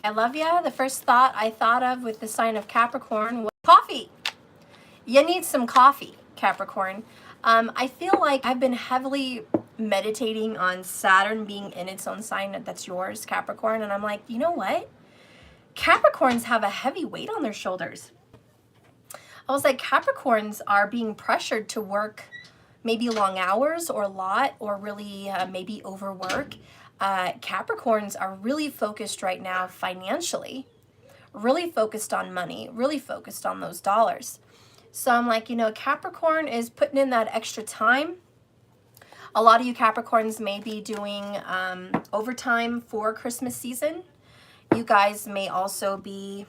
I love ya. The first thought I thought of with the sign of Capricorn was coffee. You need some coffee, Capricorn. I feel like I've been heavily meditating on Saturn being in its own sign that's yours, Capricorn, and I'm like, you know what? Capricorns have a heavy weight on their shoulders. I was like, Capricorns are being pressured to work maybe long hours or a lot, or really maybe overwork. Capricorns are really focused right now financially, really focused on money, really focused on those dollars. So I'm like, you know, Capricorn is putting in that extra time. A lot of you Capricorns may be doing overtime for Christmas season. You guys may also be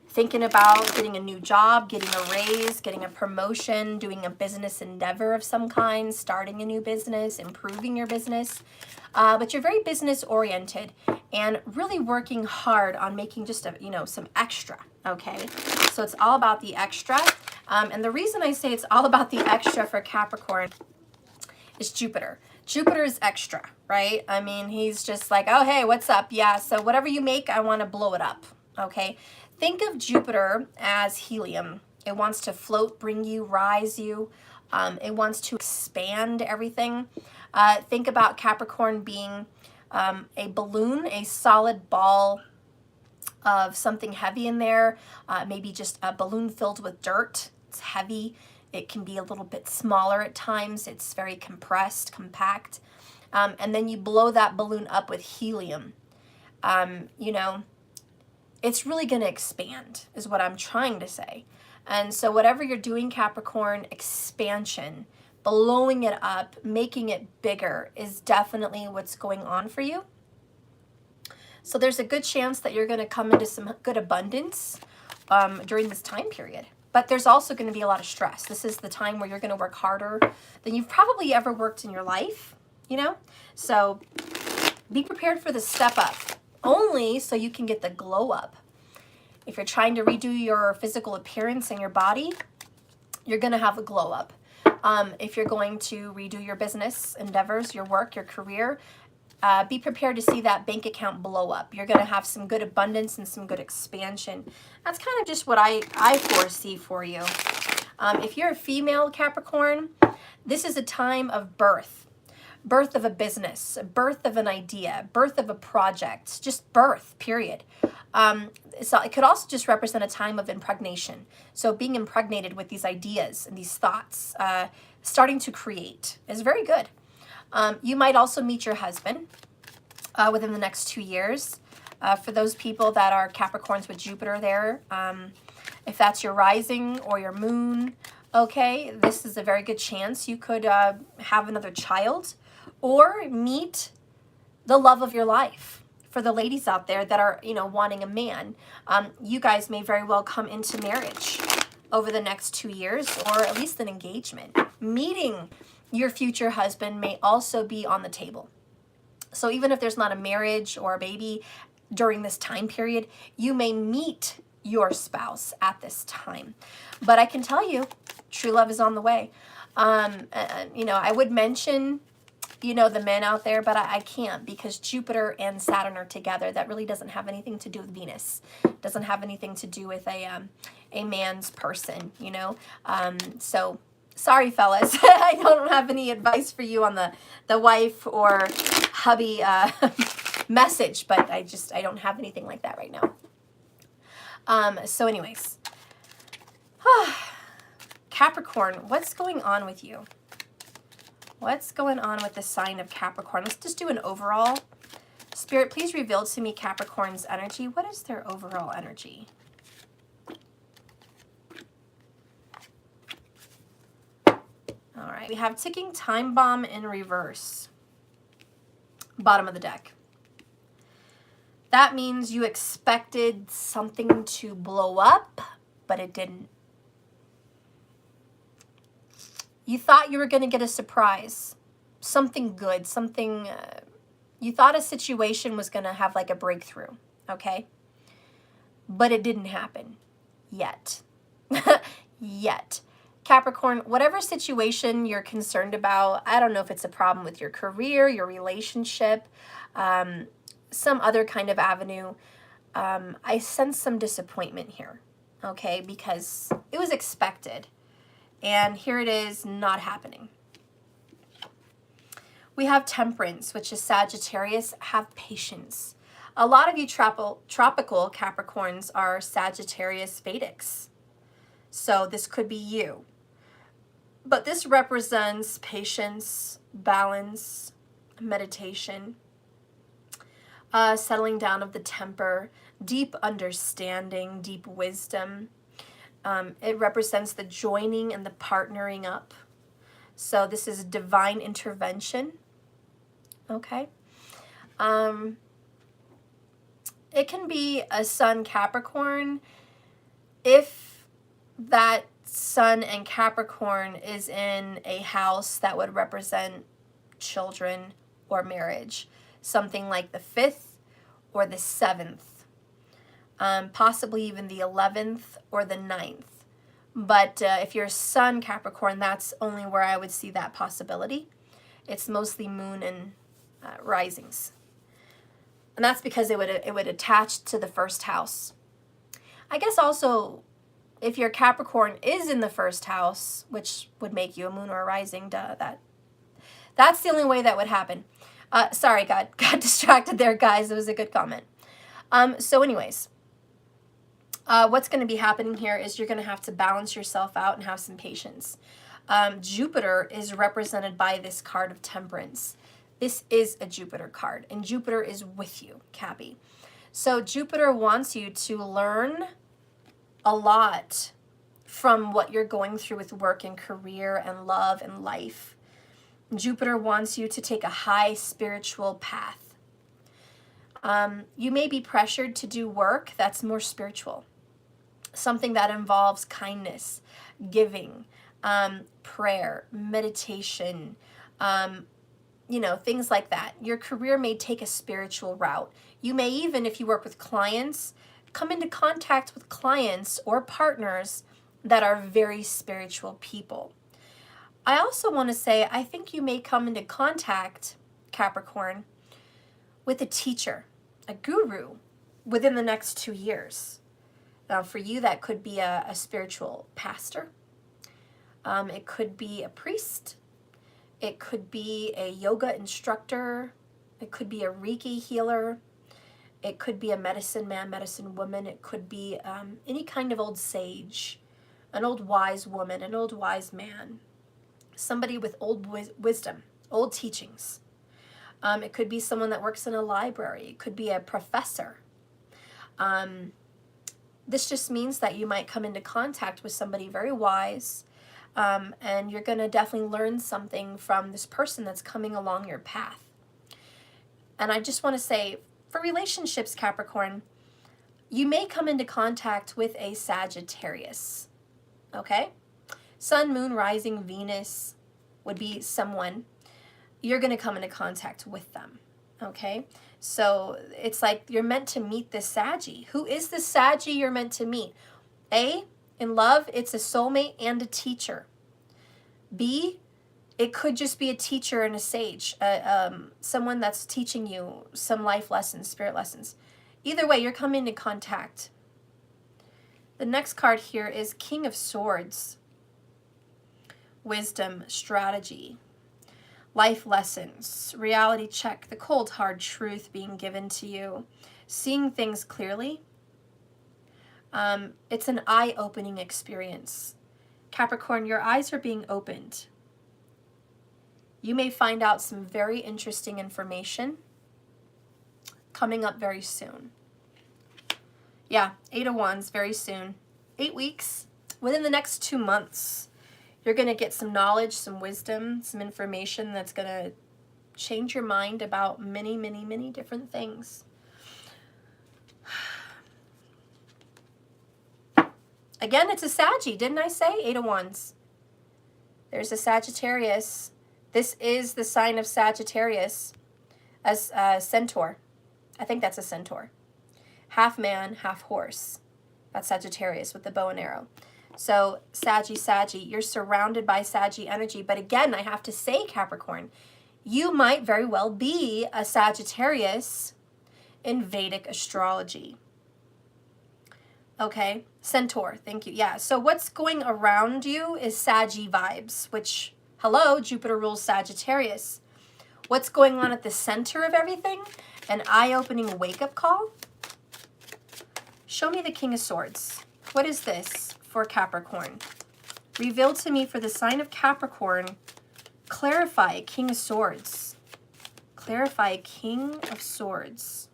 thinking about getting a new job, getting a raise, getting a promotion, doing a business endeavor of some kind, starting a new business, improving your business. But you're very business oriented and really working hard on making just some extra, okay? So it's all about the extra. And the reason I say it's all about the extra for Capricorn is Jupiter. Jupiter is extra, right? I mean, he's just like, oh, hey, what's up? Yeah, so whatever you make, I want to blow it up, okay? Think of Jupiter as helium. It wants to float, bring you, rise you. It wants to expand everything. Think about Capricorn being a balloon, a solid ball of something heavy in there, maybe just a balloon filled with dirt. It's heavy. It can be a little bit smaller at times. It's very compressed, compact. And then you blow that balloon up with helium. It's really going to expand is what I'm trying to say. And so whatever you're doing, Capricorn, expansion, blowing it up, making it bigger is definitely what's going on for you. So there's a good chance that you're going to come into some good abundance during this time period. But there's also going to be a lot of stress. This is the time where you're going to work harder than you've probably ever worked in your life, you know? So be prepared for the step up, only so you can get the glow up. If you're trying to redo your physical appearance and your body, you're going to have a glow up. If you're going to redo your business endeavors, your work, your career, be prepared to see that bank account blow up. You're going to have some good abundance and some good expansion. That's kind of just what I foresee for you. If you're a female Capricorn, this is a time of birth. Birth of a business, birth of an idea, birth of a project, just birth, period. So it could also just represent a time of impregnation. So being impregnated with these ideas and these thoughts, starting to create is very good. You might also meet your husband within the next 2 years. For those people that are Capricorns with Jupiter there, if that's your rising or your moon, okay, this is a very good chance you could have another child or meet the love of your life. For the ladies out there that are, wanting a man, you guys may very well come into marriage over the next 2 years, or at least an engagement. Meeting your future husband may also be on the table. So even if there's not a marriage or a baby during this time period, you may meet your spouse at this time. But I can tell you, true love is on the way. I would mention, the men out there, but I can't, because Jupiter and Saturn are together. That really doesn't have anything to do with Venus. Doesn't have anything to do with a man's person, So sorry, fellas. I don't have any advice for you on the wife or hubby message, but I don't have anything like that right now. So anyways, Capricorn, what's going on with you? What's going on with the sign of Capricorn? Let's just do an overall. Spirit, please reveal to me Capricorn's energy. What is their overall energy? All right, we have ticking time bomb in reverse. Bottom of the deck. That means you expected something to blow up, but it didn't. You thought you were going to get a surprise, something good, something, you thought a situation was going to have like a breakthrough, okay? But it didn't happen yet. Yet. Capricorn, whatever situation you're concerned about, I don't know if it's a problem with your career, your relationship, some other kind of avenue, I sense some disappointment here, okay, because it was expected, and here it is not happening. We have Temperance, which is Sagittarius. Have patience. A lot of you tropical Capricorns are Sagittarius Vedics, so this could be you. But this represents patience, balance, meditation, settling down of the temper, deep understanding, deep wisdom. It represents the joining and the partnering up. So this is divine intervention. Okay. It can be a Sun Capricorn if that Sun and Capricorn is in a house that would represent children or marriage. Something like the 5th or the 7th. Possibly even the 11th or the 9th. But if you're Sun Capricorn, that's only where I would see that possibility. It's mostly moon and risings. And that's because it would attach to the first house. I guess also, if your Capricorn is in the first house, which would make you a moon or a rising, that's the only way that would happen. Sorry, got distracted there, guys. It was a good comment. So anyways, what's going to be happening here is you're going to have to balance yourself out and have some patience. Jupiter is represented by this card of Temperance. This is a Jupiter card, and Jupiter is with you, Cappy. So Jupiter wants you to learn a lot from what you're going through with work and career and love and life. Jupiter wants you to take a high spiritual path. You may be pressured to do work that's more spiritual, something that involves kindness, giving, prayer, meditation, things like that. Your career may take a spiritual route. You may even, if you work with clients, come into contact with clients or partners that are very spiritual people. I also want to say, I think you may come into contact, Capricorn, with a teacher, a guru, within the next 2 years. Now, for you, that could be a spiritual pastor. It could be a priest. It could be a yoga instructor. It could be a Reiki healer. It could be a medicine man, medicine woman. It could be any kind of old sage, an old wise woman, an old wise man, somebody with old wisdom, old teachings. It could be someone that works in a library. It could be a professor. This just means that you might come into contact with somebody very wise, and you're going to definitely learn something from this person that's coming along your path. And I just want to say, for relationships, Capricorn, you may come into contact with a Sagittarius, okay? Sun, Moon, Rising, Venus would be someone. You're going to come into contact with them, okay? So it's like you're meant to meet this Saggy. Who is the Saggy you're meant to meet? A, in love, it's a soulmate and a teacher. B, it could just be a teacher and a sage, someone that's teaching you some life lessons, spirit lessons. Either way, you're coming into contact. The next card here is King of Swords. Wisdom, strategy, life lessons, reality check, the cold hard truth being given to you, seeing things clearly. It's an eye-opening experience. Capricorn, your eyes are being opened. You may find out some very interesting information coming up very soon. Yeah, 8 of Wands, very soon. 8 weeks, within the next 2 months. You're going to get some knowledge, some wisdom, some information that's going to change your mind about many, many, many different things. Again, it's a Saggy, didn't I say? 8 of Wands. There's a Sagittarius. This is the sign of Sagittarius as centaur. I think that's a centaur. Half man, half horse. That's Sagittarius with the bow and arrow. So, Saggy, you're surrounded by Saggy energy. But again, I have to say, Capricorn, you might very well be a Sagittarius in Vedic astrology. Okay, Centaur, thank you. Yeah, so what's going around you is Saggy vibes, which, hello, Jupiter rules Sagittarius. What's going on at the center of everything? An eye-opening wake-up call? Show me the King of Swords. What is this for Capricorn? Reveal to me for the sign of Capricorn. Clarify King of Swords. Clarify King of Swords.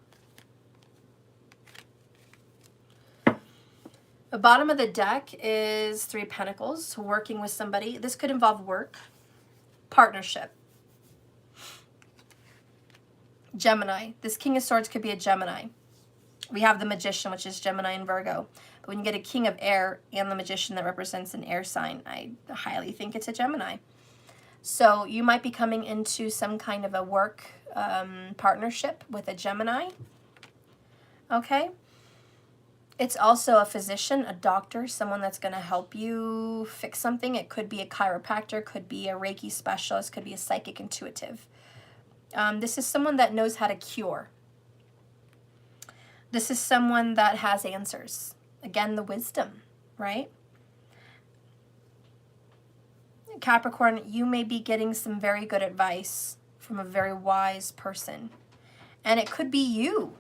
The bottom of the deck is 3 Pentacles, working with somebody. This could involve work, partnership. Gemini. This King of Swords could be a Gemini. We have the Magician, which is Gemini and Virgo. But when you get a King of Air and the Magician that represents an air sign, I highly think it's a Gemini. So you might be coming into some kind of a work partnership with a Gemini. Okay? It's also a physician, a doctor, someone that's going to help you fix something. It could be a chiropractor, could be a Reiki specialist, could be a psychic intuitive. This is someone that knows how to cure. This is someone that has answers. Again, the wisdom, right? Capricorn, you may be getting some very good advice from a very wise person. And it could be you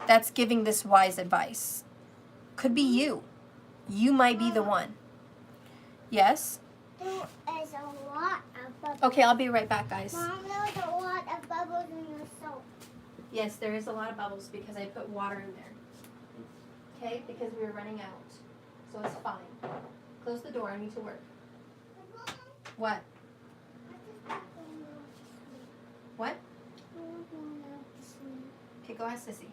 that's giving this wise advice. Could be you. You might be the one. Yes? There is a lot of bubbles. Okay, I'll be right back, guys. Mom, there's a lot of bubbles in your soap. Yes, there is a lot of bubbles because I put water in there. Okay, because we were running out. So it's fine. Close the door, I need to work. What? What? Okay, go ahead, Sissy.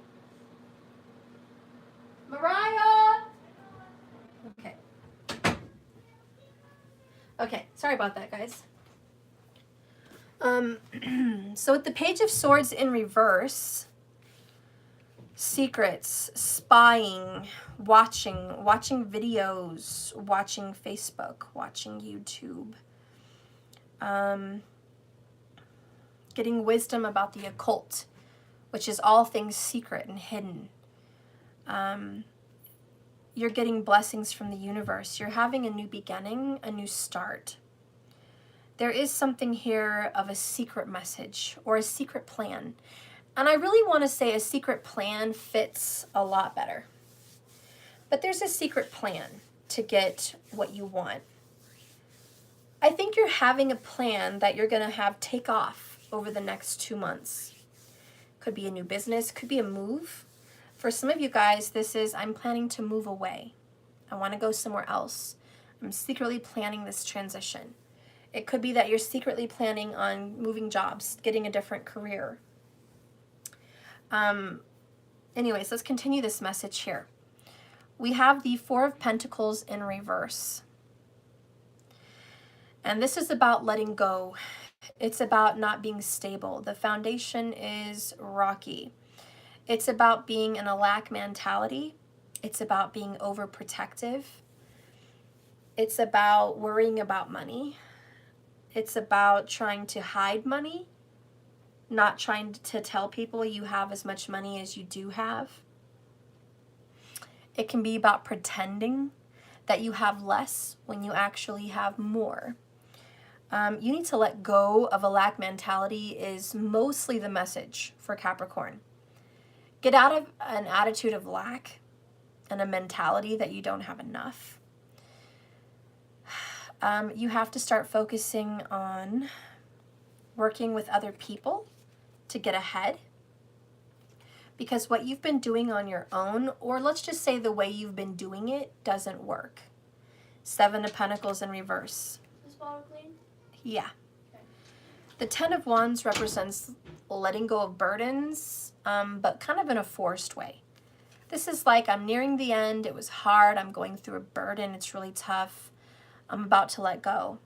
Mariah! Okay. Okay, sorry about that, guys. So with the Page of Swords in reverse, secrets, spying, watching videos, watching Facebook, watching YouTube, getting wisdom about the occult, which is all things secret and hidden. You're getting blessings from the universe. You're having a new beginning, a new start. There is something here of a secret message or a secret plan. And I really want to say a secret plan fits a lot better. But there's a secret plan to get what you want. I think you're having a plan that you're going to have take off over the next 2 months. Could be a new business, could be a move. For some of you guys, this is, I'm planning to move away. I want to go somewhere else. I'm secretly planning this transition. It could be that you're secretly planning on moving jobs, getting a different career. Anyways, let's continue this message here. We have the Four of Pentacles in reverse. And this is about letting go. It's about not being stable. The foundation is rocky. It's about being in a lack mentality. It's about being overprotective. It's about worrying about money. It's about trying to hide money, not trying to tell people you have as much money as you do have. It can be about pretending that you have less when you actually have more. You need to let go of a lack mentality is mostly the message for Capricorn. Get out of an attitude of lack and a mentality that you don't have enough. You have to start focusing on working with other people to get ahead. Because what you've been doing on your own, or let's just say the way you've been doing it, doesn't work. 7 of Pentacles in reverse. Is bottle clean? Yeah. Okay. The 10 of Wands represents letting go of burdens, but kind of in a forced way. This is like, I'm nearing the end. It was hard. I'm going through a burden. It's really tough. I'm about to let go.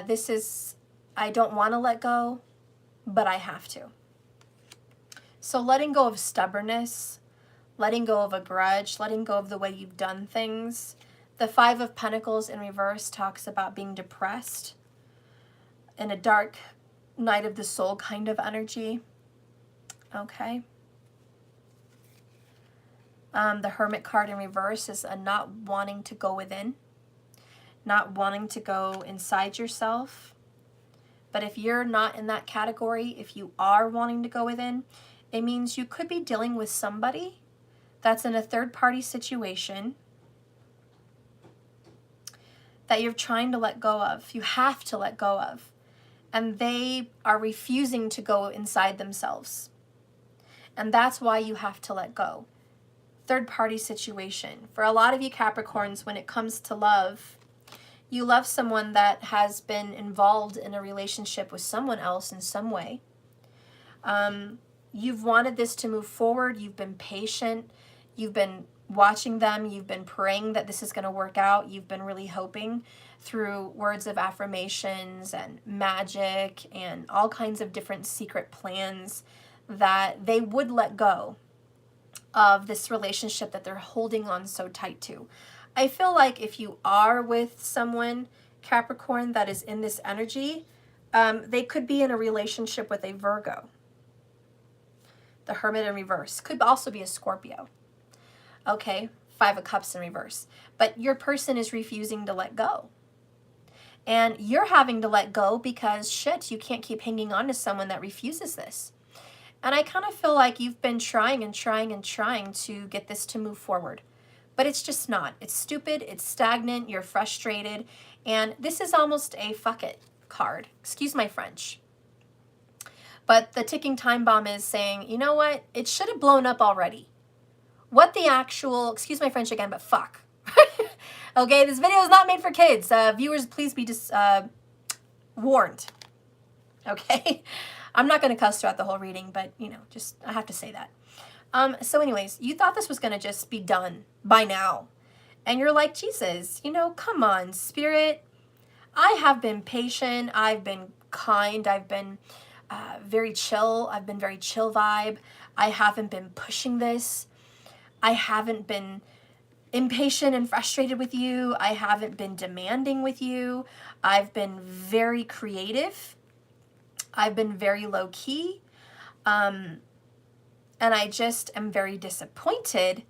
This is, I don't want to let go, but I have to. So letting go of stubbornness, letting go of a grudge, letting go of the way you've done things. The 5 of Pentacles in reverse talks about being depressed in a dark night of the soul kind of energy. Okay. The Hermit card in reverse is a not wanting to go within, not wanting to go inside yourself. But if you're not in that category, if you are wanting to go within, it means you could be dealing with somebody that's in a third-party situation that you're trying to let go of. You have to let go of. And they are refusing to go inside themselves. And that's why you have to let go. Third-party situation. For a lot of you Capricorns, when it comes to love, you love someone that has been involved in a relationship with someone else in some way. You've wanted this to move forward. You've been patient. You've been watching them. You've been praying that this is going to work out. You've been really hoping through words of affirmations and magic and all kinds of different secret plans that they would let go of this relationship that they're holding on so tight to. I feel like if you are with someone, Capricorn, that is in this energy, they could be in a relationship with a Virgo. The Hermit in reverse. Could also be a Scorpio. Okay, 5 of Cups in reverse. But your person is refusing to let go. And you're having to let go because, shit, you can't keep hanging on to someone that refuses this. And I kind of feel like you've been trying and trying and trying to get this to move forward. But it's just not. It's stupid, it's stagnant, you're frustrated, and this is almost a fuck it card. Excuse my French. But the ticking time bomb is saying, you know what? It should have blown up already. What the actual, excuse my French again, but fuck. Okay, this video is not made for kids. Viewers, please be warned. Okay? I'm not going to cuss throughout the whole reading, but, you know, just, I have to say that. So anyways, you thought this was going to just be done by now. And you're like, Jesus, you know, come on, Spirit. I have been patient. I've been kind. I've been very chill. I've been very chill vibe. I haven't been pushing this. I haven't been impatient and frustrated with you. I haven't been demanding with you. I've been very creative. I've been very low key. And I just am very disappointed,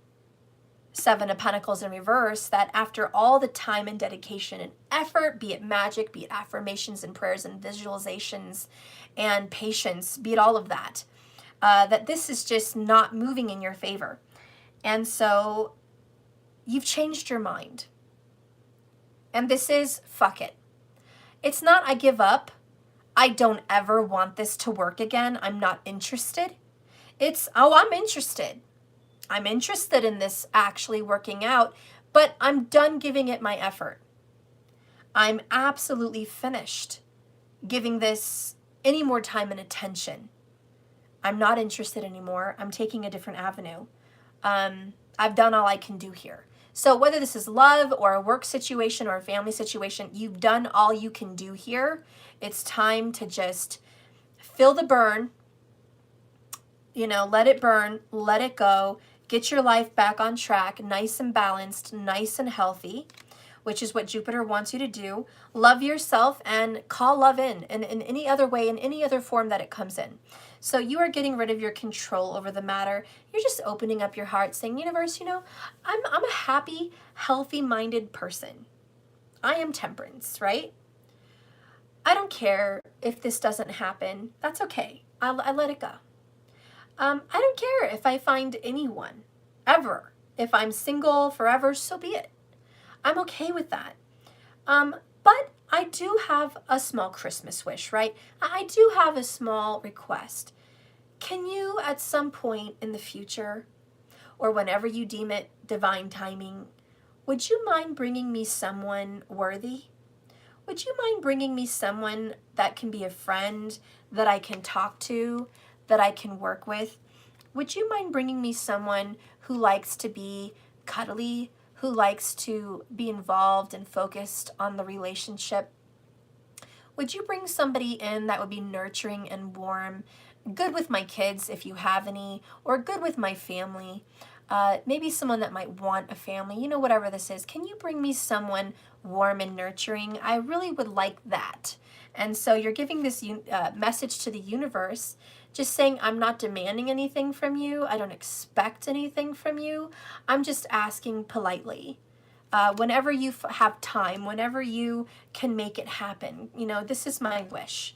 7 of Pentacles in reverse, that after all the time and dedication and effort, be it magic, be it affirmations and prayers and visualizations and patience, be it all of that, that this is just not moving in your favor. And so you've changed your mind. And this is fuck it. It's not I give up. I don't ever want this to work again. I'm not interested. It's, oh, I'm interested. I'm interested in this actually working out, but I'm done giving it my effort. I'm absolutely finished giving this any more time and attention. I'm not interested anymore. I'm taking a different avenue. I've done all I can do here. So whether this is love or a work situation or a family situation, you've done all you can do here. It's time to just feel the burn. You know, let it burn, let it go, get your life back on track, nice and balanced, nice and healthy, which is what Jupiter wants you to do. Love yourself and call love in any other way, in any other form that it comes in. So you are getting rid of your control over the matter. You're just opening up your heart, saying, universe, you know, I'm a happy, healthy-minded person. I am Temperance, right? I don't care if this doesn't happen. That's okay. I let it go. I don't care if I find anyone, ever. If I'm single forever, so be it. I'm okay with that. But I do have a small Christmas wish, right? I do have a small request. Can you, at some point in the future, or whenever you deem it divine timing, would you mind bringing me someone worthy? Would you mind bringing me someone that can be a friend, that I can talk to, that I can work with? Would you mind bringing me someone who likes to be cuddly, who likes to be involved and focused on the relationship? Would you bring somebody in that would be nurturing and warm, good with my kids if you have any, or good with my family? maybe someone that might want a family, you know, whatever this is. Can you bring me someone warm and nurturing? I really would like that. And so you're giving this message to the universe, just saying, I'm not demanding anything from you. I don't expect anything from you. I'm just asking politely. Whenever you have time, whenever you can make it happen, you know, this is my wish.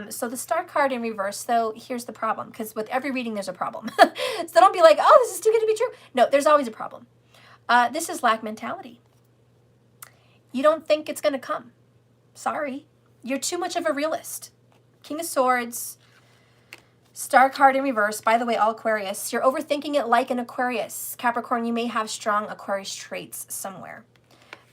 So the Star card in reverse, though, here's the problem, because with every reading, there's a problem. So don't be like, oh, this is too good to be true. No, there's always a problem. This is lack mentality. You don't think it's going to come. Sorry. You're too much of a realist. King of Swords, Star card in reverse. By the way, all Aquarius, you're overthinking it like an Aquarius. Capricorn, you may have strong Aquarius traits somewhere.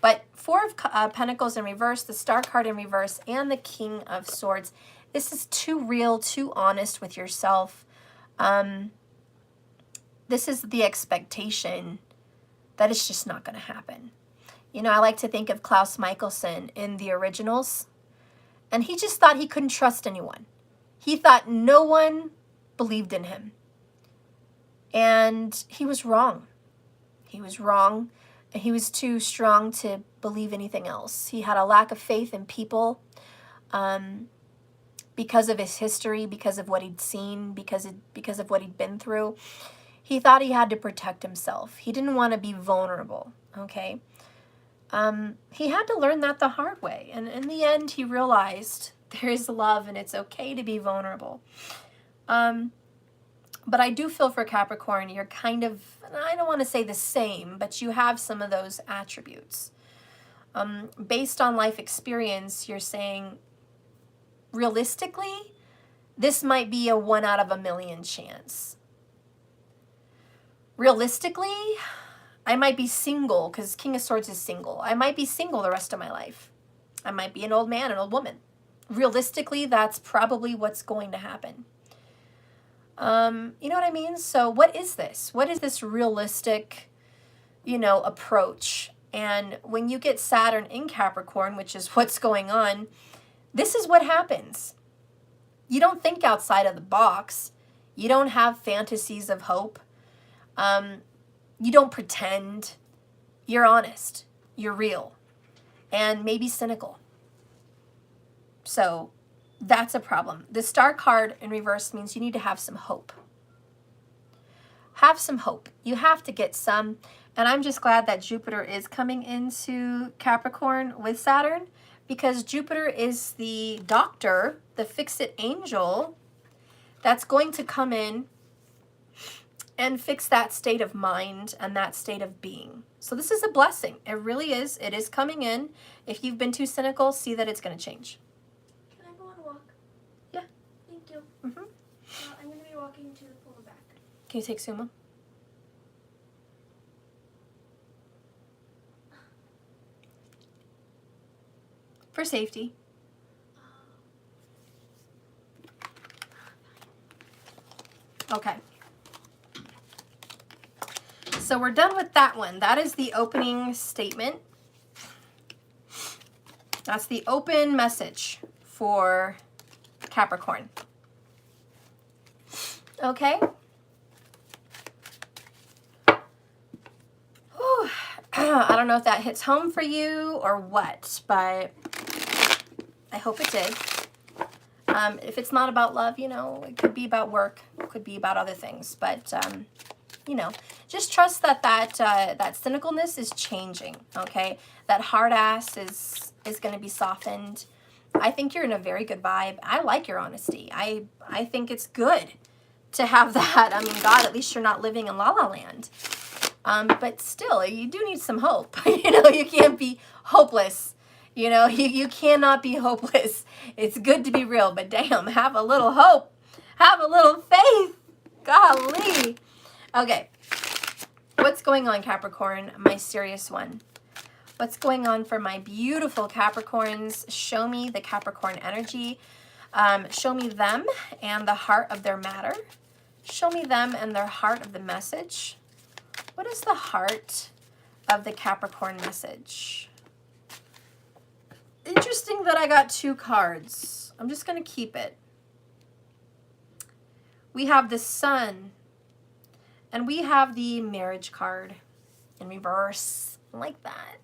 But Four of Pentacles in reverse, the Star card in reverse, and the King of Swords. This is too real, too honest with yourself. This is the expectation that it's just not going to happen. You know, I like to think of Klaus Michelson in the originals, and he just thought he couldn't trust anyone. He thought no one believed in him. And he was wrong. He was wrong. He was too strong to believe anything else. He had a lack of faith in people because of his history, because of what he'd seen, because of what he'd been through. He thought he had to protect himself. He didn't want to be vulnerable, okay? He had to learn that the hard way. And in the end, he realized there is love and it's okay to be vulnerable. But I do feel for Capricorn, you're kind of, I don't want to say the same, but you have some of those attributes. Based on life experience, you're saying, realistically, this might be a 1 out of a million chance. Realistically, I might be single, because King of Swords is single. I might be single the rest of my life. I might be an old man, an old woman. Realistically, that's probably what's going to happen. You know what I mean? So what is this? What is this realistic, you know, approach? And when you get Saturn in Capricorn, which is what's going on, this is what happens. You don't think outside of the box. You don't have fantasies of hope. You don't pretend. You're honest. You're real. And maybe cynical. So that's a problem. The Star card in reverse means you need to have some hope. Have some hope. You have to get some. And I'm just glad that Jupiter is coming into Capricorn with Saturn, because Jupiter is the doctor, the fix-it angel, that's going to come in and fix that state of mind and that state of being. So this is a blessing. It really is. It is coming in. If you've been too cynical, see that it's going to change. Can I go on a walk? Yeah. Thank you. Mm-hmm. I'm going to be walking to the pool and back. Can you take Suma? For safety. Okay. So we're done with that one. That is the opening statement. That's the open message for Capricorn. Okay. Whew. I don't know if that hits home for you or what, but I hope it did. If it's not about love, you know, it could be about work, it could be about other things, but you know, just trust that that cynicalness is changing, okay? That hard ass is going to be softened. I think you're in a very good vibe. I like your honesty. I think it's good to have that. I mean, God, at least you're not living in La La Land. But still, you do need some hope. You know, you can't be hopeless. You know, you cannot be hopeless. It's good to be real, but damn, have a little hope. Have a little faith. Golly. Okay. What's going on, Capricorn? My serious one. What's going on for my beautiful Capricorns? Show me the Capricorn energy. Show me them and the heart of their matter. Show me them and their heart of the message. What is the heart of the Capricorn message? Interesting that I got 2 cards. I'm just going to keep it. We have the Sun And we have the marriage card in reverse, like that.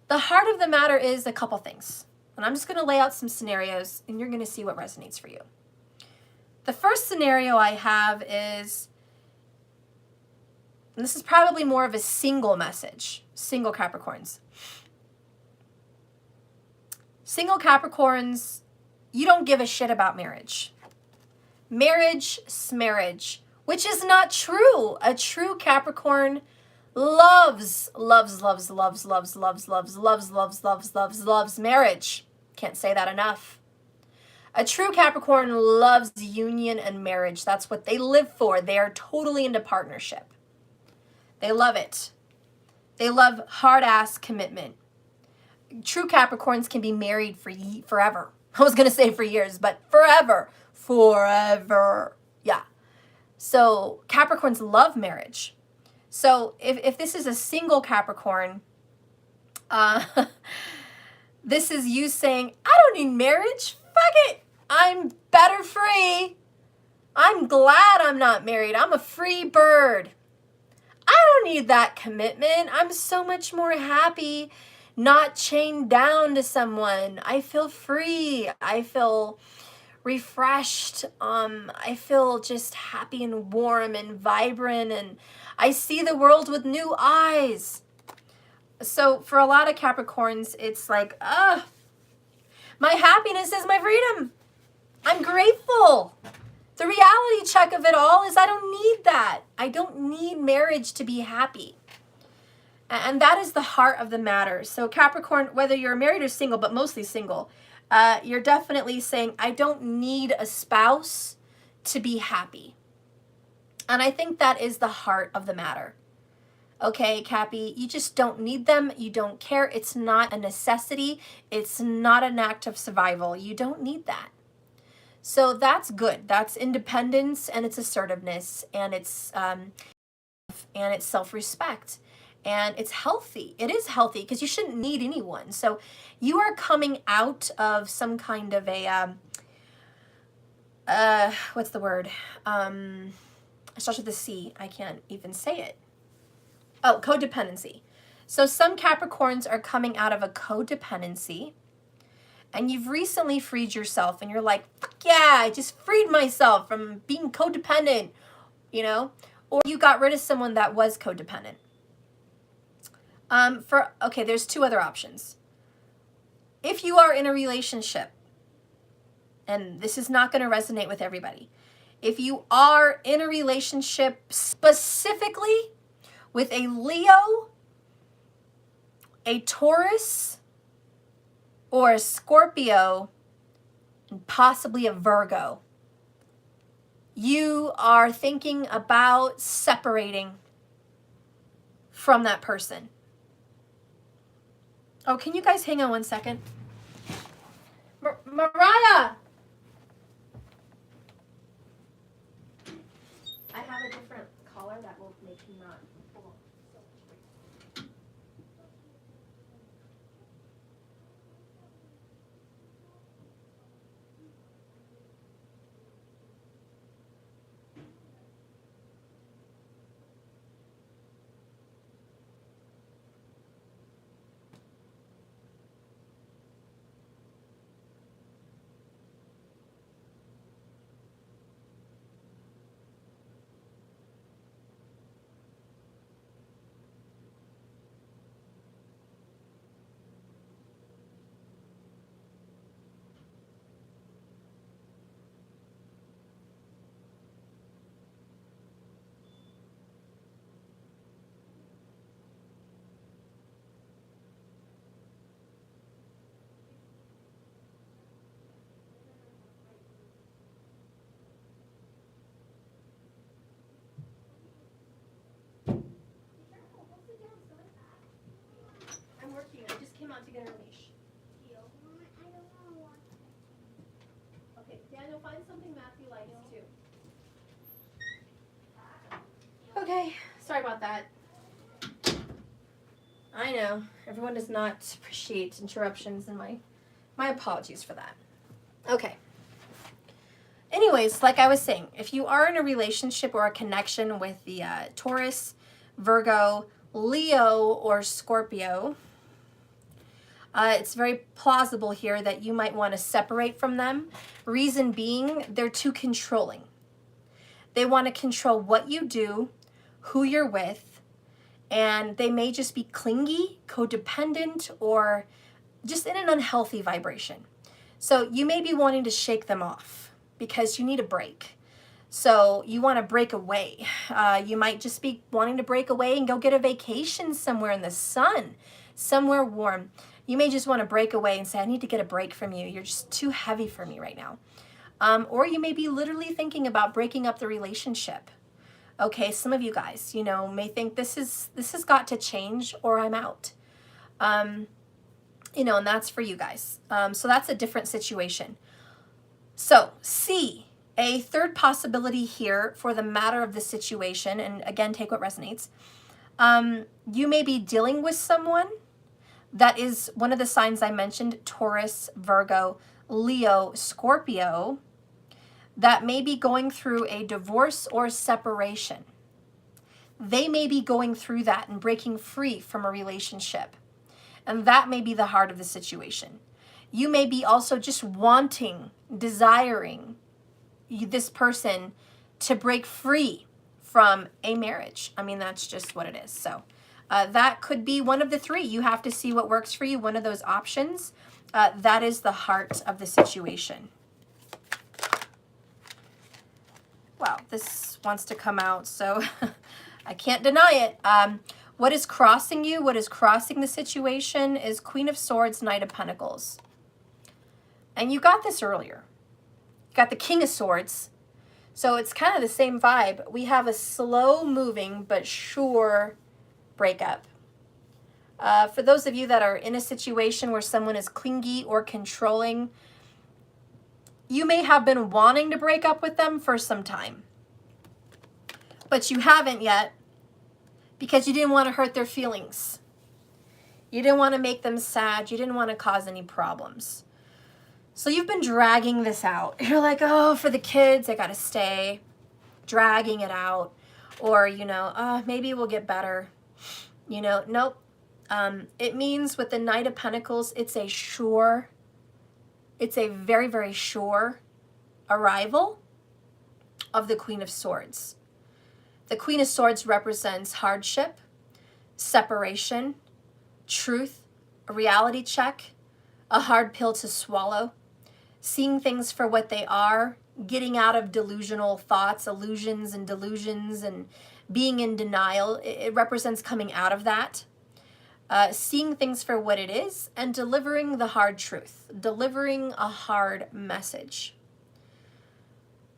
The heart of the matter is a couple things. And I'm just going to lay out some scenarios, and you're going to see what resonates for you. The first scenario I have is, and this is probably more of a single message, single Capricorns. Single Capricorns, you don't give a shit about marriage. Marriage, smarriage, which is not true. A true Capricorn loves marriage. Can't say that enough. A true Capricorn loves union and marriage. That's what they live for. They are totally into partnership. They love it. They love hard-ass commitment. True Capricorns can be married for forever. I was going to say for years, but forever. Forever. Yeah. So Capricorns love marriage. So if this is a single Capricorn, this is you saying, I don't need marriage. Fuck it. I'm better free. I'm glad I'm not married. I'm a free bird. I don't need that commitment. I'm so much more happy not chained down to someone. I feel free. I feel refreshed. I feel just happy and warm and vibrant, and I see the world with new eyes. So for a lot of Capricorns, it's like, my happiness is my freedom. I'm grateful. The reality check of it all is I don't need that. I don't need marriage to be happy. And that is the heart of the matter. So Capricorn, whether you're married or single, but mostly single, you're definitely saying, I don't need a spouse to be happy. And I think that is the heart of the matter. Okay, Cappy, you just don't need them. You don't care. It's not a necessity. It's not an act of survival. You don't need that. So that's good. That's independence, and it's assertiveness, and it's self-respect. And it's healthy. It is healthy because you shouldn't need anyone. So you are coming out of some kind of a, what's the word? It starts with a C. I can't even say it. Oh, codependency. So some Capricorns are coming out of a codependency, and you've recently freed yourself, and you're like, fuck yeah, I just freed myself from being codependent, you know? Or you got rid of someone that was codependent. Okay, there's two other options. If you are in a relationship, and this is not going to resonate with everybody, if you are in a relationship specifically with a Leo, a Taurus, or a Scorpio, and possibly a Virgo, you are thinking about separating from that person. Oh, can you guys hang on one second? Mariah! I have a different collar that will make you not pull on so much. I'm working. I just came out to get a leash. Okay, Daniel, find something Matthew likes too. Okay, sorry about that. I know, everyone does not appreciate interruptions, and my apologies for that. Okay. anyways, like I was saying, if you are in a relationship or a connection with the Taurus, Virgo, Leo, or Scorpio, it's very plausible here that you might want to separate from them. Reason being, they're too controlling. They want to control what you do, who you're with, and they may just be clingy, codependent, or just in an unhealthy vibration. So you may be wanting to shake them off because you need a break. So you want to break away. You might just be wanting to break away and go get a vacation somewhere in the sun, somewhere warm. You may just want to break away and say, I need to get a break from you. You're just too heavy for me right now. Or you may be literally thinking about breaking up the relationship. Okay, some of you guys, you know, may think this has got to change or I'm out. You know, and that's for you guys. So that's a different situation. So C, a third possibility here for the matter of the situation, and again, take what resonates. You may be dealing with someone that is one of the signs I mentioned, Taurus, Virgo, Leo, Scorpio, that may be going through a divorce or separation. They may be going through that and breaking free from a relationship. And that may be the heart of the situation. You may be also just wanting, desiring this person to break free from a marriage. I mean, that's just what it is. So that could be one of the three. You have to see what works for you, one of those options. That is the heart of the situation. Wow, this wants to come out, so I can't deny it. What is crossing you, what is crossing the situation is Queen of Swords, Knight of Pentacles. And you got this earlier. You got the King of Swords. So it's kind of the same vibe. We have a slow moving but sure breakup. For those of you that are in a situation where someone is clingy or controlling, you may have been wanting to break up with them for some time, but you haven't yet because you didn't want to hurt their feelings. You didn't want to make them sad. You didn't want to cause any problems. So you've been dragging this out. You're like, oh, for the kids, I got to stay. Dragging it out. Or, you know, oh, maybe we'll get better. You know, nope. It means with the Knight of Pentacles, it's a very, very sure arrival of the Queen of Swords. The Queen of Swords represents hardship, separation, truth, a reality check, a hard pill to swallow, seeing things for what they are, getting out of delusional thoughts, illusions and delusions, and being in denial. It represents coming out of that. Seeing things for what it is and delivering the hard truth, delivering a hard message.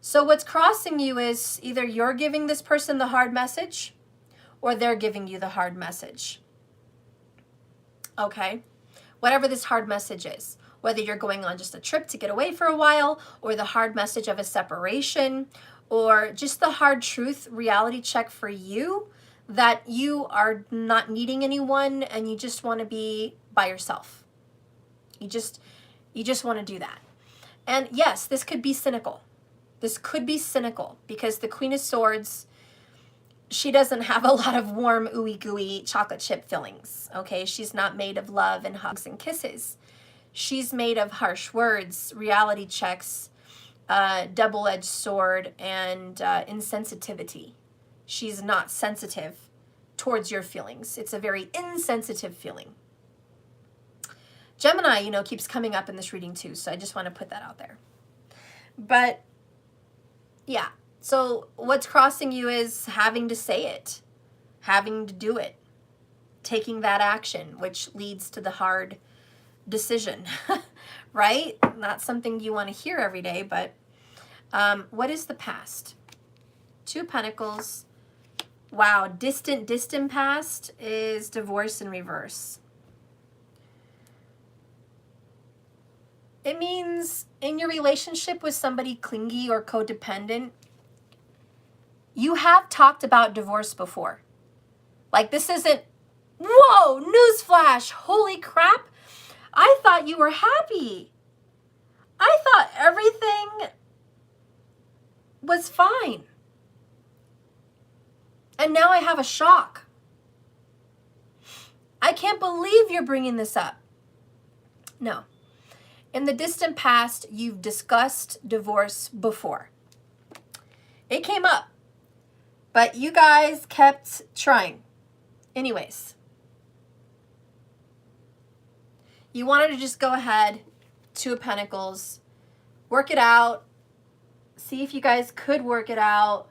So what's crossing you is either you're giving this person the hard message or they're giving you the hard message. Okay? Whatever this hard message is, whether you're going on just a trip to get away for a while, or the hard message of a separation, or just the hard truth reality check for you, that you are not needing anyone and you just want to be by yourself. You just want to do that. And yes, this could be cynical. This could be cynical because the Queen of Swords, she doesn't have a lot of warm, ooey gooey chocolate chip fillings. Okay, she's not made of love and hugs and kisses. She's made of harsh words, reality checks, double-edged sword, and insensitivity. She's not sensitive towards your feelings. It's a very insensitive feeling. Gemini, you know, keeps coming up in this reading too, so I just want to put that out there. But yeah, so what's crossing you is having to say it, having to do it, taking that action, which leads to the hard decision, right? Not something you want to hear every day, but what is the past? Two of Pentacles. Wow, distant past is divorce in reverse. It means in your relationship with somebody clingy or codependent, you have talked about divorce before. Like this isn't, whoa, newsflash, holy crap. I thought you were happy. I thought everything was fine. And now I have a shock. I can't believe you're bringing this up. No. In the distant past, you've discussed divorce before. It came up, but you guys kept trying. Anyways, you wanted to just go ahead, Two of Pentacles, work it out, see if you guys could work it out,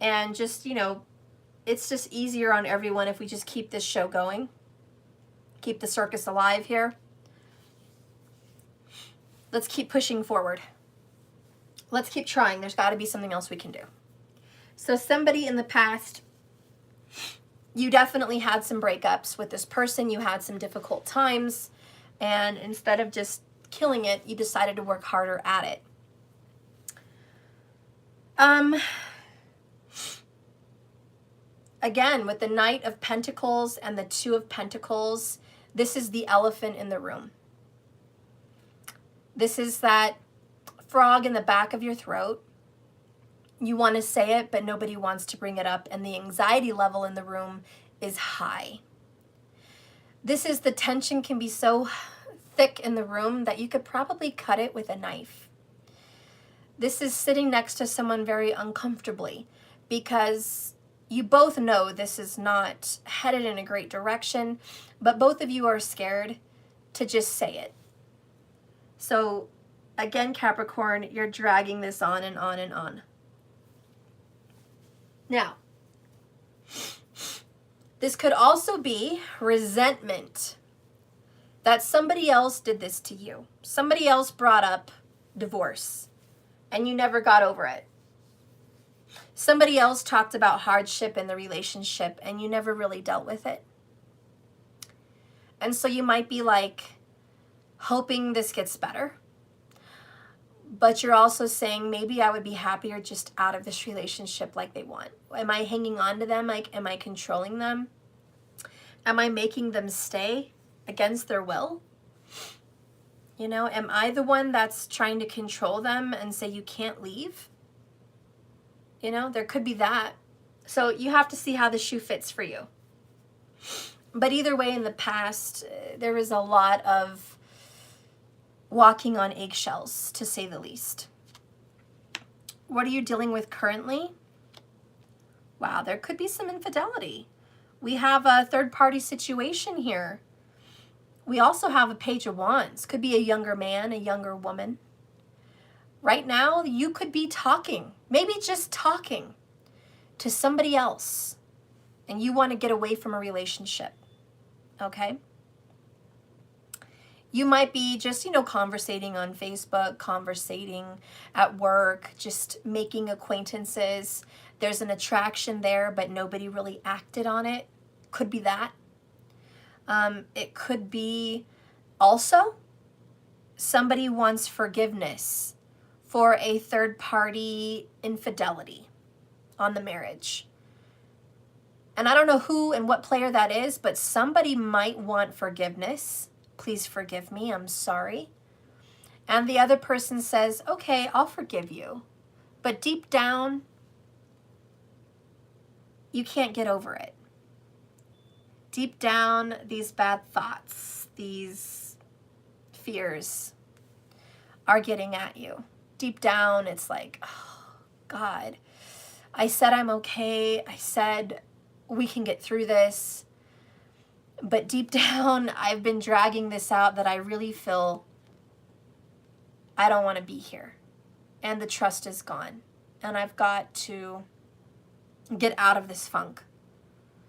and just, you know, it's just easier on everyone if we just keep this show going, keep the circus alive here. Let's keep pushing forward. Let's keep trying. There's got to be something else we can do. So somebody in the past, you definitely had some breakups with this person. You had some difficult times. And instead of just killing it, you decided to work harder at it. Again, with the Knight of Pentacles and the Two of Pentacles, this is the elephant in the room. This is that frog in the back of your throat. You want to say it, but nobody wants to bring it up, and the anxiety level in the room is high. This is the tension can be so thick in the room that you could probably cut it with a knife. This is sitting next to someone very uncomfortably because you both know this is not headed in a great direction, but both of you are scared to just say it. So again, Capricorn, you're dragging this on and on and on. Now, this could also be resentment that somebody else did this to you. Somebody else brought up divorce and you never got over it. Somebody else talked about hardship in the relationship and you never really dealt with it. And so you might be like hoping this gets better. But you're also saying, maybe I would be happier just out of this relationship like they want. Am I hanging on to them? Like, am I controlling them? Am I making them stay against their will? You know, am I the one that's trying to control them and say you can't leave? You know, there could be that. So you have to see how the shoe fits for you. But either way, in the past, there was a lot of walking on eggshells, to say the least. What are you dealing with currently? Wow, there could be some infidelity. We have a third-party situation here. We also have a Page of Wands. Could be a younger man, a younger woman. Right now, you could be talking, maybe just talking to somebody else, and you want to get away from a relationship, okay? You might be just, you know, conversating on Facebook, conversating at work, just making acquaintances. There's an attraction there, but nobody really acted on it. Could be that. It could be also somebody wants forgiveness for a third-party infidelity on the marriage. And I don't know who and what player that is, but somebody might want forgiveness. Please forgive me, I'm sorry. And the other person says, okay, I'll forgive you. But deep down, you can't get over it. Deep down, these bad thoughts, these fears are getting at you. Deep down, it's like, oh, God, I said I'm okay. I said we can get through this. But deep down, I've been dragging this out that I really feel I don't want to be here. And the trust is gone. And I've got to get out of this funk.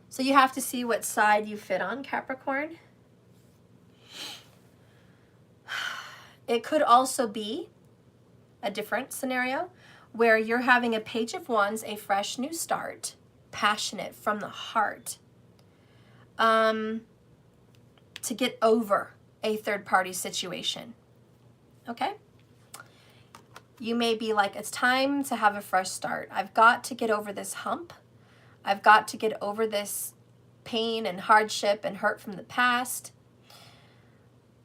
So you have to see what side you fit on, Capricorn. It could also be a different scenario where you're having a Page of Wands, a fresh new start, passionate from the heart. To get over a third-party situation, okay? You may be like, it's time to have a fresh start. I've got to get over this hump. I've got to get over this pain and hardship and hurt from the past.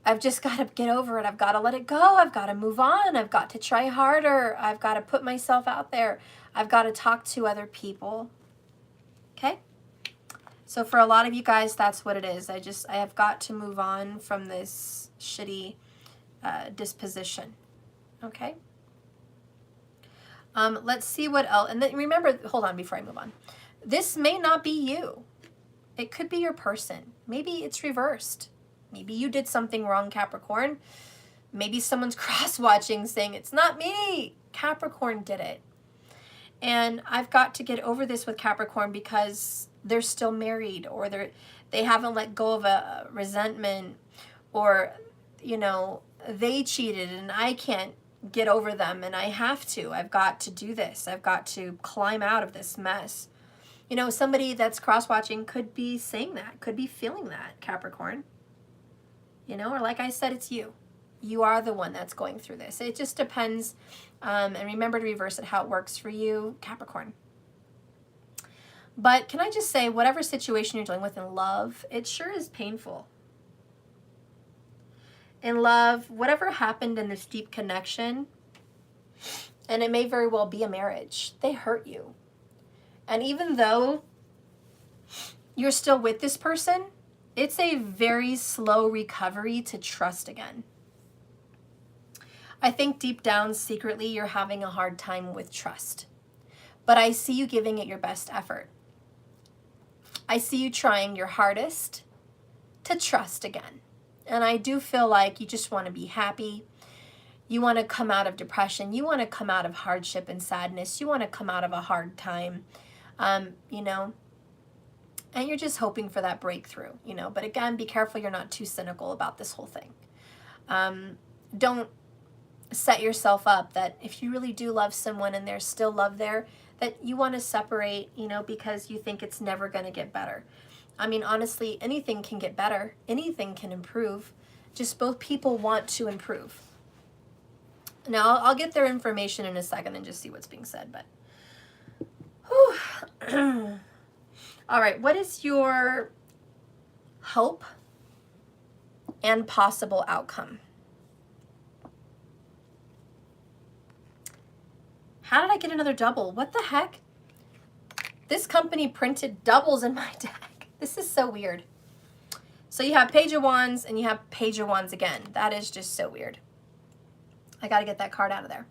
I've just got to get over it. I've got to let it go. I've got to move on. I've got to try harder. I've got to put myself out there. I've got to talk to other people. Okay? So for a lot of you guys, that's what it is. I have got to move on from this shitty disposition. Okay? Let's see what else. And then remember, hold on before I move on. This may not be you. It could be your person. Maybe it's reversed. Maybe you did something wrong, Capricorn. Maybe someone's cross-watching saying, it's not me. Capricorn did it. And I've got to get over this with Capricorn because they're still married, or they haven't let go of a resentment, or, you know, they cheated and I can't get over them, and I have to. I've got to do this. I've got to climb out of this mess. You know, somebody that's cross-watching could be saying that, could be feeling that, Capricorn. You know, or like I said, it's you. You are the one that's going through this. It just depends. And remember to reverse it how it works for you, Capricorn. But can I just say, whatever situation you're dealing with in love, it sure is painful. In love, whatever happened in this deep connection, and it may very well be a marriage, they hurt you. And even though you're still with this person, it's a very slow recovery to trust again. I think deep down, secretly, you're having a hard time with trust. But I see you giving it your best effort. I see you trying your hardest to trust again. And I do feel like you just want to be happy. You want to come out of depression. You want to come out of hardship and sadness. You want to come out of a hard time, you know. And you're just hoping for that breakthrough, you know. But again, be careful you're not too cynical about this whole thing. Don't set yourself up that if you really do love someone and there's still love there, that you want to separate, you know, because you think it's never going to get better. I mean, honestly, anything can get better. Anything can improve. Just both people want to improve. Now, I'll get their information in a second and just see what's being said, but... whew. All right, what is your hope and possible outcome? How did I get another double? What the heck? This company printed doubles in my deck. This is so weird. So you have Page of Wands and you have Page of Wands again. That is just so weird. I got to get that card out of there.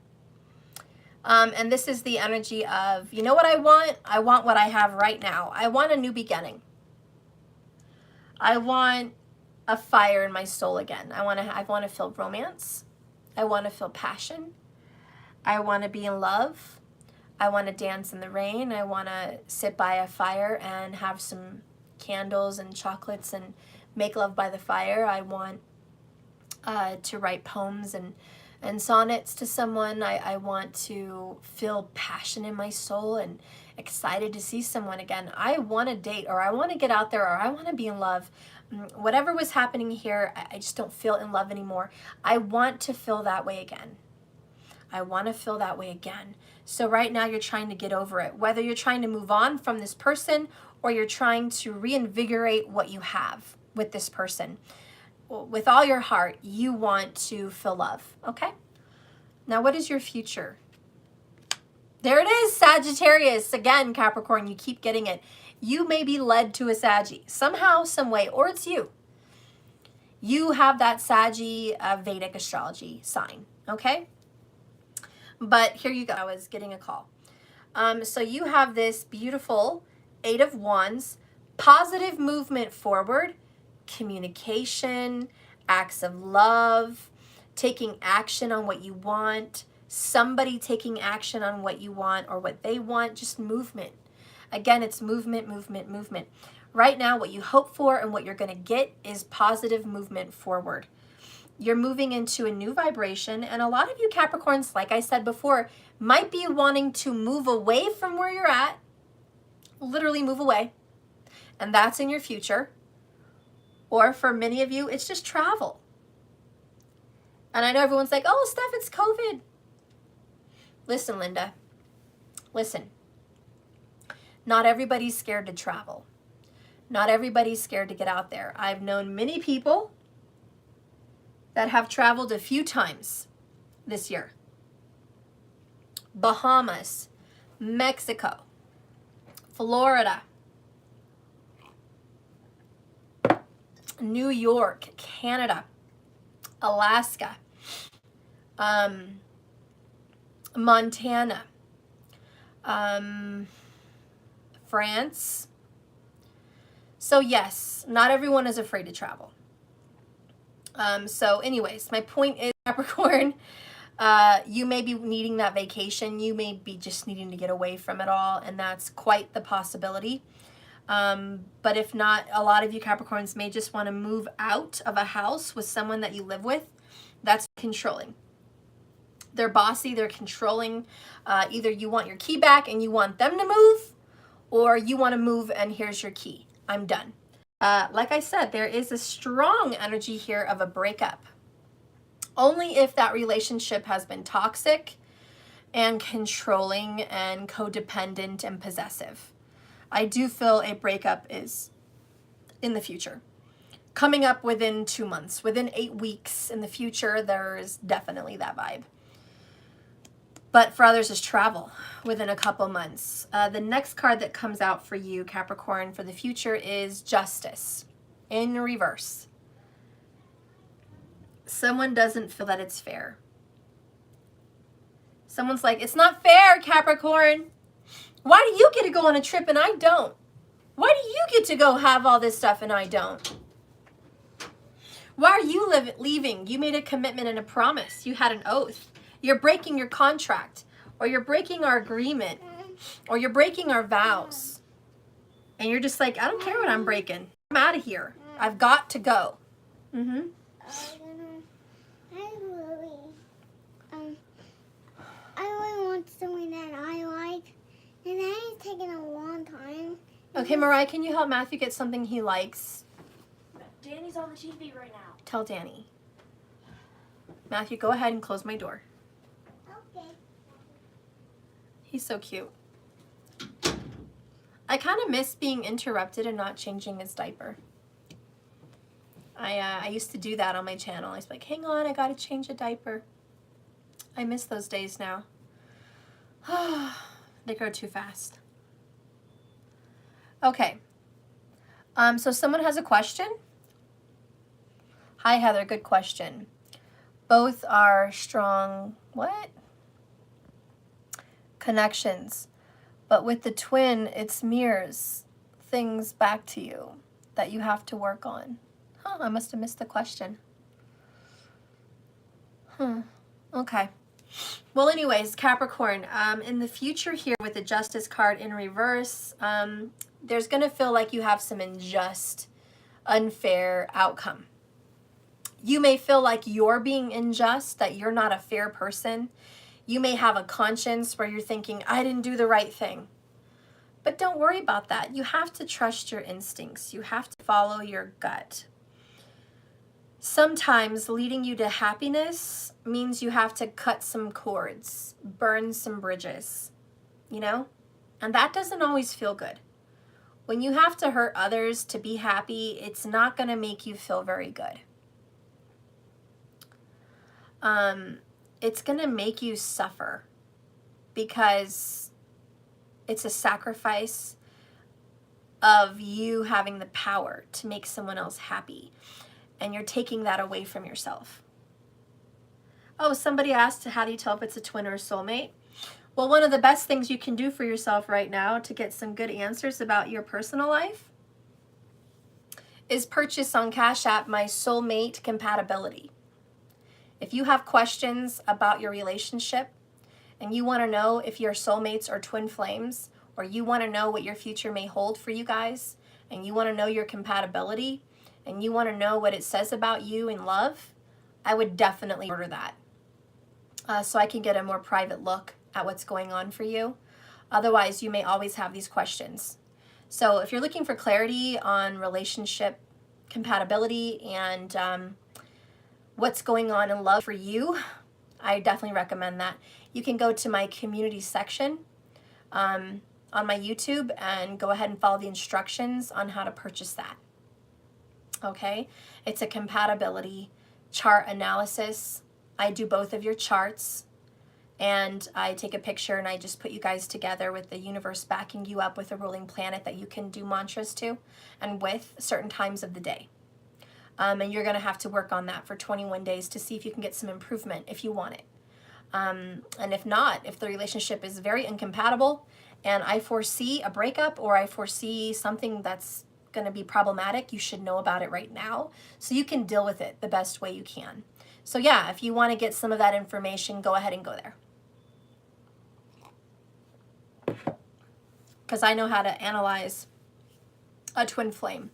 And this is the energy of, you know what I want? I want what I have right now. I want a new beginning. I want a fire in my soul again. I want to feel romance. I want to feel passion. I want to be in love. I want to dance in the rain. I want to sit by a fire and have some candles and chocolates and make love by the fire. I want to write poems and sonnets to someone. I want to feel passion in my soul and excited to see someone again. I want to date, or I want to get out there, or I want to be in love. Whatever was happening here, I just don't feel in love anymore. I want to feel that way again. I want to feel that way again. So right now you're trying to get over it. Whether you're trying to move on from this person or you're trying to reinvigorate what you have with this person. With all your heart, you want to feel love, okay? Now, what is your future? There it is, Sagittarius. Again, Capricorn, you keep getting it. You may be led to a Saggy somehow, some way, or it's you. You have that Saggy Vedic astrology sign, okay? But here you go. I was getting a call. So you have this beautiful 8 of Wands, positive movement forward, communication, acts of love, taking action on what you want, somebody taking action on what you want or what they want, just movement. Again, it's movement, movement, movement. Right now, what you hope for and what you're going to get is positive movement forward. You're moving into a new vibration, and a lot of you Capricorns, like I said before, might be wanting to move away from where you're at, literally move away, and that's in your future. Or for many of you, it's just travel. And I know everyone's like, oh, Steph, it's COVID. Listen, Linda, listen. Not everybody's scared to travel. Not everybody's scared to get out there. I've known many people that have traveled a few times this year. Bahamas, Mexico, Florida, New York, Canada, Alaska, Montana, France. So yes, not everyone is afraid to travel. So anyways, my point is, Capricorn, you may be needing that vacation. You may be just needing to get away from it all, and that's quite the possibility. But if not, a lot of you Capricorns may just want to move out of a house with someone that you live with. That's controlling. They're bossy, they're controlling. Either you want your key back and you want them to move, or you want to move and here's your key. I'm done. Like I said, there is a strong energy here of a breakup. Only if that relationship has been toxic and controlling and codependent and possessive. I do feel a breakup is in the future. Coming up within 2 months, within 8 weeks in the future, there is definitely that vibe. But for others, is travel within a couple months. The next card that comes out for you, Capricorn, for the future is Justice in reverse. Someone doesn't feel that it's fair. Someone's like, it's not fair, Capricorn. Why do you get to go on a trip and I don't? Why do you get to go have all this stuff and I don't? Why are you leaving? You made a commitment and a promise. You had an oath. You're breaking your contract, or you're breaking our agreement, or you're breaking our vows. And you're just like, I don't care what I'm breaking. I'm out of here. I've got to go. I really want something that I like, and that is taking a long time. Okay, Mariah, can you help Matthew get something he likes? Danny's on the TV right now. Tell Danny. Matthew, go ahead and close my door. Okay. He's so cute. I kind of miss being interrupted and not changing his diaper. I used to do that on my channel. I was like, hang on, I gotta change a diaper. I miss those days now. They grow too fast. Okay. So someone has a question. Hi, Heather. Good question. Both are strong, what? Connections. But with the twin, it's mirrors things back to you that you have to work on. Huh, I must have missed the question. Okay. Well, anyways, Capricorn, in the future here with the Justice card in reverse, there's going to feel like you have some unjust, unfair outcome. You may feel like you're being unjust, that you're not a fair person. You may have a conscience where you're thinking, I didn't do the right thing. But don't worry about that. You have to trust your instincts. You have to follow your gut. Sometimes leading you to happiness means you have to cut some cords, burn some bridges, you know? And that doesn't always feel good. When you have to hurt others to be happy, it's not going to make you feel very good. It's going to make you suffer because it's a sacrifice of you having the power to make someone else happy. And you're taking that away from yourself. Oh, somebody asked, how do you tell if it's a twin or a soulmate? Well, one of the best things you can do for yourself right now to get some good answers about your personal life is purchase on Cash App my soulmate compatibility. If you have questions about your relationship and you want to know if you're soulmates or twin flames, or you want to know what your future may hold for you guys, and you want to know your compatibility, and you want to know what it says about you in love, I would definitely order that. So I can get a more private look at what's going on for you. Otherwise, you may always have these questions. So if you're looking for clarity on relationship compatibility and what's going on in love for you, I definitely recommend that. You can go to my community section on my YouTube and go ahead and follow the instructions on how to purchase that. Okay? It's a compatibility chart analysis. I do both of your charts, and I take a picture and I just put you guys together with the universe backing you up with a ruling planet that you can do mantras to and with certain times of the day. And you're going to have to work on that for 21 days to see if you can get some improvement if you want it. And if not, if the relationship is very incompatible and I foresee a breakup or I foresee something that's going to be problematic, you should know about it right now so you can deal with it the best way you can. So yeah, if you want to get some of that information, go ahead and go there. Because I know how to analyze a twin flame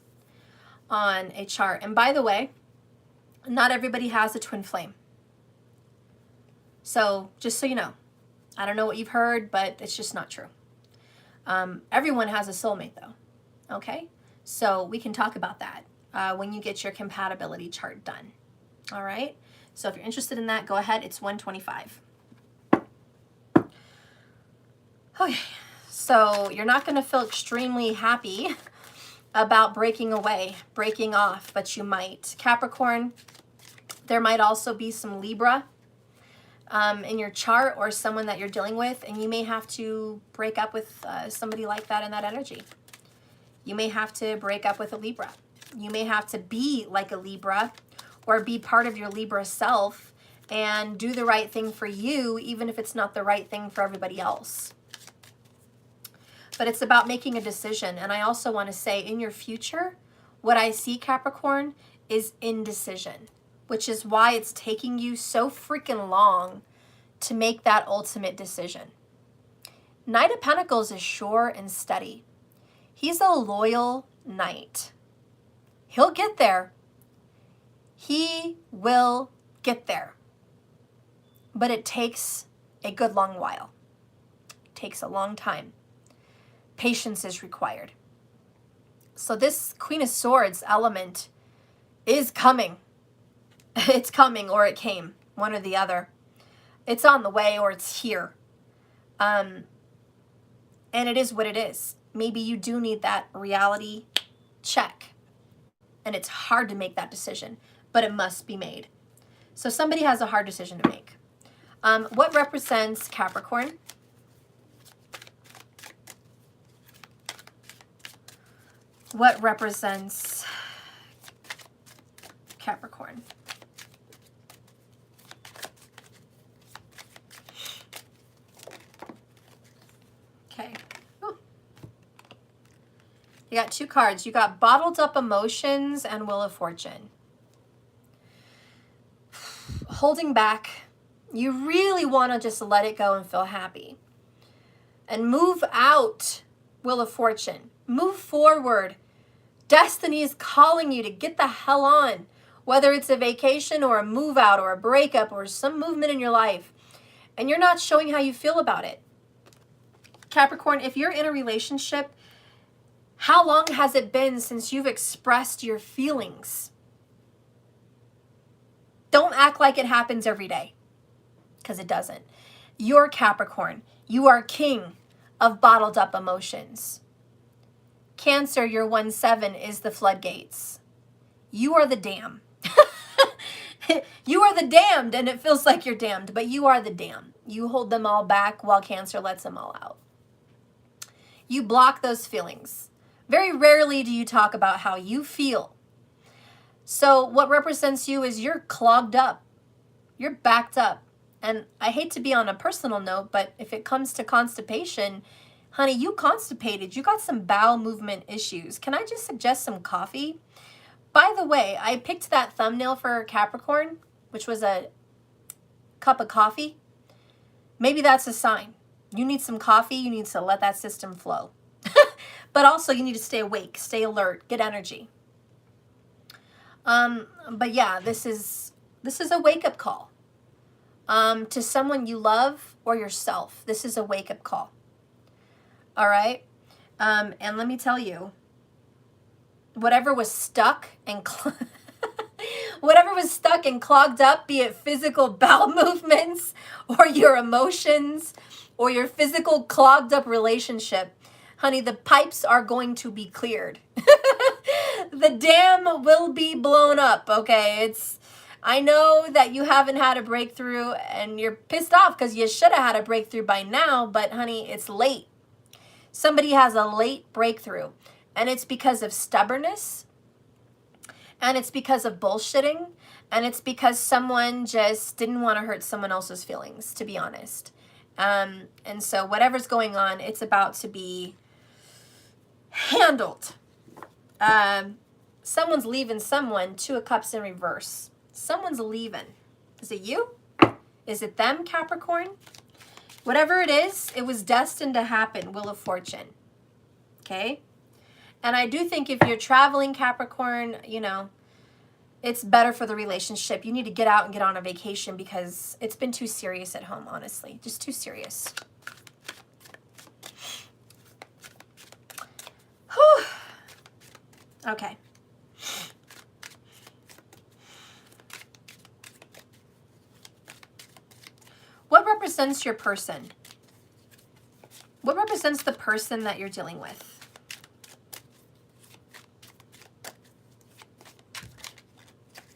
on a chart. And by the way, not everybody has a twin flame. So just so you know, I don't know what you've heard, but it's just not true. Everyone has a soulmate though, okay? So we can talk about that when you get your compatibility chart done, all right? So if you're interested in that, go ahead. It's 125. Okay, so you're not going to feel extremely happy about breaking away, breaking off, but you might. Capricorn, there might also be some Libra in your chart or someone that you're dealing with, and you may have to break up with somebody like that in that energy. You may have to break up with a Libra. You may have to be like a Libra or be part of your Libra self and do the right thing for you, even if it's not the right thing for everybody else. But it's about making a decision. And I also want to say in your future, what I see, Capricorn, is indecision, which is why it's taking you so freaking long to make that ultimate decision. Knight of Pentacles is sure and steady. He's a loyal knight. He'll get there. He will get there. But it takes a good long while. It takes a long time. Patience is required. So this Queen of Swords element is coming. It's coming, or it came, one or the other. It's on the way, or it's here. And it is what it is. Maybe you do need that reality check. And it's hard to make that decision, but it must be made. So somebody has a hard decision to make. What represents Capricorn? What represents Capricorn? Okay. Ooh. You got two cards. You got bottled up emotions and Wheel of Fortune. Holding back. You really want to just let it go and feel happy. And move out, Wheel of Fortune. Move forward. Destiny is calling you to get the hell on. Whether it's a vacation or a move out or a breakup or some movement in your life. And you're not showing how you feel about it. Capricorn, if you're in a relationship, how long has it been since you've expressed your feelings? Don't act like it happens every day, because it doesn't. You're Capricorn. You are king of bottled up emotions. Cancer, your 1-7 is the floodgates. You are the dam. You are the damned, and it feels like you're damned, but you are the dam. You hold them all back while Cancer lets them all out. You block those feelings. Very rarely do you talk about how you feel. So what represents you is you're clogged up. You're backed up. And I hate to be on a personal note, but if it comes to constipation, honey, you constipated. You got some bowel movement issues. Can I just suggest some coffee? By the way, I picked that thumbnail for Capricorn, which was a cup of coffee. Maybe that's a sign. You need some coffee. You need to let that system flow. But also you need to stay awake, stay alert, get energy. But yeah, this is a wake-up call. To someone you love or yourself. This is a wake-up call. All right? And let me tell you, whatever was stuck and clogged up, be it physical bowel movements or your emotions or your physical clogged up relationship, honey, the pipes are going to be cleared. The dam will be blown up, okay? I know that you haven't had a breakthrough and you're pissed off because you should have had a breakthrough by now, but honey, it's late. Somebody has a late breakthrough, and it's because of stubbornness, and it's because of bullshitting, and it's because someone just didn't want to hurt someone else's feelings, to be honest. And so whatever's going on, it's about to be handled. Someone's leaving someone. 2 of Cups in reverse. Someone's leaving. Is it you? Is it them, Capricorn? Whatever it is, it was destined to happen. Wheel of Fortune. Okay? And I do think if you're traveling, Capricorn, you know, it's better for the relationship. You need to get out and get on a vacation because it's been too serious at home, honestly. Just too serious. Whew. Okay. What represents your person? What represents the person that you're dealing with?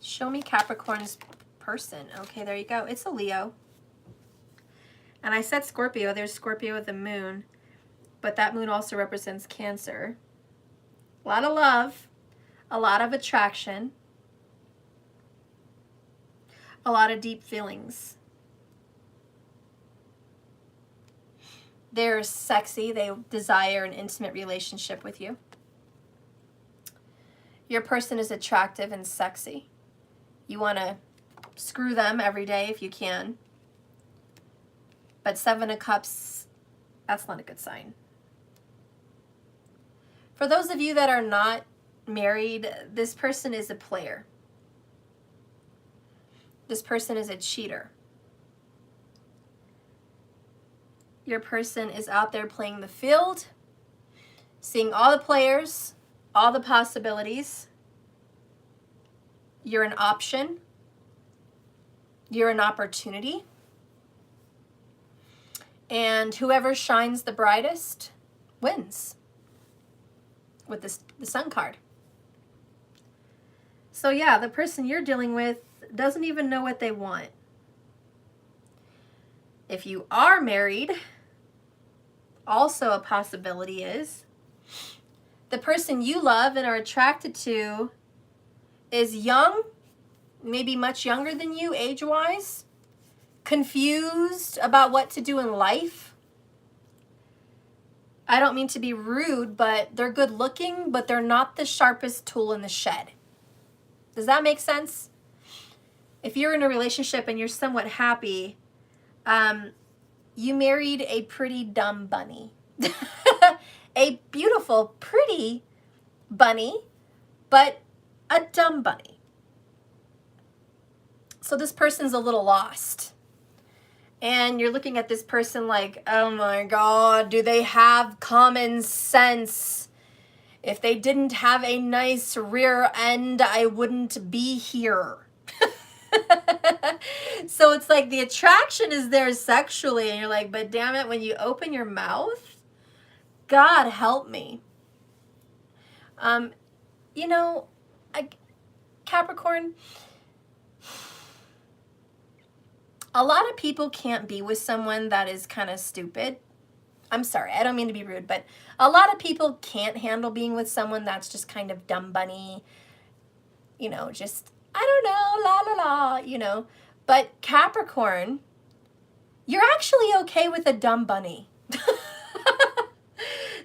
Show me Capricorn's person. Okay, there you go. It's a Leo. And I said Scorpio. There's Scorpio with the moon. But that moon also represents Cancer. A lot of love. A lot of attraction. A lot of deep feelings. They're sexy. They desire an intimate relationship with you. Your person is attractive and sexy. You want to screw them every day if you can. But 7 of Cups, that's not a good sign. For those of you that are not married, this person is a player. This person is a cheater. Your person is out there playing the field, seeing all the players, all the possibilities. You're an option. You're an opportunity. And whoever shines the brightest wins with the Sun card. So yeah, the person you're dealing with doesn't even know what they want. If you are married, also a possibility is the person you love and are attracted to is young, maybe much younger than you age-wise, confused about what to do in life. I don't mean to be rude, but they're good looking, but they're not the sharpest tool in the shed. Does that make sense? If you're in a relationship and you're somewhat happy, you married a pretty dumb bunny. A beautiful, pretty bunny, but a dumb bunny. So this person's a little lost. And you're looking at this person like, oh my God, do they have common sense? If they didn't have a nice rear end, I wouldn't be here. So it's like the attraction is there sexually, and you're like, but damn it, when you open your mouth, God help me. You know, Capricorn, a lot of people can't be with someone that is kind of stupid. I'm sorry, I don't mean to be rude, but a lot of people can't handle being with someone that's just kind of dumb bunny, you know, just, I don't know, la la la, you know. But Capricorn, you're actually okay with a dumb bunny.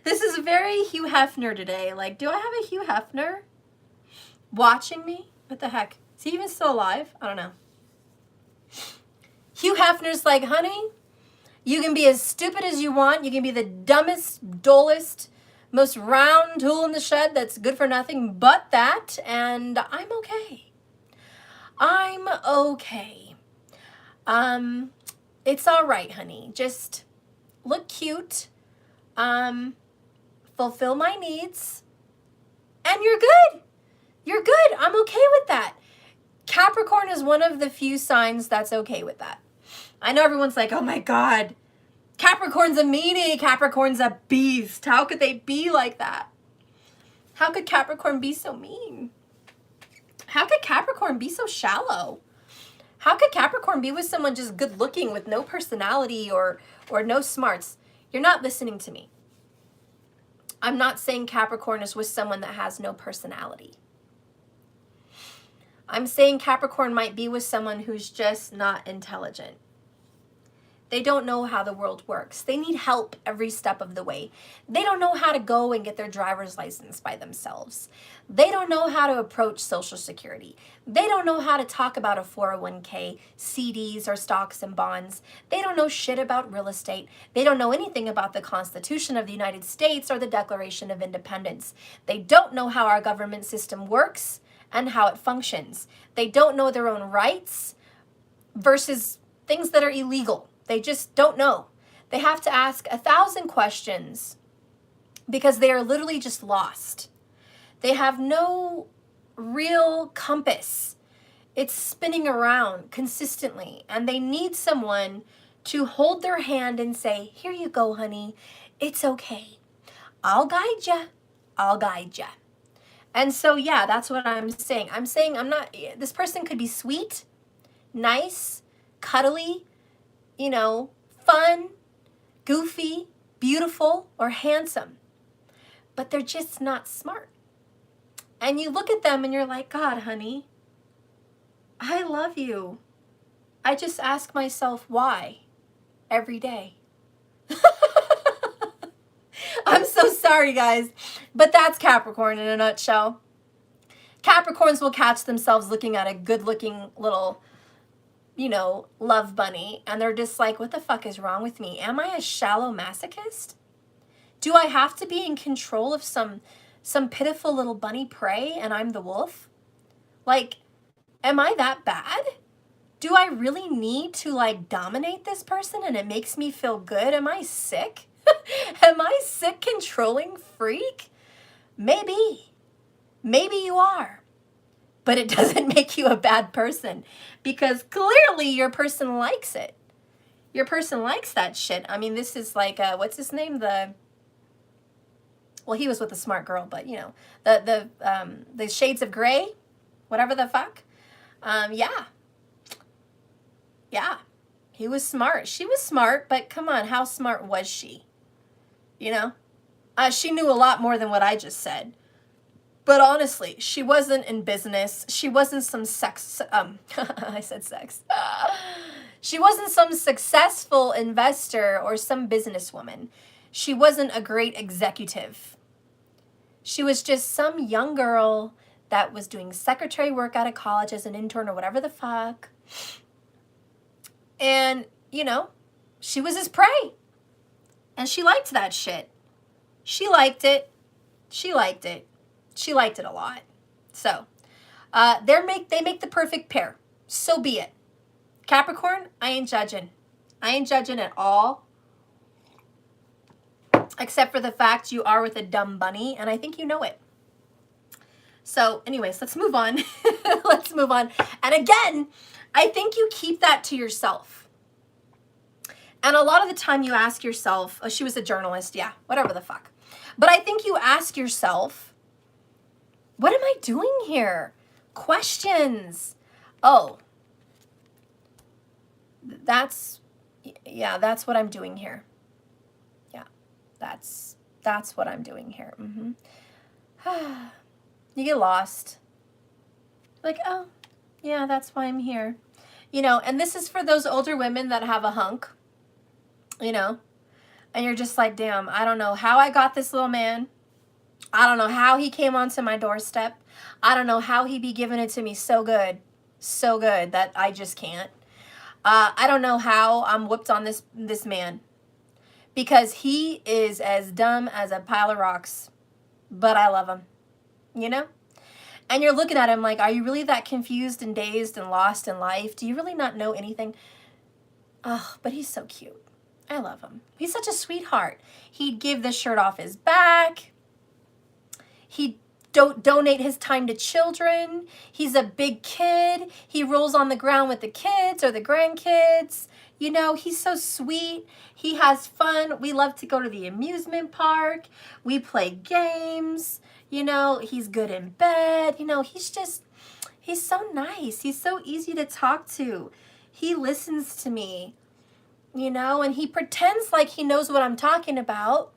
This is very Hugh Hefner today. Like, do I have a Hugh Hefner watching me? What the heck? Is he even still alive? I don't know. Hugh Hefner's like, honey, you can be as stupid as you want. You can be the dumbest, dullest, most round tool in the shed that's good for nothing but that, and I'm okay. I'm okay. It's all right, honey. Just look cute. Fulfill my needs, and you're good. You're good. I'm okay with that. Capricorn is one of the few signs that's okay with that. I know everyone's like, oh my God, Capricorn's a meanie. Capricorn's a beast. How could they be like that? How could Capricorn be so mean? How could Capricorn be so shallow? How could Capricorn be with someone just good looking with no personality or no smarts? You're not listening to me. I'm not saying Capricorn is with someone that has no personality. I'm saying Capricorn might be with someone who's just not intelligent. They don't know how the world works. They need help every step of the way. They don't know how to go and get their driver's license by themselves. They don't know how to approach Social Security. They don't know how to talk about a 401k, CDs, or stocks and bonds. They don't know shit about real estate. They don't know anything about the Constitution of the United States or the Declaration of Independence. They don't know how our government system works and how it functions. They don't know their own rights versus things that are illegal. They just don't know. They have to ask 1,000 questions because they are literally just lost. They have no real compass. It's spinning around consistently, and they need someone to hold their hand and say, here you go, honey. It's okay. I'll guide ya. I'll guide ya. And so, yeah, that's what I'm saying. I'm saying this person could be sweet, nice, cuddly, you know, fun, goofy, beautiful, or handsome. But they're just not smart. And you look at them and you're like, God, honey, I love you. I just ask myself why every day. I'm so sorry, guys, but that's Capricorn in a nutshell. Capricorns will catch themselves looking at a good-looking little, you know, love bunny, and they're just like, what the fuck is wrong with me? Am I a shallow masochist? Do I have to be in control of some pitiful little bunny prey and I'm the wolf? Like, am I that bad? Do I really need to like dominate this person and it makes me feel good? Am I sick? Am I sick controlling freak? Maybe. Maybe you are. But it doesn't make you a bad person because clearly your person likes it. Your person likes that shit. I mean, this is like, what's his name? Well, he was with a smart girl, but you know, the Shades of Grey, whatever the fuck. Yeah. He was smart. She was smart, but come on, how smart was she? You know? She knew a lot more than what I just said. But honestly, she wasn't in business. She wasn't some I said sex. She wasn't some successful investor or some businesswoman. She wasn't a great executive. She was just some young girl that was doing secretary work out of college as an intern or whatever the fuck. And, you know, she was his prey. And she liked that shit. She liked it. She liked it. She liked it a lot. So, they make the perfect pair. So be it. Capricorn, I ain't judging. I ain't judging at all. Except for the fact you are with a dumb bunny, and I think you know it. So, anyways, let's move on. Let's move on. And again, I think you keep that to yourself. And a lot of the time you ask yourself, oh, she was a journalist, yeah, whatever the fuck. But I think you ask yourself, what am I doing here? Questions. Oh, that's what I'm doing here. Yeah, that's what I'm doing here. You get lost. Like, oh, yeah, that's why I'm here. You know, and this is for those older women that have a hunk, you know, and you're just like, damn, I don't know how I got this little man. I don't know how he came onto my doorstep. I don't know how he be giving it to me so good that I just can't. I don't know how I'm whooped on this man because he is as dumb as a pile of rocks, but I love him, you know? And you're looking at him like, are you really that confused and dazed and lost in life? Do you really not know anything? Oh, but he's so cute. I love him. He's such a sweetheart. He'd give the shirt off his back. He'd donate his time to children. He's a big kid. He rolls on the ground with the kids or the grandkids. You know, he's so sweet. He has fun. We love to go to the amusement park. We play games. You know, he's good in bed. You know, he's He's so nice. He's so easy to talk to. He listens to me, you know, and he pretends like he knows what I'm talking about,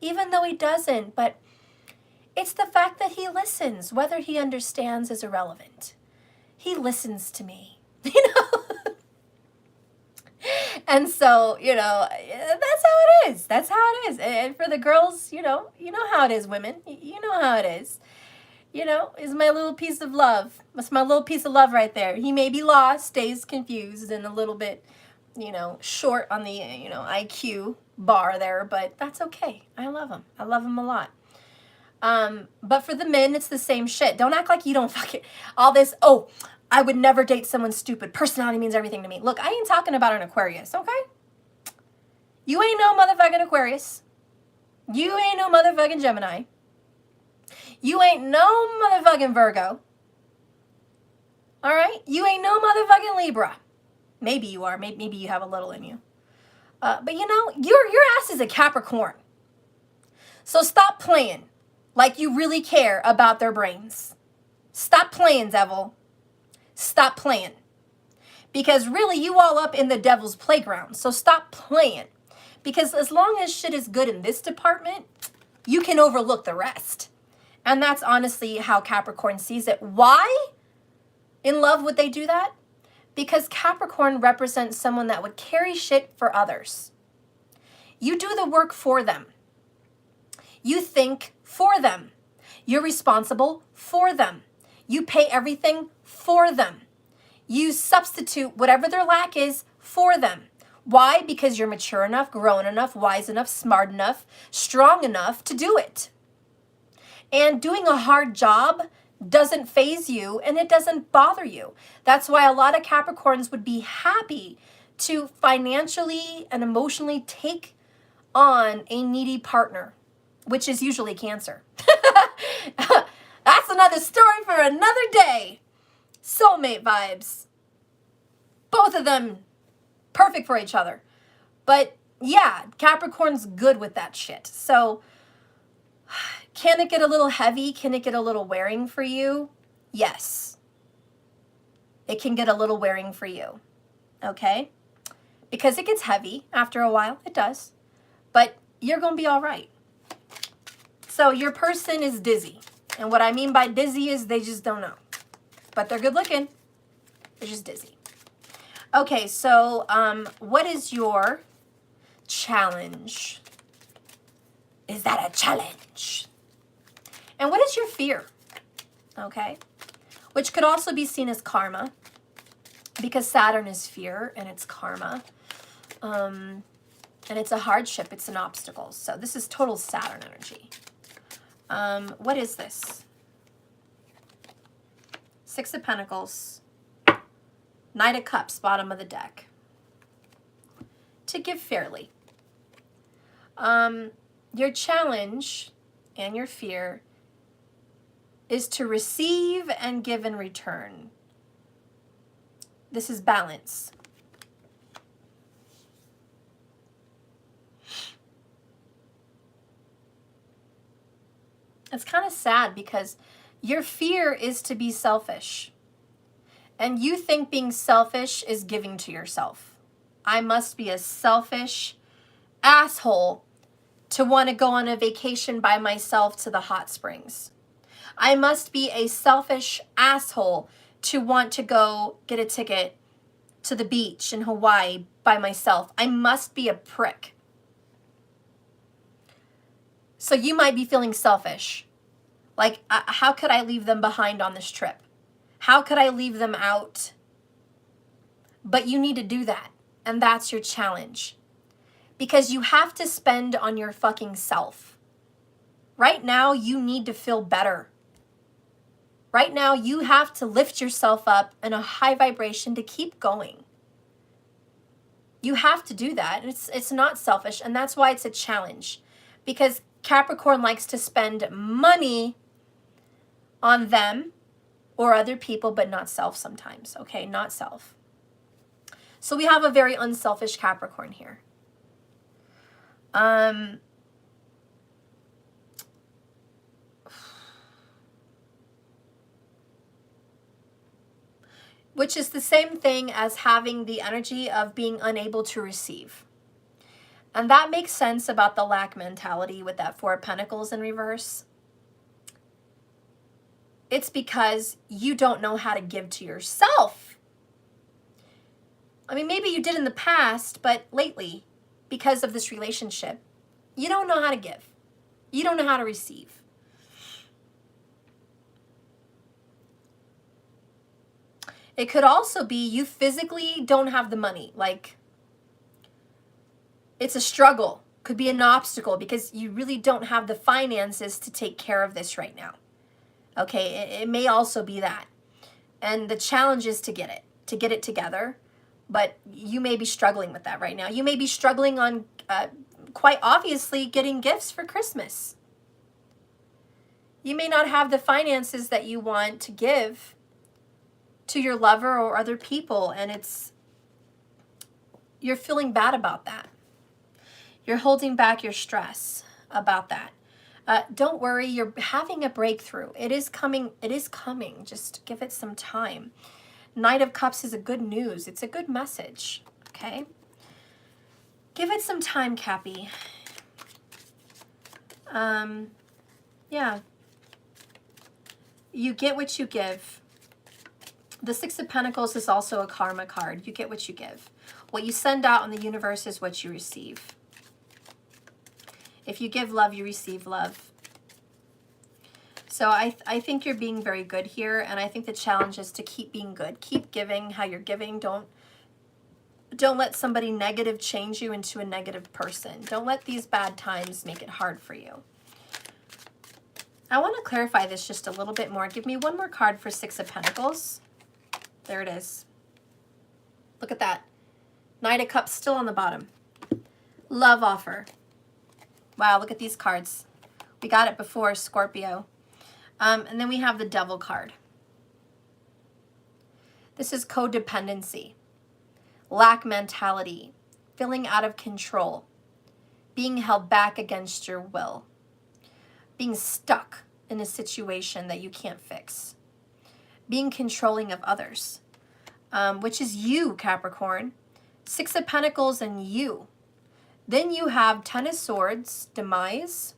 even though he doesn't. But it's the fact that he listens. Whether he understands is irrelevant. He listens to me, you know? And so, you know, that's how it is. That's how it is. And for the girls, you know how it is, women. You know how it is. You know, is my little piece of love. That's my little piece of love right there. He may be lost, stays confused, and a little bit, you know, short on the, you know, IQ bar there, but that's okay. I love him. I love him a lot. But for the men, it's the same shit. Don't act like you don't fucking, all this, oh, I would never date someone stupid. Personality means everything to me. Look, I ain't talking about an Aquarius, okay? You ain't no motherfucking Aquarius. You ain't no motherfucking Gemini. You ain't no motherfucking Virgo. All right? You ain't no motherfucking Libra. Maybe you are. Maybe you have a little in you. But you know, your ass is a Capricorn. So stop playing like you really care about their brains. Stop playing, devil. Stop playing. Because really, you all up in the devil's playground. So stop playing. Because as long as shit is good in this department, you can overlook the rest. And that's honestly how Capricorn sees it. Why in love would they do that? Because Capricorn represents someone that would carry shit for others. You do the work for them. You think for them. You're responsible for them. You pay everything for them. You substitute whatever their lack is for them. Why? Because you're mature enough, grown enough, wise enough, smart enough, strong enough to do it. And doing a hard job doesn't faze you and it doesn't bother you. That's why a lot of Capricorns would be happy to financially and emotionally take on a needy partner, which is usually Cancer. That's another story for another day. Soulmate vibes. Both of them perfect for each other. But yeah, Capricorn's good with that shit. So can it get a little heavy? Can it get a little wearing for you? Yes. It can get a little wearing for you. Okay? Because it gets heavy after a while. It does. But you're going to be all right. So your person is dizzy. And what I mean by dizzy is they just don't know. But they're good looking. They're just dizzy. Okay, so what is your challenge? Is that a challenge? And what is your fear? Okay, which could also be seen as karma, because Saturn is fear and it's karma. And it's a hardship, it's an obstacle. So this is total Saturn energy. What is this? Six of Pentacles. Knight of Cups, bottom of the deck. To give fairly. Your challenge and your fear is to receive and give in return. This is balance. It's kind of sad because your fear is to be selfish. And you think being selfish is giving to yourself. I must be a selfish asshole to want to go on a vacation by myself to the hot springs. I must be a selfish asshole to want to go get a ticket to the beach in Hawaii by myself. I must be a prick. So you might be feeling selfish. Like, how could I leave them behind on this trip? How could I leave them out? But you need to do that. And that's your challenge. Because you have to spend on your fucking self. Right now, you need to feel better. Right now, you have to lift yourself up in a high vibration to keep going. You have to do that. It's not selfish, and that's why it's a challenge. Because Capricorn likes to spend money on them or other people, but not self sometimes, okay? Not self. So we have a very unselfish Capricorn here. which is the same thing as having the energy of being unable to receive. And that makes sense about the lack mentality with that Four of Pentacles in reverse. It's because you don't know how to give to yourself. I mean, maybe you did in the past, but lately, because of this relationship, you don't know how to give. You don't know how to receive. It could also be you physically don't have the money. Like, it's a struggle. Could be an obstacle because you really don't have the finances to take care of this right now. Okay, it may also be that. And the challenge is to get it together. But you may be struggling with that right now. You may be struggling on, quite obviously, getting gifts for Christmas. You may not have the finances that you want to give to your lover or other people, and you're feeling bad about that. You're holding back your stress about that. Don't worry, you're having a breakthrough. It is coming. It is coming. Just give it some time. Knight of Cups is a good news. It's a good message, okay? Give it some time, Cappy. Yeah. You get what you give. The Six of Pentacles is also a karma card. You get what you give. What you send out in the universe is what you receive. If you give love, you receive love. So I think you're being very good here, and I think the challenge is to keep being good. Keep giving how you're giving. Don't let somebody negative change you into a negative person. Don't let these bad times make it hard for you. I want to clarify this just a little bit more. Give me one more card for Six of Pentacles. There it is. Look at that. Knight of Cups still on the bottom. Love offer. Wow, look at these cards. We got it before, Scorpio. And then we have the Devil card. This is codependency, lack mentality, feeling out of control, being held back against your will, being stuck in a situation that you can't fix, being controlling of others, which is you, Capricorn. Six of Pentacles and you. Then you have Ten of Swords, demise,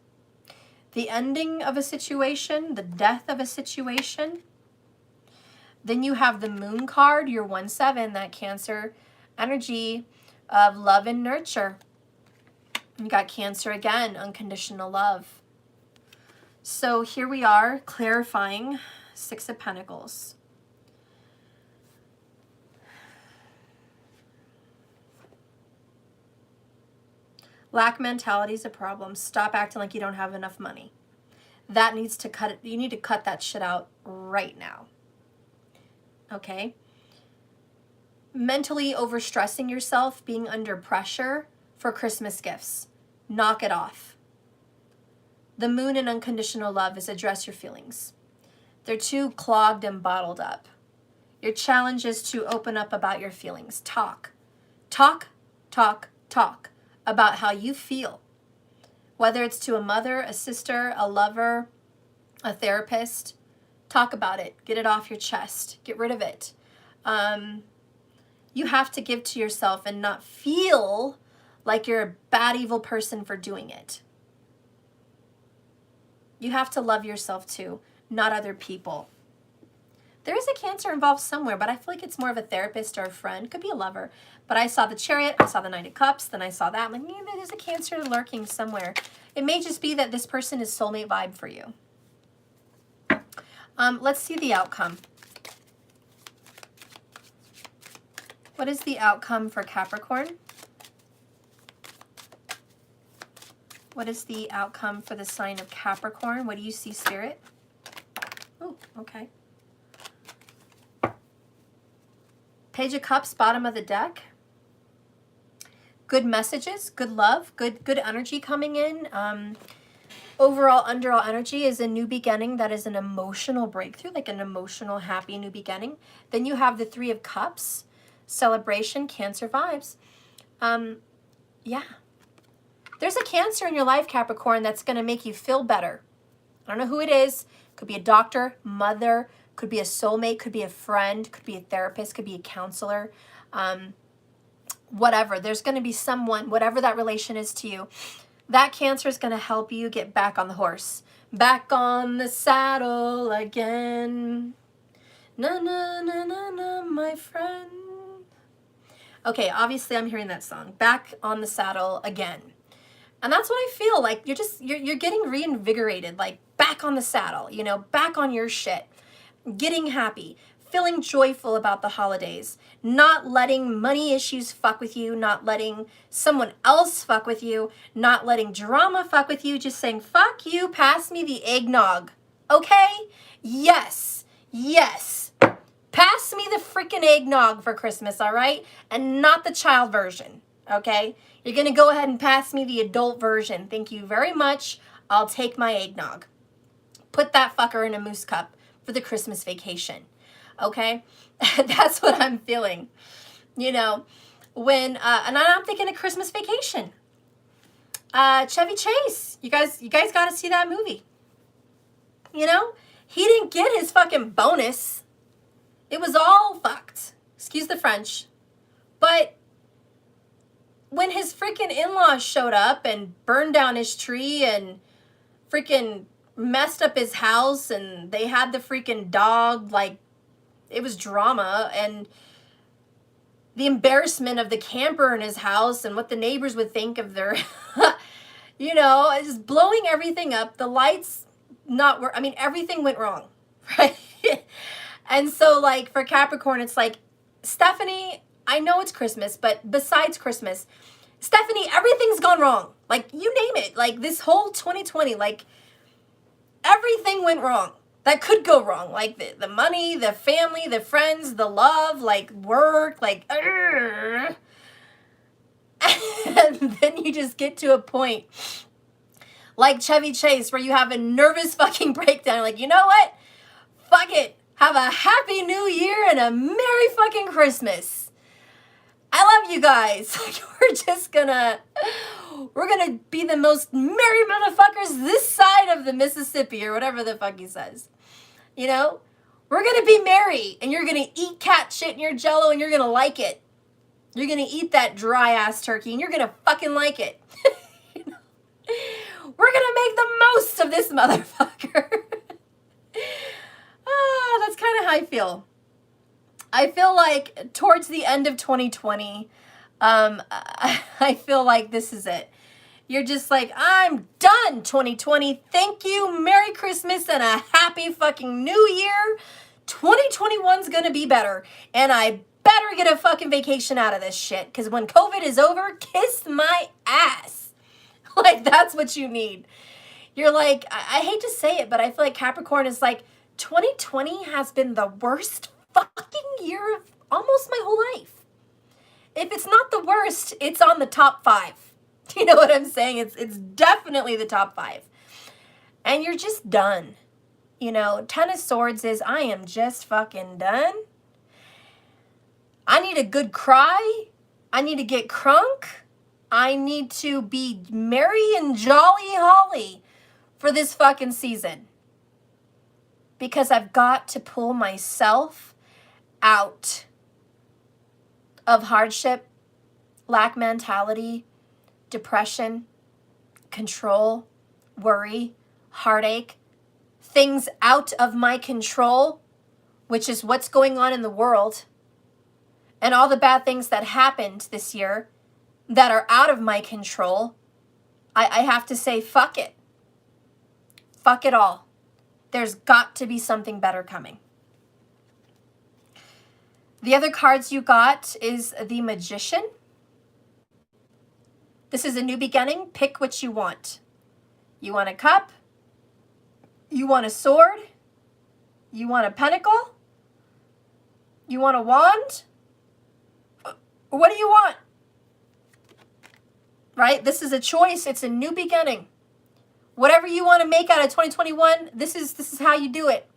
the ending of a situation, the death of a situation. Then you have the Moon card, your 1/7, that Cancer energy of love and nurture. You got Cancer again, unconditional love. So here we are clarifying Six of Pentacles. Lack mentality is a problem. Stop acting like you don't have enough money. That needs to cut it. You need to cut that shit out right now. Okay? Mentally overstressing yourself, being under pressure for Christmas gifts. Knock it off. The Moon and unconditional love is address your feelings. They're too clogged and bottled up. Your challenge is to open up about your feelings. Talk. Talk, talk, talk about how you feel. Whether it's to a mother, a sister, a lover, a therapist, talk about it. Get it off your chest. Get rid of it. You have to give to yourself and not feel like you're a bad, evil person for doing it. You have to love yourself too, not other people. There is a Cancer involved somewhere, but I feel like it's more of a therapist or a friend. Could be a lover. But I saw the Chariot, I saw the Knight of Cups, then I saw that. I'm like, maybe there's a Cancer lurking somewhere. It may just be that this person is soulmate vibe for you. Let's see the outcome. What is the outcome for Capricorn? What is the outcome for the sign of Capricorn? What do you see, Spirit? Oh, okay. Page of Cups, bottom of the deck. Good messages, good love, good energy coming in. Overall, underall energy is a new beginning that is an emotional breakthrough, like an emotional, happy new beginning. Then you have the Three of Cups, celebration, Cancer vibes. Yeah. There's a Cancer in your life, Capricorn, that's going to make you feel better. I don't know who it is. Could be a doctor, mother, Could be a soulmate, could be a friend, could be a therapist, could be a counselor. Whatever. There's going to be someone, whatever that relation is to you, that Cancer is going to help you get back on the horse. Back on the saddle again. Na na na na na, my friend. Okay, obviously I'm hearing that song. Back on the saddle again. And that's what I feel like. You're getting reinvigorated, like back on the saddle, you know, back on your shit. Getting happy, feeling joyful about the holidays, not letting money issues fuck with you, not letting someone else fuck with you, not letting drama fuck with you, just saying, fuck you, pass me the eggnog. Okay? Yes. Yes. Pass me the freaking eggnog for Christmas, all right? And not the child version, okay? You're going to go ahead and pass me the adult version. Thank you very much. I'll take my eggnog. Put that fucker in a moose cup for the Christmas vacation, okay? That's what I'm feeling, you know, when, and I'm thinking of Christmas Vacation. Chevy Chase, you guys got to see that movie. You know, he didn't get his fucking bonus. It was all fucked. Excuse the French. But when his freaking in-laws showed up and burned down his tree and freaking messed up his house and they had the freaking dog, like, it was drama, and the embarrassment of the camper in his house and what the neighbors would think of their, you know, just blowing everything up. The lights not work. I mean, everything went wrong, right? And so, like, for Capricorn, it's like, Stephanie, I know it's Christmas, but besides Christmas, Stephanie, everything's gone wrong. Like, you name it. Like, this whole 2020, like, everything went wrong. That could go wrong. Like, the money, the family, the friends, the love, like, work, like, and then you just get to a point, like Chevy Chase, where you have a nervous fucking breakdown. Like, you know what? Fuck it. Have a happy new year and a Merry fucking Christmas. I love you guys. Like, we're gonna be the most merry motherfuckers this side of the Mississippi, or whatever the fuck he says. You know? We're gonna be merry, and you're gonna eat cat shit in your Jell-O, and you're gonna like it. You're gonna eat that dry ass turkey, and you're gonna fucking like it. You know? We're gonna make the most of this motherfucker. That's kind of how I feel. I feel like towards the end of 2020, I feel like this is it. You're just like, I'm done, 2020. Thank you. Merry Christmas and a happy fucking new year. 2021's gonna be better. And I better get a fucking vacation out of this shit. Because when COVID is over, kiss my ass. Like, that's what you need. You're like, I hate to say it, but I feel like Capricorn is like, 2020 has been the worst fucking year of almost my whole life. If it's not the worst, it's on the top 5. You know what I'm saying? It's definitely the top 5. And you're just done. You know, 10 of Swords is, I am just fucking done. I need a good cry. I need to get crunk. I need to be merry and jolly holly for this fucking season. Because I've got to pull myself out of hardship, lack mentality, depression, control, worry, heartache, things out of my control, which is what's going on in the world, and all the bad things that happened this year that are out of my control. I have to say, fuck it. Fuck it all. There's got to be something better coming. The other cards you got is the Magician. This is a new beginning. Pick what you want. You want a cup? You want a sword? You want a pentacle? You want a wand? What do you want? Right? This is a choice. It's a new beginning. Whatever you want to make out of 2021, this is how you do it.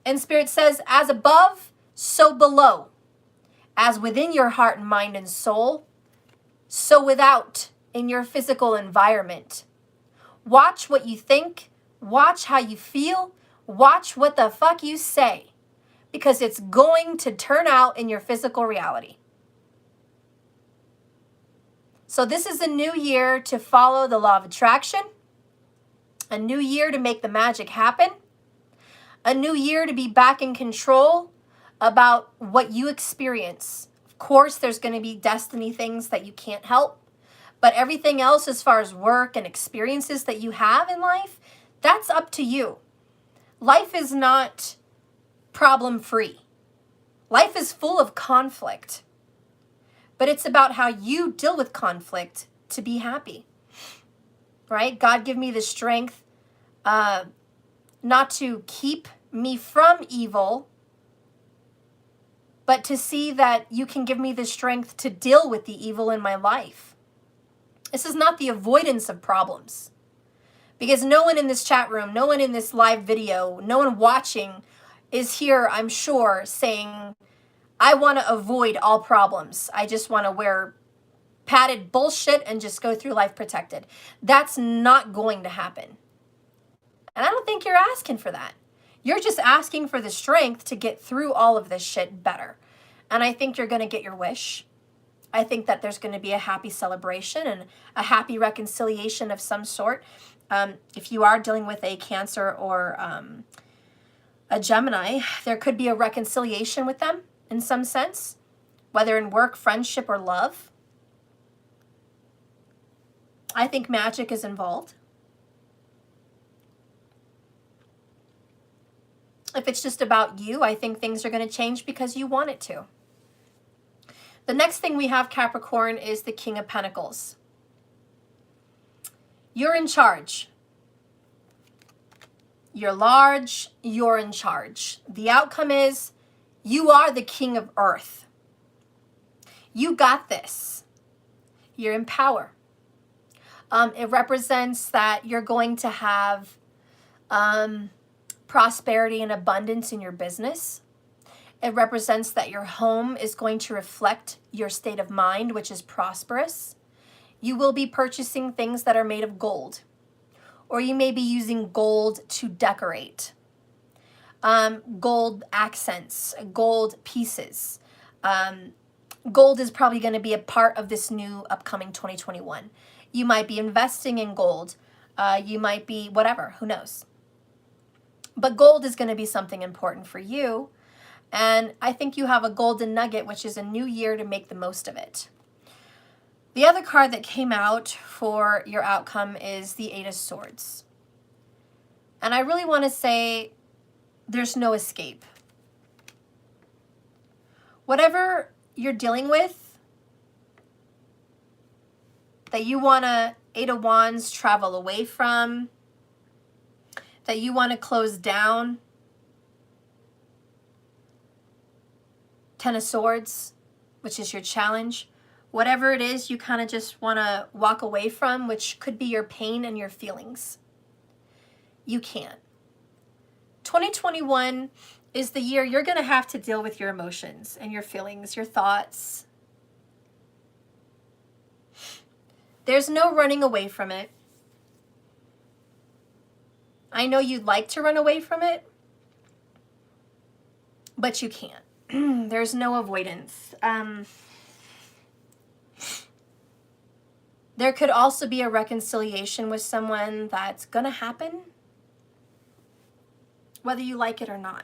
And Spirit says, as above, so below. As within your heart and mind and soul, so without in your physical environment. Watch what you think. Watch how you feel. Watch what the fuck you say. because it's going to turn out in your physical reality. So this is a new year to follow the law of attraction, a new year to make the magic happen, a new year to be back in control about what you experience. Of course, there's going to be destiny things that you can't help, but everything else as far as work and experiences that you have in life, that's up to you. Life is not problem-free. Life is full of conflict, but it's about how you deal with conflict to be happy, right? God, give me the strength not to keep me from evil, but to see that you can give me the strength to deal with the evil in my life. This is not the avoidance of problems, because no one in this chat room, no one in this live video, no one watching is here, I'm sure, saying, I want to avoid all problems. I just want to wear padded bullshit and just go through life protected. That's not going to happen. And I don't think you're asking for that. You're just asking for the strength to get through all of this shit better. And I think you're going to get your wish. I think that there's going to be a happy celebration and a happy reconciliation of some sort. If you are dealing with a Cancer or a Gemini, there could be a reconciliation with them in some sense, whether in work, friendship, or love. I think magic is involved. If it's just about you, I think things are going to change because you want it to. The next thing we have, Capricorn, is the King of Pentacles. You're in charge. You're large, you're in charge. The outcome is you are the king of earth. You got this. You're in power. It represents that you're going to have prosperity and abundance in your business. It represents that your home is going to reflect your state of mind, which is prosperous. You will be purchasing things that are made of gold, or you may be using gold to decorate. Gold accents, gold pieces. Gold is probably going to be a part of this new upcoming 2021. You might be investing in gold. You might be whatever, who knows. But gold is going to be something important for you. And I think you have a golden nugget, which is a new year to make the most of it. The other card that came out for your outcome is the Eight of Swords. And I really want to say there's no escape. Whatever you're dealing with, that you want to, Eight of Wands, travel away from, that you want to close down, Ten of Swords, which is your challenge. Whatever it is you kind of just want to walk away from, which could be your pain and your feelings. You can. 2021 is the year you're going to have to deal with your emotions and your feelings, your thoughts. There's no running away from it. I know you'd like to run away from it, but you can't. There's no avoidance. There could also be a reconciliation with someone that's going to happen, whether you like it or not.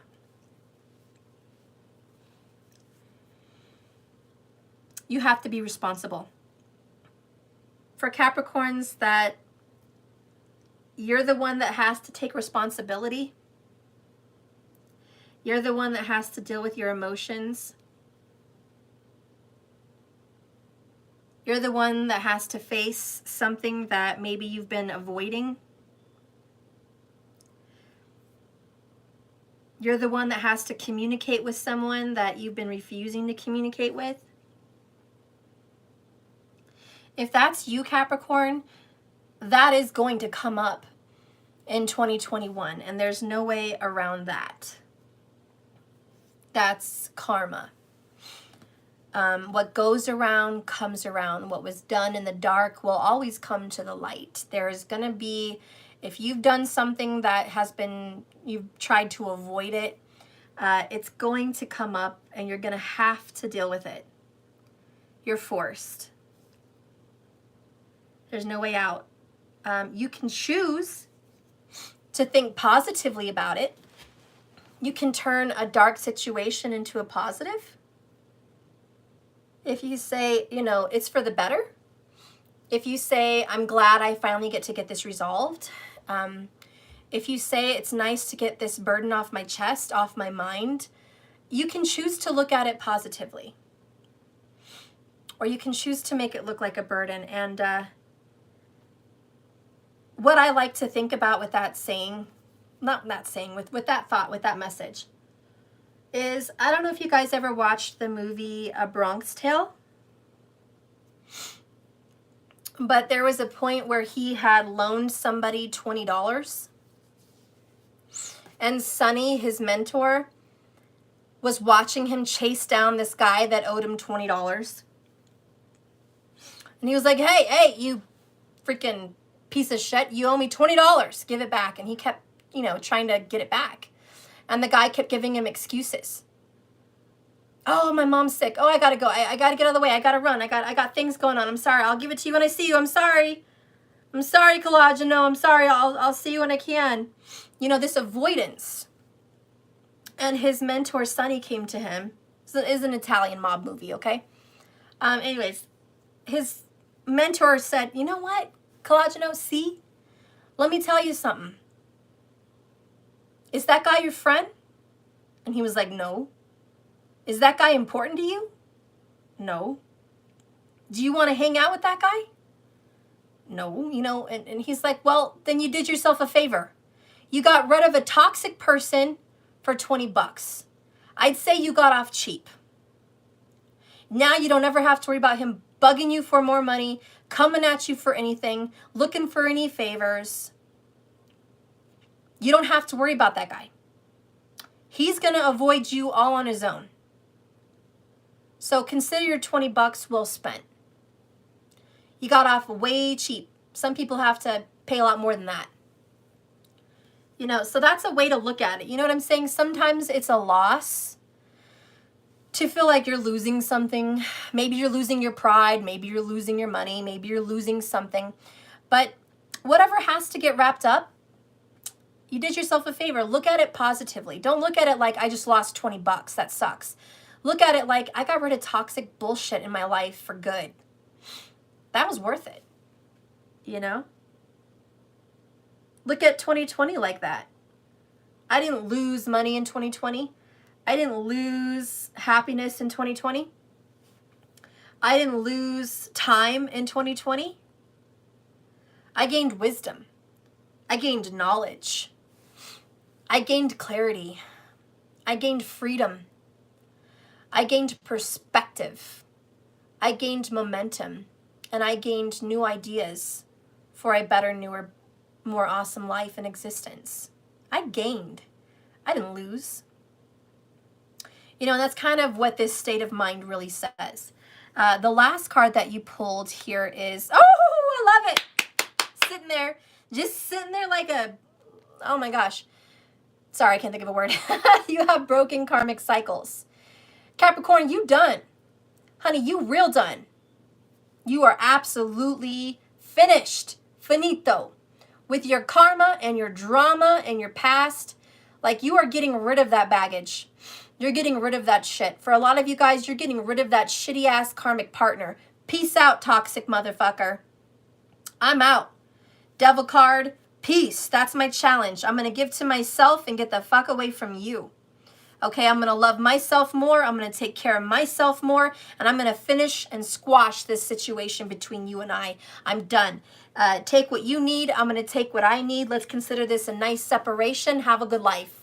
You have to be responsible. For Capricorns, that you're the one that has to take responsibility. You're the one that has to deal with your emotions. You're the one that has to face something that maybe you've been avoiding. You're the one that has to communicate with someone that you've been refusing to communicate with. If that's you, Capricorn, that is going to come up in 2021, and there's no way around that. That's karma. What goes around comes around. What was done in the dark will always come to the light. There's going to be, if you've done something that has been, you've tried to avoid it, It's going to come up and you're going to have to deal with it. You're forced. There's no way out. You can choose to think positively about it. You can turn a dark situation into a positive. If you say, you know, it's for the better. If you say, I'm glad I finally get to get this resolved. If you say, it's nice to get this burden off my chest, off my mind, you can choose to look at it positively. Or you can choose to make it look like a burden. And what I like to think about with that saying, not that saying, with that thought, with that message, is, I don't know if you guys ever watched the movie A Bronx Tale, but there was a point where he had loaned somebody $20, and Sonny, his mentor, was watching him chase down this guy that owed him $20. And he was like, hey, you freaking piece of shit, you owe me $20, give it back. And he kept, you know, trying to get it back. And the guy kept giving him excuses. Oh, my mom's sick. Oh, I gotta go. I gotta get out of the way. I gotta run. I got things going on. I'm sorry. I'll give it to you when I see you. I'm sorry. I'm sorry, Collageno. I'm sorry. I'll see you when I can. You know, this avoidance. And his mentor, Sonny, came to him. It's an Italian mob movie, okay? Anyways, his mentor said, you know what, Collageno, see? Let me tell you something. Is that guy your friend? And he was like, no. Is that guy important to you? No. Do you want to hang out with that guy? No, you know, and he's like, well, then you did yourself a favor. You got rid of a toxic person for $20. I'd say you got off cheap. Now you don't ever have to worry about him bugging you for more money, coming at you for anything, looking for any favors. You don't have to worry about that guy. He's going to avoid you all on his own. So consider your $20 well spent. You got off way cheap. Some people have to pay a lot more than that. You know, so that's a way to look at it. You know what I'm saying? Sometimes it's a loss to feel like you're losing something. Maybe you're losing your pride. Maybe you're losing your money. Maybe you're losing something. But whatever has to get wrapped up, you did yourself a favor. Look at it positively. Don't look at it like I just lost $20. That sucks. Look at it like I got rid of toxic bullshit in my life for good. That was worth it. You know? Look at 2020 like that. I didn't lose money in 2020. I didn't lose happiness in 2020. I didn't lose time in 2020. I gained wisdom. I gained knowledge. I gained clarity. I gained freedom. I gained perspective. I gained momentum. And I gained new ideas for a better, newer, more awesome life and existence. I gained. I didn't lose. You know, that's kind of what this state of mind really says. The last card that you pulled here is, oh, I love it. Sitting there, just sitting there like a, oh my gosh. Sorry, I can't think of a word. You have broken karmic cycles. Capricorn, you done. Honey, you real done. You are absolutely finished. Finito. With your karma and your drama and your past. Like, you are getting rid of that baggage. You're getting rid of that shit. For a lot of you guys, you're getting rid of that shitty ass karmic partner. Peace out, toxic motherfucker. I'm out. Devil card, peace. That's my challenge. I'm going to give to myself and get the fuck away from you. Okay, I'm going to love myself more. I'm going to take care of myself more. And I'm going to finish and squash this situation between you and I. I'm done. Take what you need. I'm going to take what I need. Let's consider this a nice separation. Have a good life.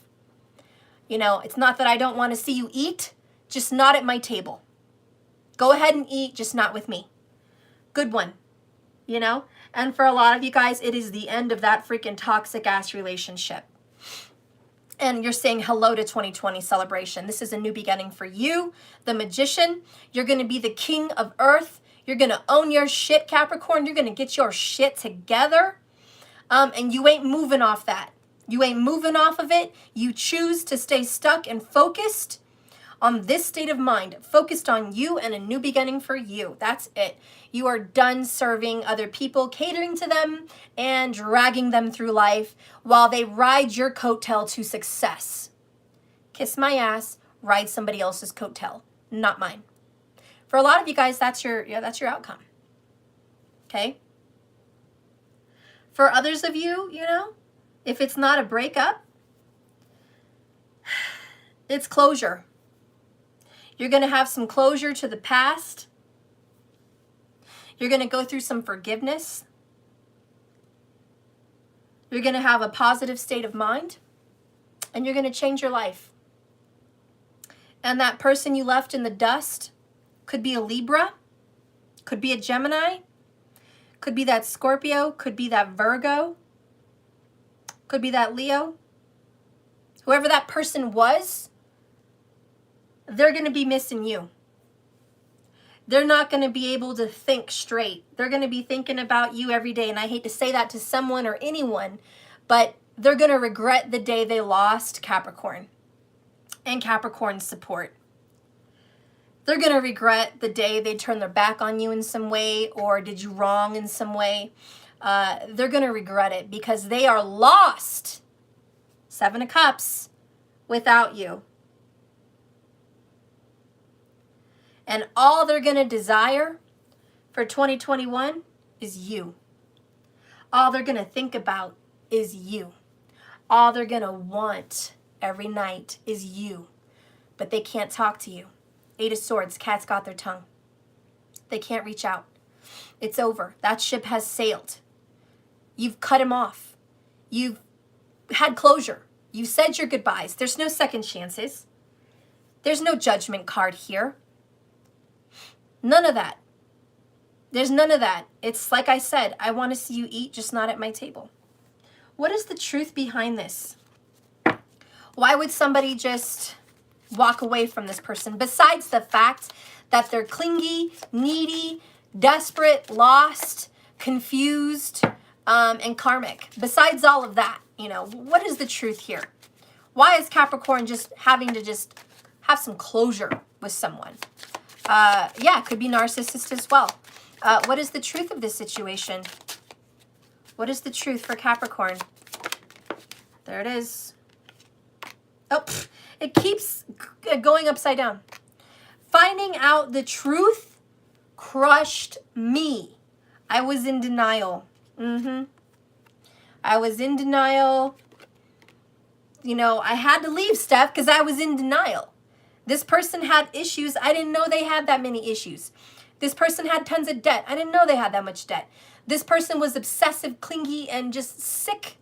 You know, it's not that I don't want to see you eat, just not at my table. Go ahead and eat, just not with me. Good one. You know? And for a lot of you guys, it is the end of that freaking toxic ass relationship. And you're saying hello to 2020 celebration. This is a new beginning for you, the magician. You're going to be the king of earth. You're going to own your shit, Capricorn. You're going to get your shit together. And you ain't moving off that. You ain't moving off of it. You choose to stay stuck and focused on this state of mind, focused on you and a new beginning for you. That's it. You are done serving other people, catering to them, and dragging them through life while they ride your coattail to success. Kiss my ass, ride somebody else's coattail, not mine. For a lot of you guys, that's your outcome. Okay? For others of you, you know, if it's not a breakup, it's closure. You're going to have some closure to the past. You're going to go through some forgiveness. You're going to have a positive state of mind. And you're going to change your life. And that person you left in the dust could be a Libra, could be a Gemini, could be that Scorpio, could be that Virgo, could be that Leo. Whoever that person was, they're going to be missing you. They're not going to be able to think straight. They're going to be thinking about you every day. And I hate to say that to someone or anyone, but they're going to regret the day they lost Capricorn and Capricorn's support. They're going to regret the day they turned their back on you in some way or did you wrong in some way. They're going to regret it because they are lost, 7 of Cups, without you. And all they're going to desire for 2021 is you. All they're going to think about is you. All they're going to want every night is you. But they can't talk to you. 8 of Swords, cat's got their tongue. They can't reach out. It's over. That ship has sailed. You've cut him off. You've had closure. You said your goodbyes. There's no second chances. There's no judgment card here. None of that. There's none of that. It's like I said, I want to see you eat, just not at my table. What is the truth behind this? Why would somebody just walk away from this person? Besides the fact that they're clingy, needy, desperate, lost, confused, and karmic. Besides all of that, you know, what is the truth here? Why is Capricorn just having to just have some closure with someone? Yeah, could be narcissist as well. What is the truth of this situation? What is the truth for Capricorn? There it is. Oh, it keeps going upside down. Finding out the truth crushed me. I was in denial. I was in denial. You know, I had to leave, Steph, because I was in denial. This person had issues. I didn't know they had that many issues. This person had tons of debt. I didn't know they had that much debt. This person was obsessive, clingy, and just sick.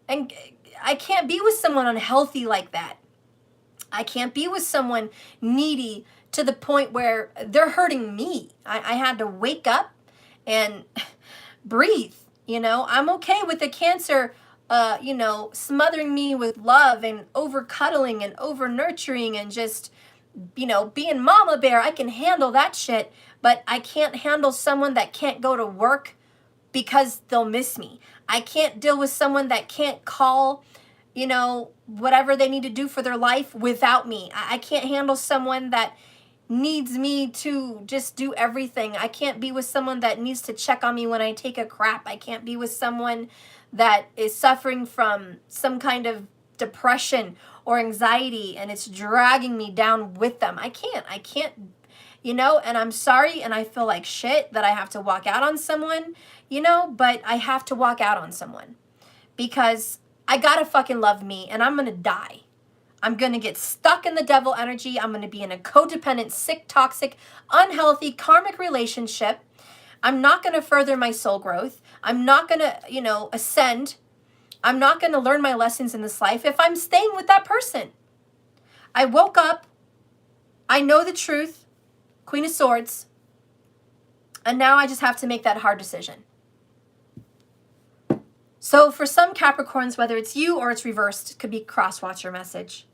And I can't be with someone unhealthy like that. I can't be with someone needy to the point where they're hurting me. I had to wake up and breathe. You know, I'm okay with the Cancer you know, smothering me with love and over cuddling and over nurturing and just, you know, being mama bear. I can handle that shit, but I can't handle someone that can't go to work because they'll miss me. I can't deal with someone that can't call, you know, whatever they need to do for their life without me. I can't handle someone that needs me to just do everything. I can't be with someone that needs to check on me when I take a crap. I can't be with someone that is suffering from some kind of depression or anxiety and it's dragging me down with them. I can't, you know, and I'm sorry and I feel like shit that I have to walk out on someone, you know, but I have to walk out on someone because I gotta fucking love me and I'm gonna die. I'm gonna get stuck in the devil energy. I'm gonna be in a codependent, sick, toxic, unhealthy, karmic relationship. I'm not going to further my soul growth. I'm not going to, you know, ascend. I'm not going to learn my lessons in this life if I'm staying with that person. I woke up. I know the truth. Queen of Swords. And now I just have to make that hard decision. So for some Capricorns, whether it's you or it's reversed, it could be cross-watcher message.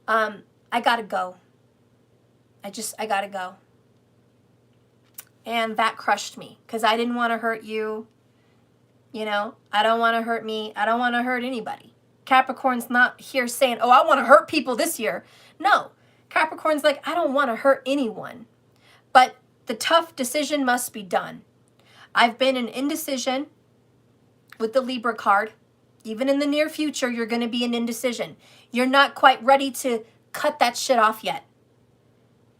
I got to go. I got to go. And that crushed me because I didn't want to hurt you. You know, I don't want to hurt me. I don't want to hurt anybody. Capricorn's not here saying, oh, I want to hurt people this year. No, Capricorn's like, I don't want to hurt anyone. But the tough decision must be done. I've been in indecision with the Libra card. Even in the near future, you're going to be in indecision. You're not quite ready to cut that shit off yet.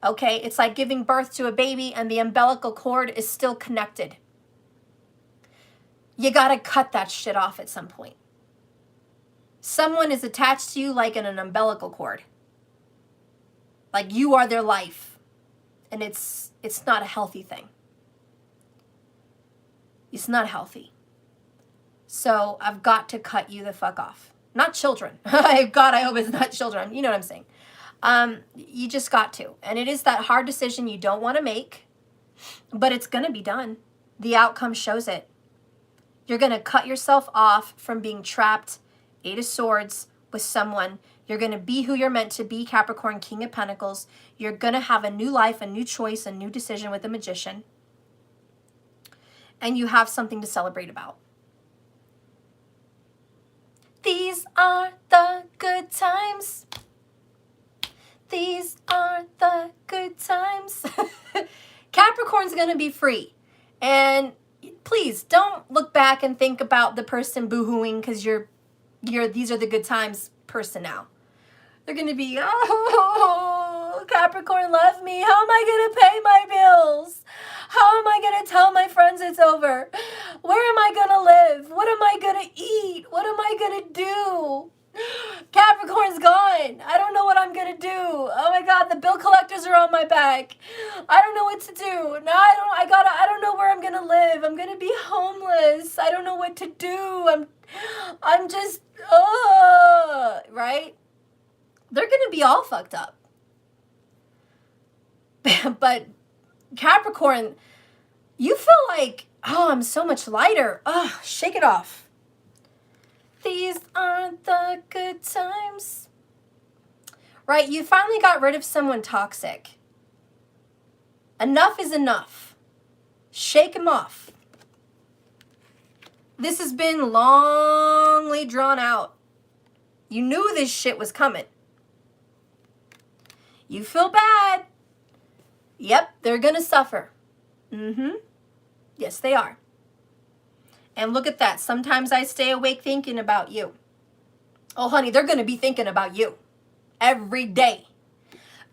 Okay? It's like giving birth to a baby and the umbilical cord is still connected. You got to cut that shit off at some point. Someone is attached to you like in an umbilical cord. Like you are their life. And it's not a healthy thing. It's not healthy. So I've got to cut you the fuck off. Not children. God, I hope it's not children. You know what I'm saying. You just got to. And it is that hard decision you don't want to make. But it's going to be done. The outcome shows it. You're going to cut yourself off from being trapped, 8 of Swords, with someone. You're going to be who you're meant to be, Capricorn, King of Pentacles. You're going to have a new life, a new choice, a new decision with the Magician. And you have something to celebrate about. These are the good times. These are the good times. Capricorn's going to be free. And please don't look back and think about the person boohooing because you're these are the good times person now. They're going to be, oh, Capricorn left me. How am I going to pay my bills? How am I going to tell my friends it's over? Where am I going to live? What am I going to eat? What am I going to do? Capricorn's gone. I don't know what I'm going to do. Oh my God, the bill collectors are on my back. I don't know what to do. Now I don't know where I'm going to live. I'm going to be homeless. I don't know what to do. I'm just, right? They're going to be all fucked up. But Capricorn, you feel like, oh, I'm so much lighter. Oh, shake it off. These aren't the good times. Right? You finally got rid of someone toxic. Enough is enough. Shake him off. This has been longly drawn out. You knew this shit was coming. You feel bad. Yep, they're going to suffer. Yes, they are. And look at that. Sometimes I stay awake thinking about you. Oh, honey, they're going to be thinking about you every day.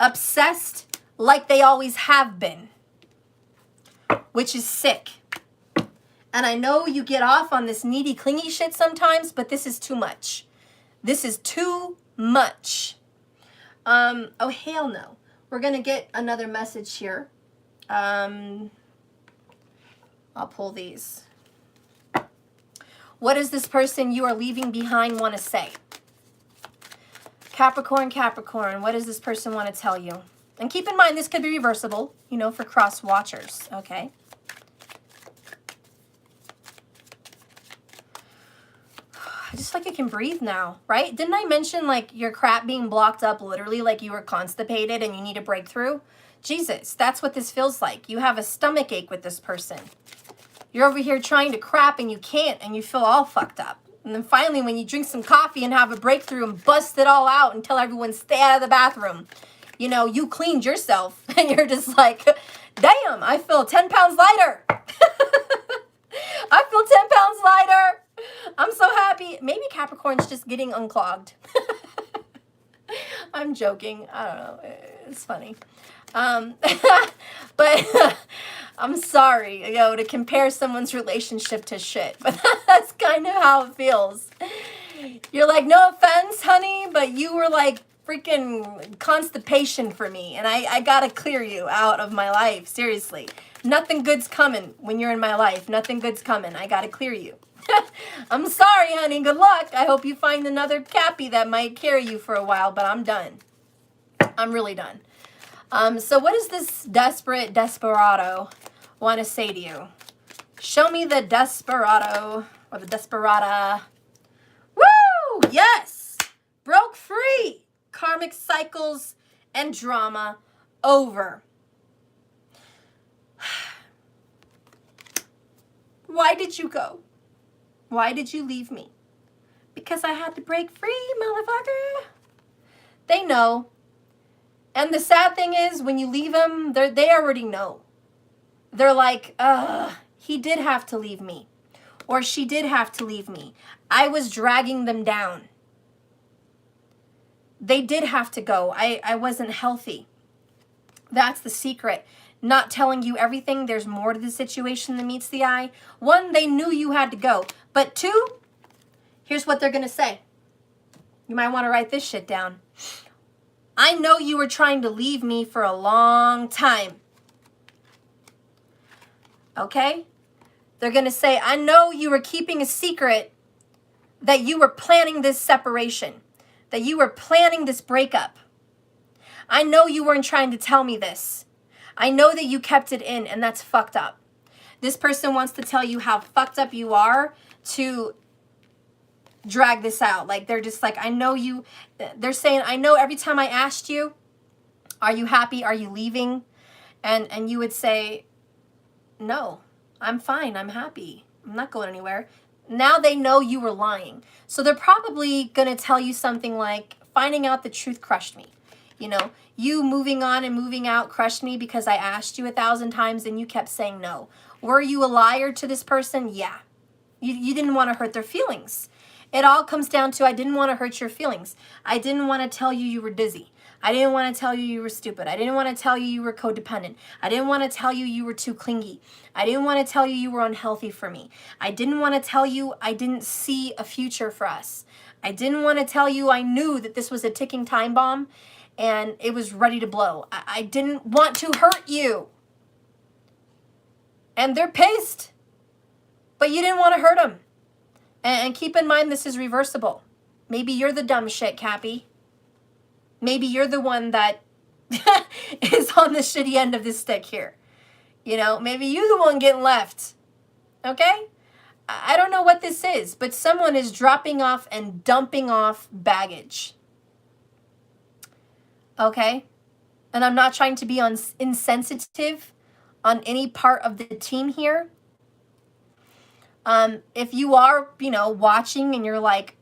Obsessed like they always have been, which is sick. And I know you get off on this needy, clingy shit sometimes, but this is too much. This is too much. Oh, hell no. We're going to get another message here. I'll pull these. What does this person you are leaving behind want to say? Capricorn, Capricorn, what does this person want to tell you? And keep in mind, this could be reversible, you know, for cross watchers, okay? I just like I can breathe now, right? Didn't I mention like your crap being blocked up literally like you were constipated and you need a breakthrough? Jesus, that's what this feels like. You have a stomach ache with this person. You're over here trying to crap and you can't and you feel all fucked up. And then finally when you drink some coffee and have a breakthrough and bust it all out and tell everyone stay out of the bathroom, you know, you cleaned yourself and you're just like, damn, I feel 10 pounds lighter. I feel 10 pounds lighter. I'm so happy. Maybe Capricorn's just getting unclogged. I'm joking. I don't know. It's funny. But I'm sorry, you know, to compare someone's relationship to shit. But that's kind of how it feels. You're like, no offense, honey, but you were like freaking constipation for me. And I gotta clear you out of my life. Seriously. Nothing good's coming when you're in my life. Nothing good's coming. I gotta clear you. I'm sorry, honey. Good luck. I hope you find another Cappy that might carry you for a while, but I'm done. I'm really done. So what does this desperado want to say to you? Show me the desperado or the desperada. Woo! Yes! Broke free. Karmic cycles and drama over. Why did you go? Why did you leave me? because I had to break free, motherfucker. They know. And the sad thing is, when you leave them, they already know. They're like, he did have to leave me. Or she did have to leave me. I was dragging them down. They did have to go. I wasn't healthy. That's the secret. Not telling you everything. There's more to the situation than meets the eye. One, they knew you had to go. But two, here's what they're going to say. You might want to write this shit down. I know you were trying to leave me for a long time. Okay? They're going to say, I know you were keeping a secret that you were planning this separation, that you were planning this breakup. I know you weren't trying to tell me this. I know that you kept it in, and that's fucked up. This person wants to tell you how fucked up you are to drag this out. Like, they're just like, I know you, they're saying, I know every time I asked you, are you happy? Are you leaving? And you would say, no, I'm fine. I'm happy. I'm not going anywhere. Now they know you were lying. So they're probably going to tell you something like, finding out the truth crushed me. You know, you moving on and moving out crushed me because I asked you 1,000 times and you kept saying no. Were you a liar to this person? Yeah. You didn't want to hurt their feelings. It all comes down to, I didn't want to hurt your feelings. I didn't want to tell you you were dizzy. I didn't want to tell you you were stupid. I didn't want to tell you you were codependent. I didn't want to tell you you were too clingy. I didn't want to tell you you were unhealthy for me. I didn't want to tell you I didn't see a future for us. I didn't want to tell you I knew that this was a ticking time bomb and it was ready to blow. I didn't want to hurt you. And they're pissed. But you didn't want to hurt them. And keep in mind, this is reversible. Maybe you're the dumb shit, Cappy. Maybe you're the one that is on the shitty end of this stick here. You know, maybe you're the one getting left. Okay? I don't know what this is, but someone is dropping off and dumping off baggage. Okay? And I'm not trying to be insensitive on any part of the team here. If you are, you know, watching and you're like,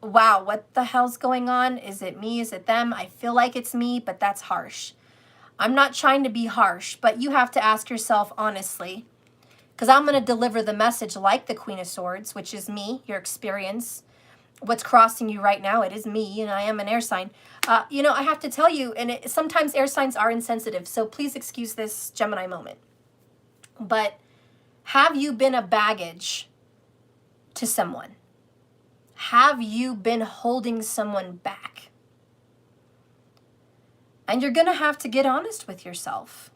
wow, what the hell's going on? Is it me? Is it them? I feel like it's me, but that's harsh. I'm not trying to be harsh, but you have to ask yourself honestly, because I'm going to deliver the message like the Queen of Swords, which is me, your experience. What's crossing you right now, it is me, and I am an air sign. You know, I have to tell you, and sometimes air signs are insensitive, so please excuse this Gemini moment. But have you been a baggage to someone? Have you been holding someone back? And you're going to have to get honest with yourself.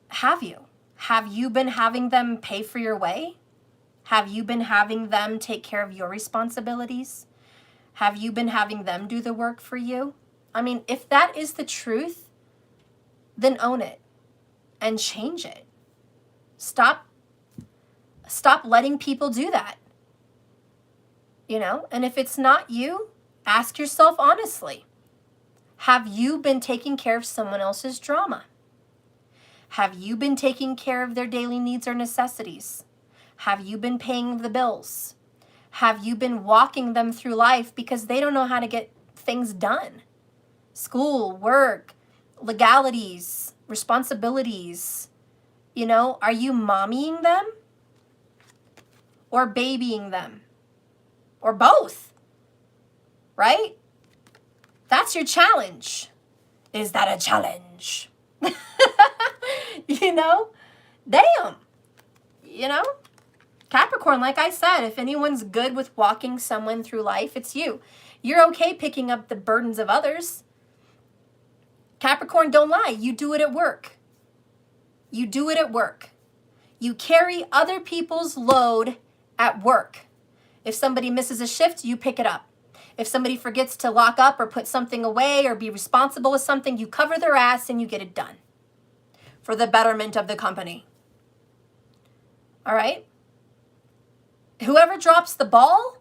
Have you? Have you been having them pay for your way? Have you been having them take care of your responsibilities? Have you been having them do the work for you? I mean, if that is the truth, then own it and change it. Stop letting people do that. You know, and if it's not you, ask yourself honestly, have you been taking care of someone else's drama? Have you been taking care of their daily needs or necessities? Have you been paying the bills? Have you been walking them through life because they don't know how to get things done? School, work, legalities, responsibilities. You know, are you mommying them or babying them? Or both, right? That's your challenge. Is that a challenge? You know? Damn. You know? Capricorn, like I said, if anyone's good with walking someone through life, it's you. You're okay picking up the burdens of others. Capricorn, don't lie. You do it at work. You do it at work. You carry other people's load at work. If somebody misses a shift, you pick it up. If somebody forgets to lock up or put something away or be responsible with something, you cover their ass and you get it done for the betterment of the company. All right? Whoever drops the ball,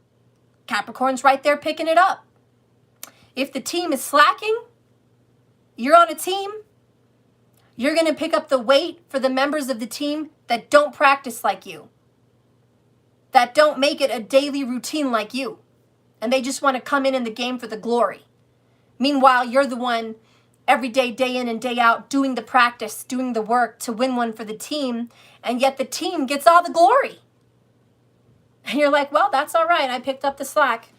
Capricorn's right there picking it up. If the team is slacking, you're on a team, you're going to pick up the weight for the members of the team that don't practice like you. that don't make it a daily routine like you. And they just want to come in the game for the glory. Meanwhile, you're the one every day, day in and day out, doing the practice, doing the work to win one for the team. And yet the team gets all the glory. And you're like, well, that's all right. I picked up the slack.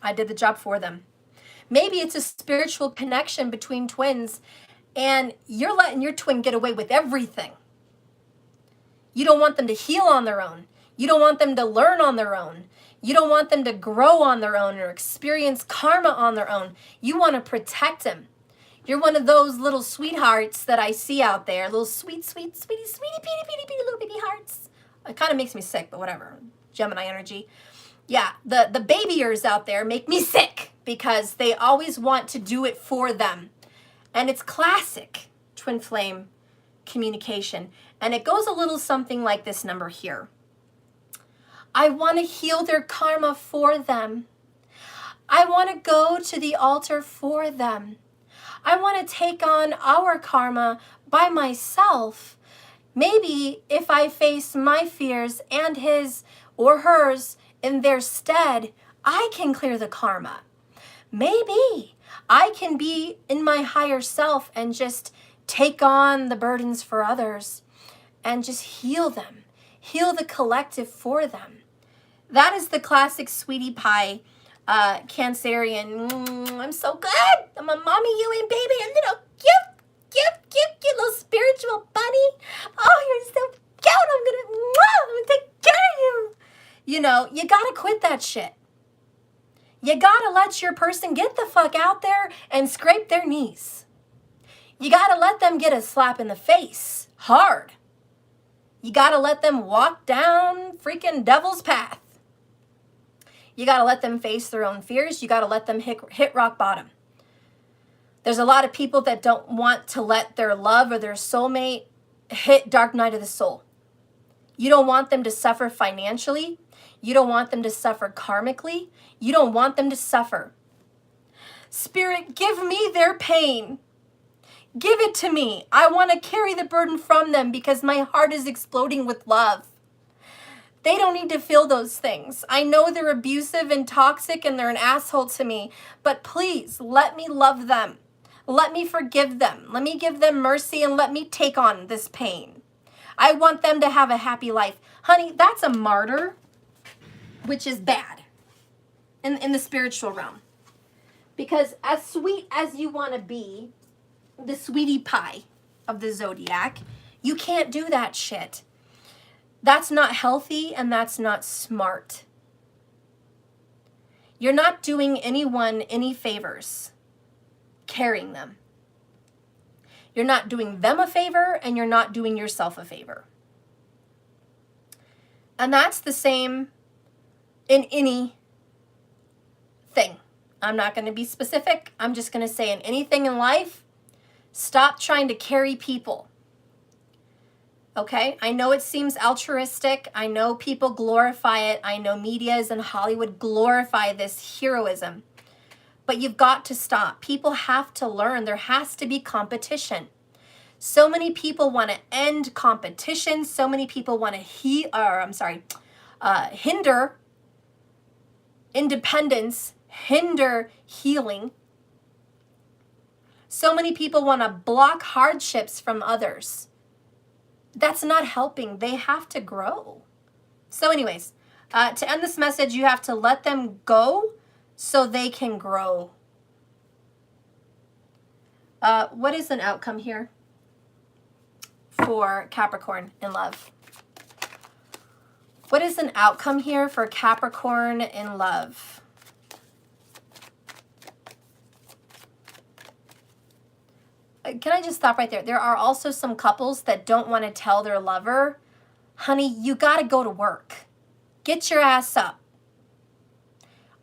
I did the job for them. Maybe it's a spiritual connection between twins and you're letting your twin get away with everything. You don't want them to heal on their own. You don't want them to learn on their own. You don't want them to grow on their own or experience karma on their own. You want to protect them. You're one of those little sweethearts that I see out there. Little sweet, sweet, sweetie, petey, little baby hearts. It kind of makes me sick, but whatever. Gemini energy. Yeah, the babyers out there make me sick because they always want to do it for them. And it's classic twin flame communication. And it goes a little something like this number here. I want to heal their karma for them. I want to go to the altar for them. I want to take on our karma by myself. Maybe if I face my fears and his or hers in their stead, I can clear the karma. Maybe I can be in my higher self and just take on the burdens for others and just heal them, heal the collective for them. That is the classic sweetie pie Cancerian. I'm so good. I'm a mommy, you and baby, a little cute little spiritual bunny. Oh, you're so cute. I'm gonna take care of you. You know, you gotta quit that shit. You gotta let your person get the fuck out there and scrape their knees. You gotta let them get a slap in the face, hard. You gotta let them walk down freaking devil's path. You gotta let them face their own fears. You gotta let them hit rock bottom. There's a lot of people that don't want to let their love or their soulmate hit dark night of the soul. You don't want them to suffer financially. You don't want them to suffer karmically. You don't want them to suffer. Spirit, give me their pain. Give it to me. I want to carry the burden from them because my heart is exploding with love. They don't need to feel those things. I know they're abusive and toxic and they're an asshole to me, but please let me love them. Let me forgive them. Let me give them mercy and let me take on this pain. I want them to have a happy life. Honey, that's a martyr, which is bad in the spiritual realm. Because as sweet as you want to be, the sweetie pie of the zodiac, you can't do that shit. That's not healthy and that's not smart. You're not doing anyone any favors carrying them. You're not doing them a favor and you're not doing yourself a favor. And that's the same in any thing. I'm not going to be specific. I'm just going to say in anything in life, stop trying to carry people. Okay? I know it seems altruistic. I know people glorify it. I know medias and Hollywood glorify this heroism. But you've got to stop. People have to learn. There has to be competition. So many people want to end competition. So many people want to hinder independence, hinder healing. So many people want to block hardships from others. That's not helping. They have to grow. So anyways, to end this message, you have to let them go so they can grow. What is an outcome here for Capricorn in love? What is an outcome here for Capricorn in love? Can I just stop right there? There are also some couples that don't want to tell their lover, honey, you got to go to work. Get your ass up.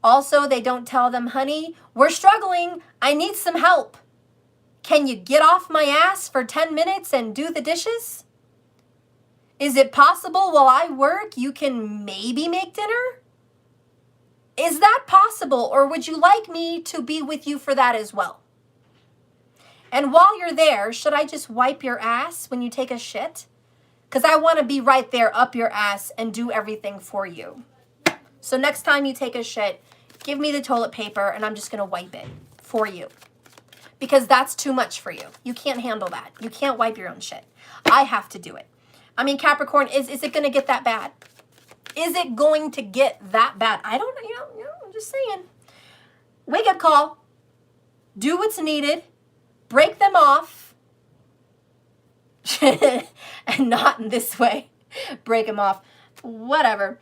Also, they don't tell them, honey, we're struggling. I need some help. Can you get off my ass for 10 minutes and do the dishes? Is it possible while I work you can maybe make dinner? Is that possible, or would you like me to be with you for that as well? And while you're there, should I just wipe your ass when you take a shit? because I want to be right there up your ass and do everything for you. So next time you take a shit, give me the toilet paper and I'm just going to wipe it for you. Because that's too much for you. You can't handle that. You can't wipe your own shit. I have to do it. I mean, Capricorn, is it going to get that bad? Is it going to get that bad? I don't know, I'm just saying. Wake up call. Do what's needed. Break them off. And not in this way. Break them off. Whatever.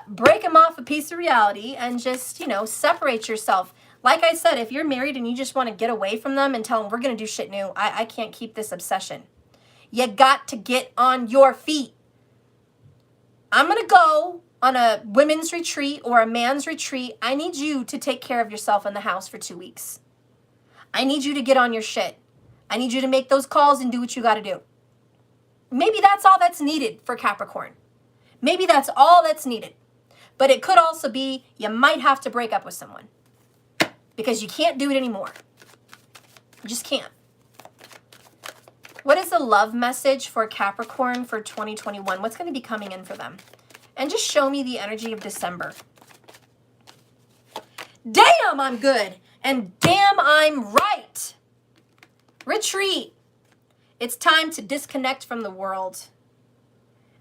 Break them off a piece of reality and just, separate yourself. Like I said, if you're married and you just want to get away from them and tell them we're going to do shit new, I can't keep this obsession. You got to get on your feet. I'm going to go on a women's retreat or a man's retreat. I need you to take care of yourself in the house for 2 weeks. I need you to get on your shit. I need you to make those calls and do what you got to do. Maybe that's all that's needed for Capricorn. Maybe that's all that's needed. But it could also be you might have to break up with someone because you can't do it anymore. You just can't. What is the love message for Capricorn for 2021? What's going to be coming in for them? And just show me the energy of December. Damn, I'm good. And damn, I'm right. Retreat. It's time to disconnect from the world.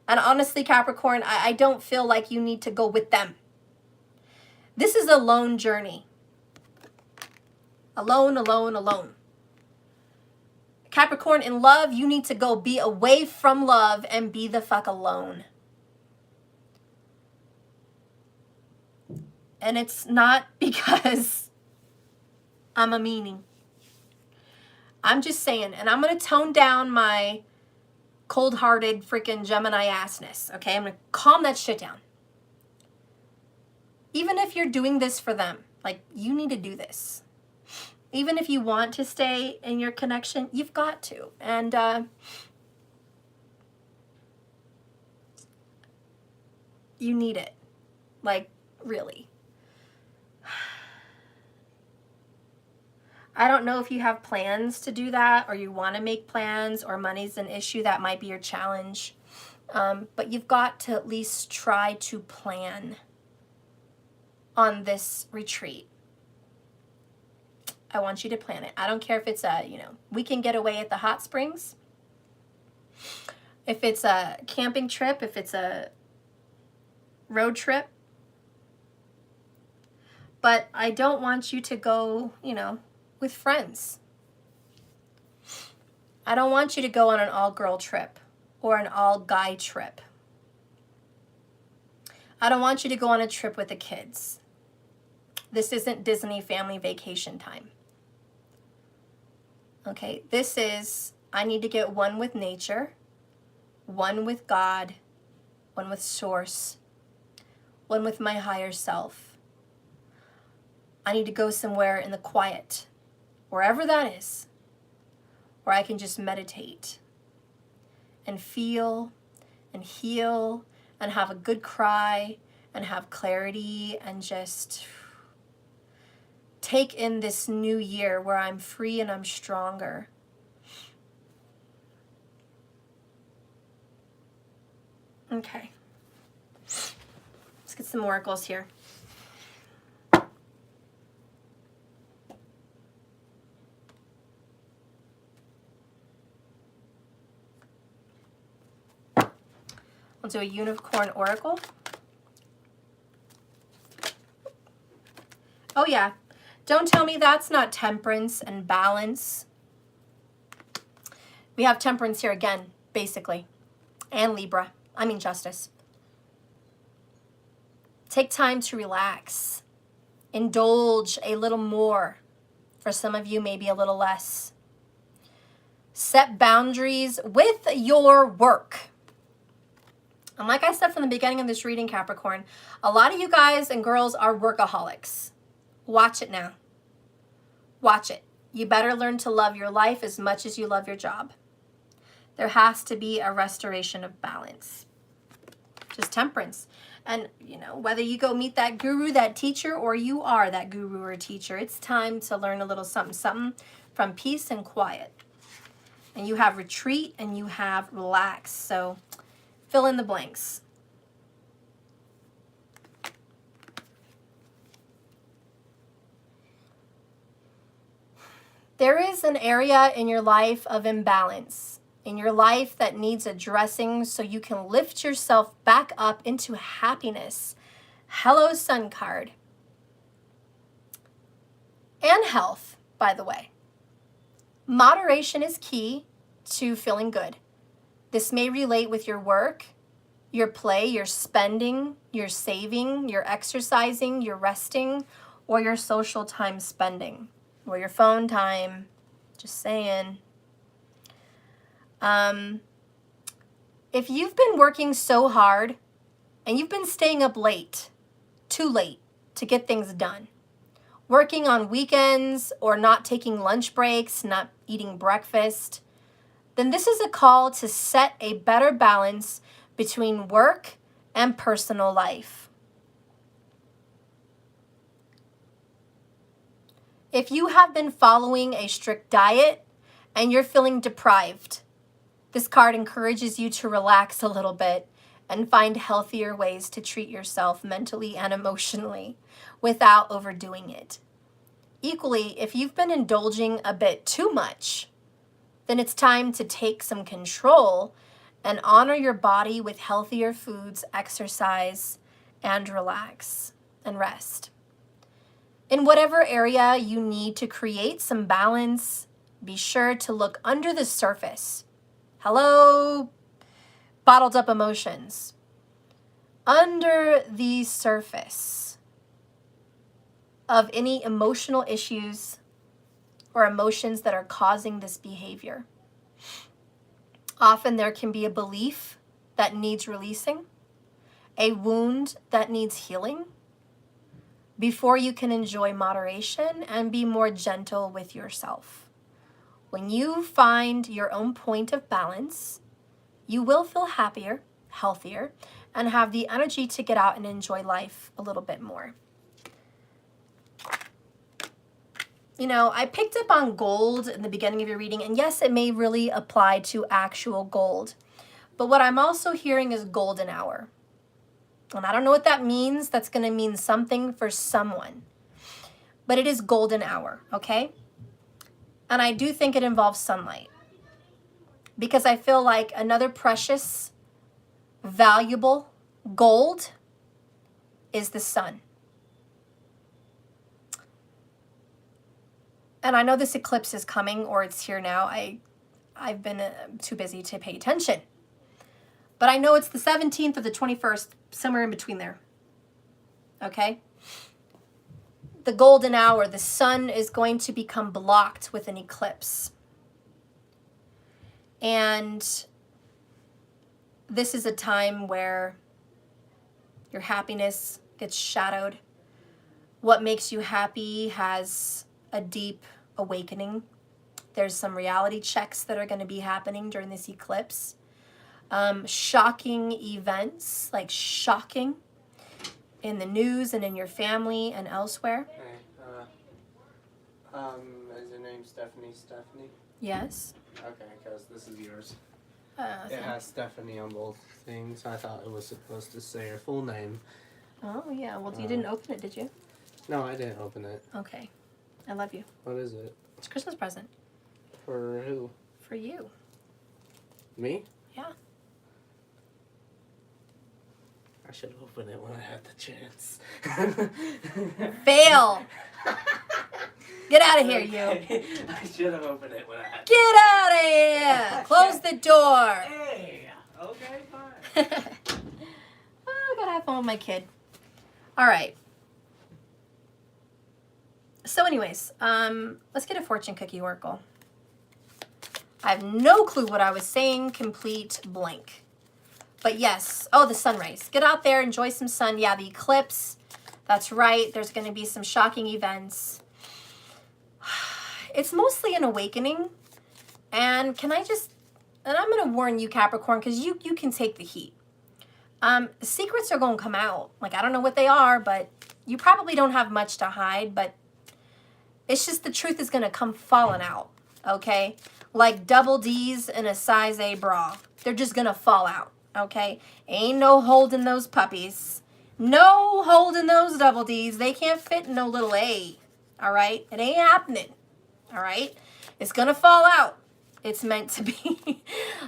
And honestly, Capricorn, I don't feel like you need to go with them. This is a lone journey. Alone, alone, alone. Capricorn, in love, you need to go be away from love and be the fuck alone. And it's not because I'm a meanie. I'm just saying, and I'm going to tone down my cold-hearted freaking Gemini assness, okay? I'm going to calm that shit down. Even if you're doing this for them, like, you need to do this. Even if you want to stay in your connection, you've got to. And you need it. Like, really. I don't know if you have plans to do that or you want to make plans or money's an issue. That might be your challenge. But you've got to at least try to plan on this retreat. I want you to plan it. I don't care if it's a, weekend getaway at the hot springs. If it's a camping trip, if it's a road trip. But I don't want you to go, with friends. I don't want you to go on an all-girl trip or an all-guy trip. I don't want you to go on a trip with the kids. This isn't Disney family vacation time. Okay, this is, I need to get one with nature, one with God, one with Source, one with my higher self. I need to go somewhere in the quiet, wherever that is, where I can just meditate and feel and heal and have a good cry and have clarity and just take in this new year where I'm free and I'm stronger. Okay. Let's get some oracles here. We'll do a unicorn oracle. Oh yeah. Don't tell me that's not temperance and balance. We have temperance here again, basically. And Libra. I mean justice. Take time to relax. Indulge a little more. For some of you, maybe a little less. Set boundaries with your work. And like I said from the beginning of this reading, Capricorn, a lot of you guys and girls are workaholics. Watch it now. Watch it. You better learn to love your life as much as you love your job. There has to be a restoration of balance. Just temperance. And, whether you go meet that guru, that teacher, or you are that guru or teacher, it's time to learn a little something, something from peace and quiet. And you have retreat and you have relax. So fill in the blanks. There is an area in your life of imbalance, in your life that needs addressing so you can lift yourself back up into happiness. Hello, Sun card. And health, by the way. Moderation is key to feeling good. This may relate with your work, your play, your spending, your saving, your exercising, your resting, or your social time spending, or your phone time. Just saying. If you've been working so hard and you've been staying up late, too late to get things done, working on weekends or not taking lunch breaks, not eating breakfast, then this is a call to set a better balance between work and personal life. If you have been following a strict diet and you're feeling deprived, this card encourages you to relax a little bit and find healthier ways to treat yourself mentally and emotionally without overdoing it. Equally, if you've been indulging a bit too much, then it's time to take some control and honor your body with healthier foods, exercise, and relax and rest. In whatever area you need to create some balance, be sure to look under the surface. Hello, bottled up emotions. Under the surface of any emotional issues or emotions that are causing this behavior. Often there can be a belief that needs releasing, a wound that needs healing, before you can enjoy moderation and be more gentle with yourself. When you find your own point of balance, you will feel happier, healthier, and have the energy to get out and enjoy life a little bit more. You know, I picked up on gold in the beginning of your reading, and yes, it may really apply to actual gold. But what I'm also hearing is golden hour. And I don't know what that means. That's going to mean something for someone. But it is golden hour, okay? And I do think it involves sunlight. Because I feel like another precious, valuable gold is the sun. And I know this eclipse is coming, or it's here now. I've been too busy to pay attention. But I know it's the 17th or the 21st, somewhere in between there. Okay? The golden hour, the sun is going to become blocked with an eclipse. And this is a time where your happiness gets shadowed. What makes you happy has a deep awakening. There's some reality checks that are going to be happening during this eclipse. Shocking events, like shocking, in the news and in your family and elsewhere. Hey, is your name Stephanie? Yes. Okay, because this is yours. So- It has Stephanie on both things. I thought it was supposed to say her full name. Oh, yeah. Well, you didn't open it, did you? No, I didn't open it. Okay. I love you. What is it? It's a Christmas present. For who? For you. Me? Yeah. I should have opened it when I had the chance. Fail! Get out of here, you. I should have opened it when I had Get out of here! Close the door. Hey! Okay, fine. Oh, I gotta have fun with my kid. All right. So anyways, let's get a fortune cookie oracle. I have no clue what I was saying, complete blank. But yes, oh, the sun rays. Get out there, enjoy some sun. Yeah, the eclipse, that's right. There's going to be some shocking events. It's mostly an awakening. And can I just, and I'm going to warn you, Capricorn, because you can take the heat. Secrets are going to come out. Like, I don't know what they are, but you probably don't have much to hide, but it's just the truth is going to come falling out, okay? Like double D's in a size A bra. They're just gonna fall out, okay? Ain't no holding those puppies. No holding those double D's. They can't fit in no little A, all right? It ain't happening, all right? It's gonna fall out. It's meant to be.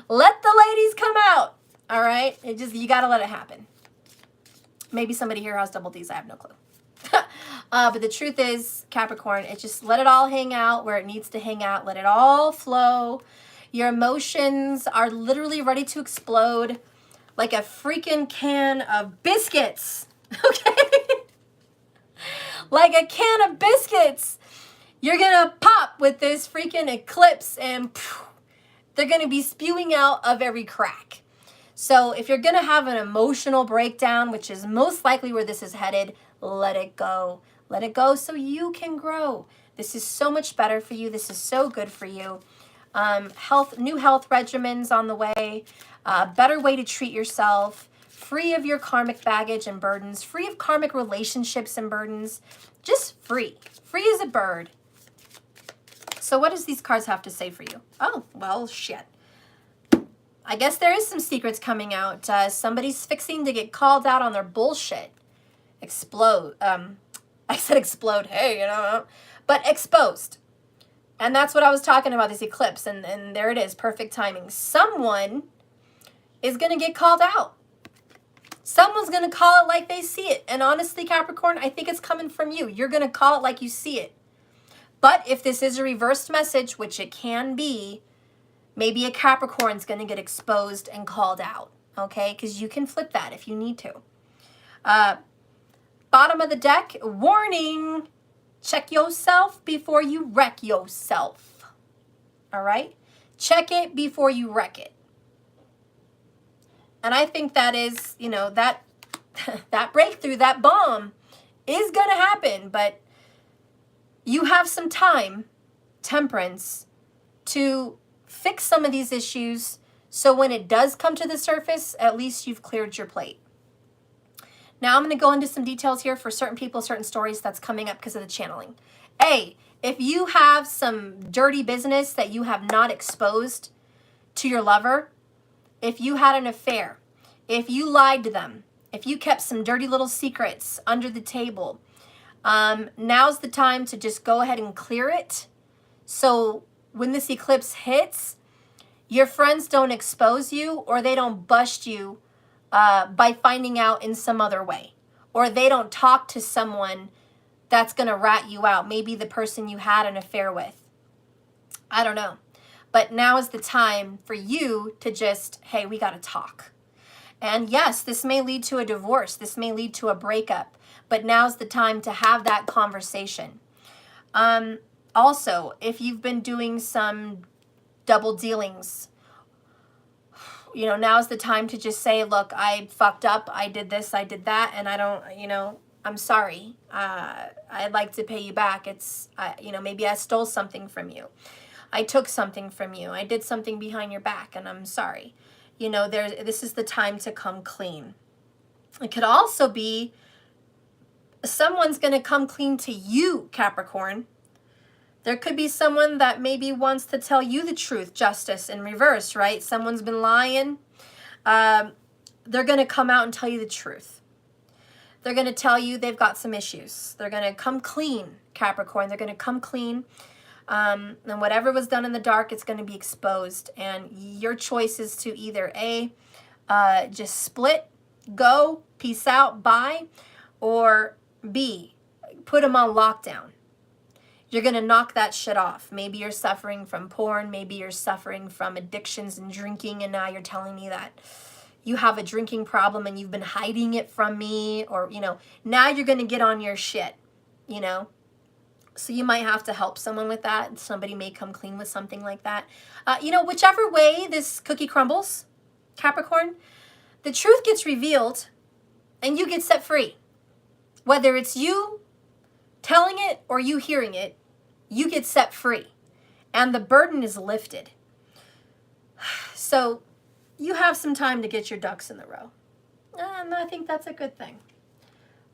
Let the ladies come out, all right? You gotta let it happen. Maybe somebody here has double D's. I have no clue. But the truth is, Capricorn, just let it all hang out where it needs to hang out. Let it all flow. Your emotions are literally ready to explode like a freaking can of biscuits. Okay? Like a can of biscuits. You're going to pop with this freaking eclipse and they're going to be spewing out of every crack. So if you're going to have an emotional breakdown, which is most likely where this is headed, let it go. Let it go so you can grow. This is so much better for you. This is so good for you. New health regimens on the way. Better way to treat yourself. Free of your karmic baggage and burdens. Free of karmic relationships and burdens. Just free. Free as a bird. So what does these cards have to say for you? Oh, well, shit. I guess there is some secrets coming out. Somebody's fixing to get called out on their bullshit. Explode. I said explode. Hey, but exposed. And that's what I was talking about, this eclipse. And there it is. Perfect timing. Someone is going to get called out. Someone's going to call it like they see it. And honestly, Capricorn, I think it's coming from you. You're going to call it like you see it. But if this is a reversed message, which it can be, maybe a Capricorn's going to get exposed and called out. Okay? Because you can flip that if you need to. Bottom of the deck, warning. Check yourself before you wreck yourself. All right? Check it before you wreck it. And I think that is, that breakthrough, that bomb is going to happen. But you have some time, Temperance, to fix some of these issues. So when it does come to the surface, at least you've cleared your plate. Now I'm going to go into some details here for certain people, certain stories that's coming up because of the channeling. A, if you have some dirty business that you have not exposed to your lover, if you had an affair, if you lied to them, if you kept some dirty little secrets under the table, now's the time to just go ahead and clear it. So when this eclipse hits, your friends don't expose you or they don't bust you by finding out in some other way. Or they don't talk to someone that's going to rat you out. Maybe the person you had an affair with. I don't know. But now is the time for you to just, hey, we got to talk. And yes, this may lead to a divorce. This may lead to a breakup. But now's the time to have that conversation. Also, if you've been doing some double dealings, now's the time to just say, look, I fucked up. I did this, I did that, and I don't, I'm sorry. I'd like to pay you back. Maybe I stole something from you. I took something from you. I did something behind your back, and I'm sorry. This is the time to come clean. It could also be someone's going to come clean to you, Capricorn. There could be someone that maybe wants to tell you the truth, justice in reverse, right? Someone's been lying. They're going to come out and tell you the truth. They're going to tell you they've got some issues. They're going to come clean, Capricorn. They're going to come clean. And whatever was done in the dark, it's going to be exposed. And your choice is to either A, just split, go, peace out, bye, or B, put them on lockdown. You're going to knock that shit off. Maybe you're suffering from porn. Maybe you're suffering from addictions and drinking. And now you're telling me that you have a drinking problem and you've been hiding it from me. Or, now you're going to get on your shit, So you might have to help someone with that. Somebody may come clean with something like that. Whichever way this cookie crumbles, Capricorn, the truth gets revealed and you get set free. Whether it's you telling it or you hearing it, you get set free and the burden is lifted. So you have some time to get your ducks in the row. And I think that's a good thing.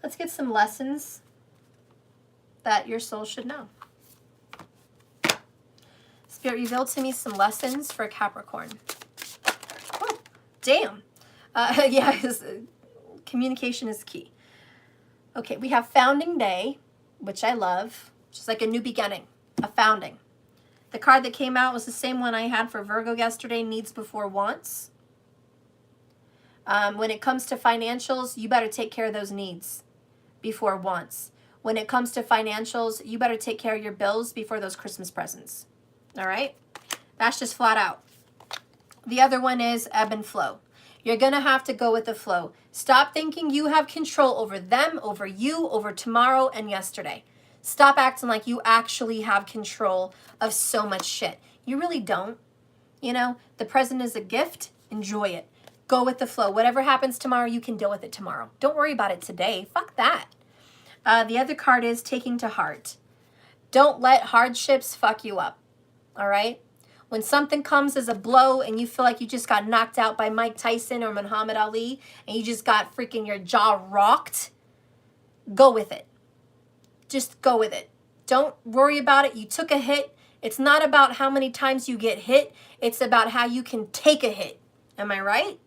Let's get some lessons that your soul should know. Spirit, revealed to me some lessons for Capricorn. Oh, damn. Yeah, communication is key. Okay, we have Founding Day, which I love. Just like a new beginning, a founding. The card that came out was the same one I had for Virgo yesterday, needs before wants. When it comes to financials, you better take care of those needs before wants. When it comes to financials, you better take care of your bills before those Christmas presents. All right? That's just flat out. The other one is ebb and flow. You're going to have to go with the flow. Stop thinking you have control over them, over you, over tomorrow and yesterday. Stop acting like you actually have control of so much shit. You really don't. You know, the present is a gift. Enjoy it. Go with the flow. Whatever happens tomorrow, you can deal with it tomorrow. Don't worry about it today. Fuck that. The other card is taking to heart. Don't let hardships fuck you up. All right? When something comes as a blow and you feel like you just got knocked out by Mike Tyson or Muhammad Ali and you just got freaking your jaw rocked, go with it. Just go with it. Don't worry about it. You took a hit. It's not about how many times you get hit. It's about how you can take a hit. Am I right?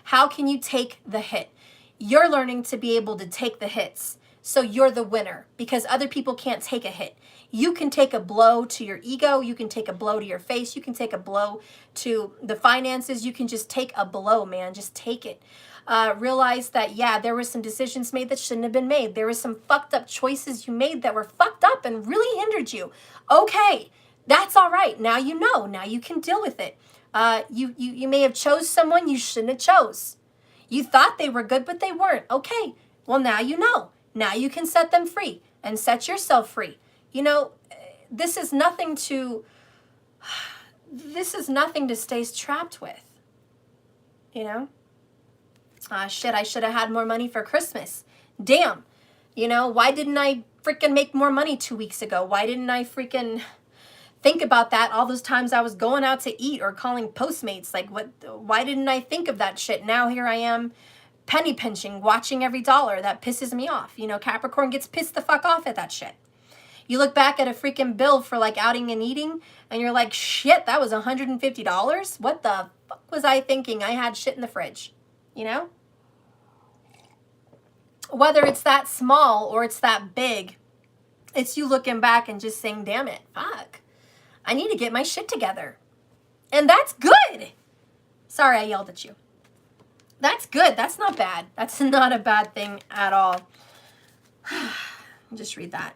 How can you take the hit? You're learning to be able to take the hits. So you're the winner because other people can't take a hit. You can take a blow to your ego. You can take a blow to your face. You can take a blow to the finances. You can just take a blow, man. Just take it. Realize that, yeah, there were some decisions made that shouldn't have been made. There were some fucked up choices you made that were fucked up and really hindered you. Okay, that's all right. Now you know. Now you can deal with it. You may have chose someone you shouldn't have chose. You thought they were good, but they weren't. Okay, well, now you know. Now you can set them free and set yourself free. You know, this is nothing to stay trapped with. You know? Shit, I should have had more money for Christmas. Damn. You know, why didn't I freaking make more money 2 weeks ago? Why didn't I freaking think about that all those times I was going out to eat or calling Postmates? Like, why didn't I think of that shit? Now here I am, penny pinching, watching every dollar. That pisses me off. You know, Capricorn gets pissed the fuck off at that shit. You look back at a freaking bill for like outing and eating and you're like, shit, that was $150? What the fuck was I thinking? I had shit in the fridge, you know? Whether it's that small or it's that big, it's you looking back and just saying, damn it, fuck. I need to get my shit together. And that's good. Sorry, I yelled at you. That's good. That's not bad. That's not a bad thing at all. Just read that.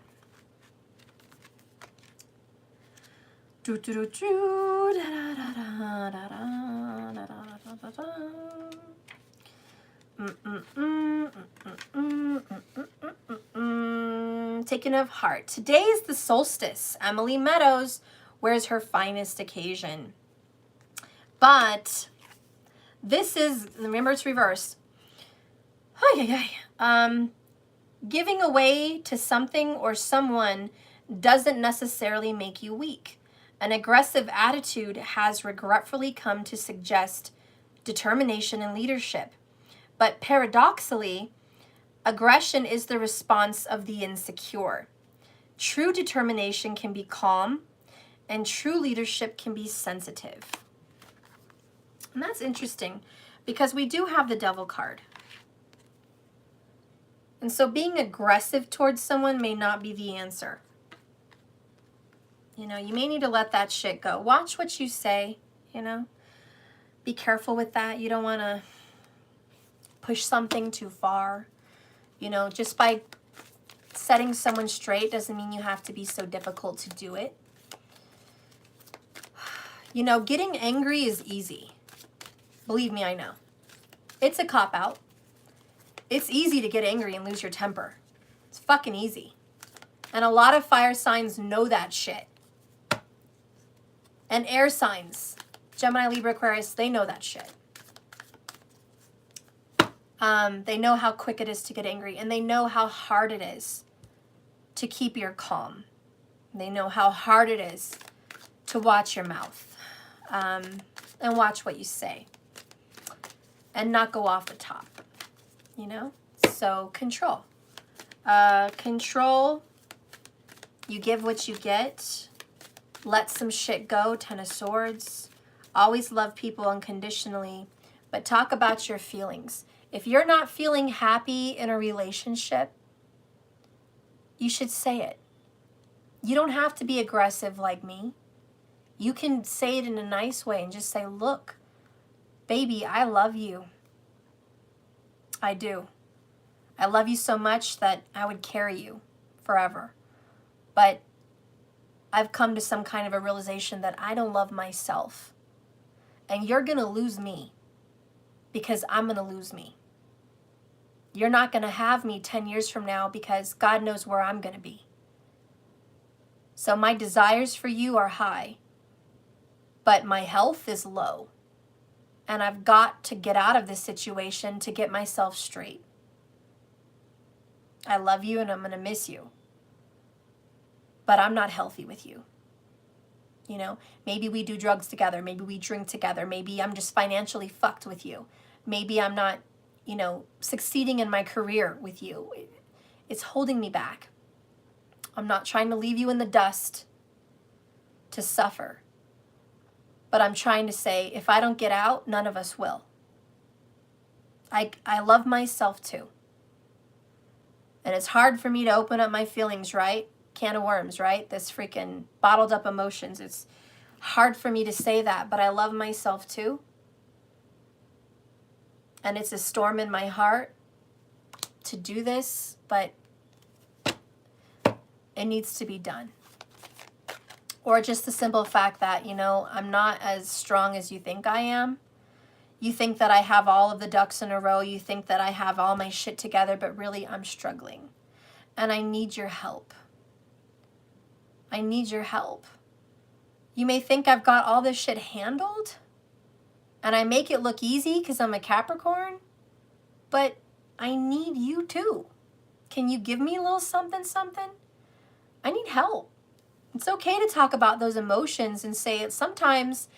Taking of heart. Today is the solstice. Emily Meadows wears her finest occasion. But this is, remember it's reversed. Giving away to something or someone doesn't necessarily make you weak. An aggressive attitude has regretfully come to suggest determination and leadership. But paradoxically, aggression is the response of the insecure. True determination can be calm, and true leadership can be sensitive. And that's interesting because we do have the Devil card. And so being aggressive towards someone may not be the answer. You know, you may need to let that shit go. Watch what you say, you know. Be careful with that. You don't want to push something too far. You know, just by setting someone straight doesn't mean you have to be so difficult to do it. You know, getting angry is easy. Believe me, I know. It's a cop-out. It's easy to get angry and lose your temper. It's fucking easy. And a lot of fire signs know that shit. And air signs, Gemini, Libra, Aquarius, they know that shit. They know how quick it is to get angry, and they know how hard it is to keep your calm. They know how hard it is to watch your mouth and watch what you say and not go off the top, you know? So control. Control, you give what you get. Let some shit go, 10 of Swords. Always love people unconditionally, but talk about your feelings. If you're not feeling happy in a relationship, you should say it. You don't have to be aggressive like me. You can say it in a nice way and just say, look, baby, I love you. I do. I love you so much that I would carry you forever. But I've come to some kind of a realization that I don't love myself. And you're going to lose me because I'm going to lose me. You're not going to have me 10 years from now because God knows where I'm going to be. So my desires for you are high, but my health is low. And I've got to get out of this situation to get myself straight. I love you and I'm going to miss you. But I'm not healthy with you. You know, maybe we do drugs together. Maybe we drink together. Maybe I'm just financially fucked with you. Maybe I'm not, you know, succeeding in my career with you. It's holding me back. I'm not trying to leave you in the dust to suffer. But I'm trying to say, if I don't get out, none of us will. I love myself too. And it's hard for me to open up my feelings, right? Can of worms, right? This freaking bottled up emotions. It's hard for me to say that, but I love myself too. And it's a storm in my heart to do this, but it needs to be done. Or just the simple fact that, you know, I'm not as strong as you think I am. You think that I have all of the ducks in a row. You think that I have all my shit together, but really I'm struggling. And I need your help. I need your help. You may think I've got all this shit handled, and I make it look easy because I'm a Capricorn, but I need you too. Can you give me a little something, something? I need help. It's okay to talk about those emotions and say it. Sometimes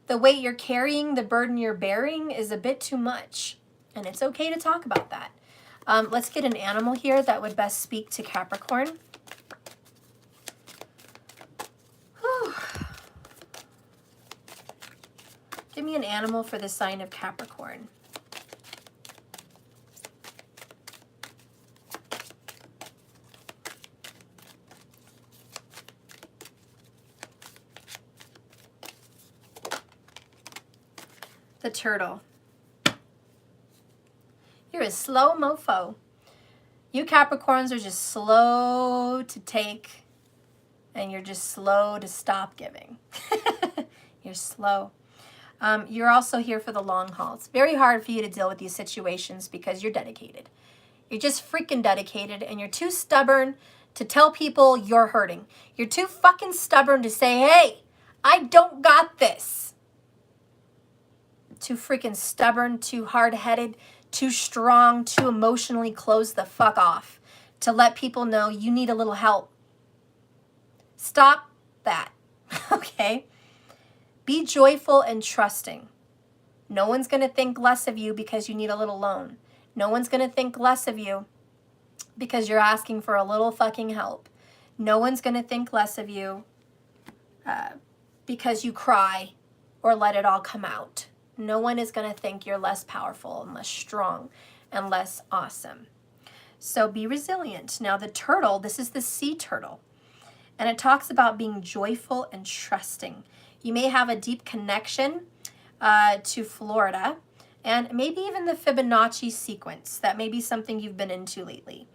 the weight you're carrying, the burden you're bearing is a bit too much. And it's okay to talk about that. Let's get an animal here that would best speak to Capricorn. Whew. Give me an animal for the sign of Capricorn. The turtle. You're a slow mofo. You Capricorns are just slow to take, and you're just slow to stop giving. You're slow. You're also here for the long haul. It's very hard for you to deal with these situations because you're dedicated. You're just freaking dedicated, and you're too stubborn to tell people you're hurting. You're too fucking stubborn to say, hey, I don't got this. Too freaking stubborn, too hard-headed, too strong, too emotionally closed the fuck off to let people know you need a little help. Stop that, okay? Be joyful and trusting. No one's going to think less of you because you need a little loan. No one's going to think less of you because you're asking for a little fucking help. No one's going to think less of you because you cry or let it all come out. No one is going to think you're less powerful and less strong and less awesome. So be resilient. Now the turtle, this is the sea turtle. And it talks about being joyful and trusting. You may have a deep connection to Florida and maybe even the Fibonacci sequence. That may be something you've been into lately.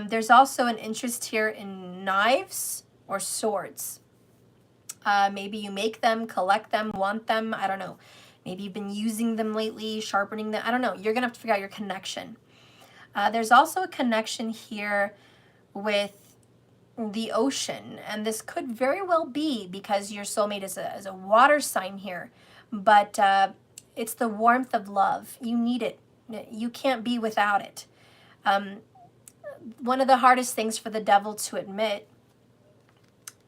There's also an interest here in knives or swords. Maybe you make them, collect them, want them, I don't know. Maybe you've been using them lately, sharpening them. I don't know. You're going to have to figure out your connection. There's also a connection here with the ocean. And this could very well be because your soulmate is a water sign here. But it's the warmth of love. You need it. You can't be without it. One of the hardest things for the devil to admit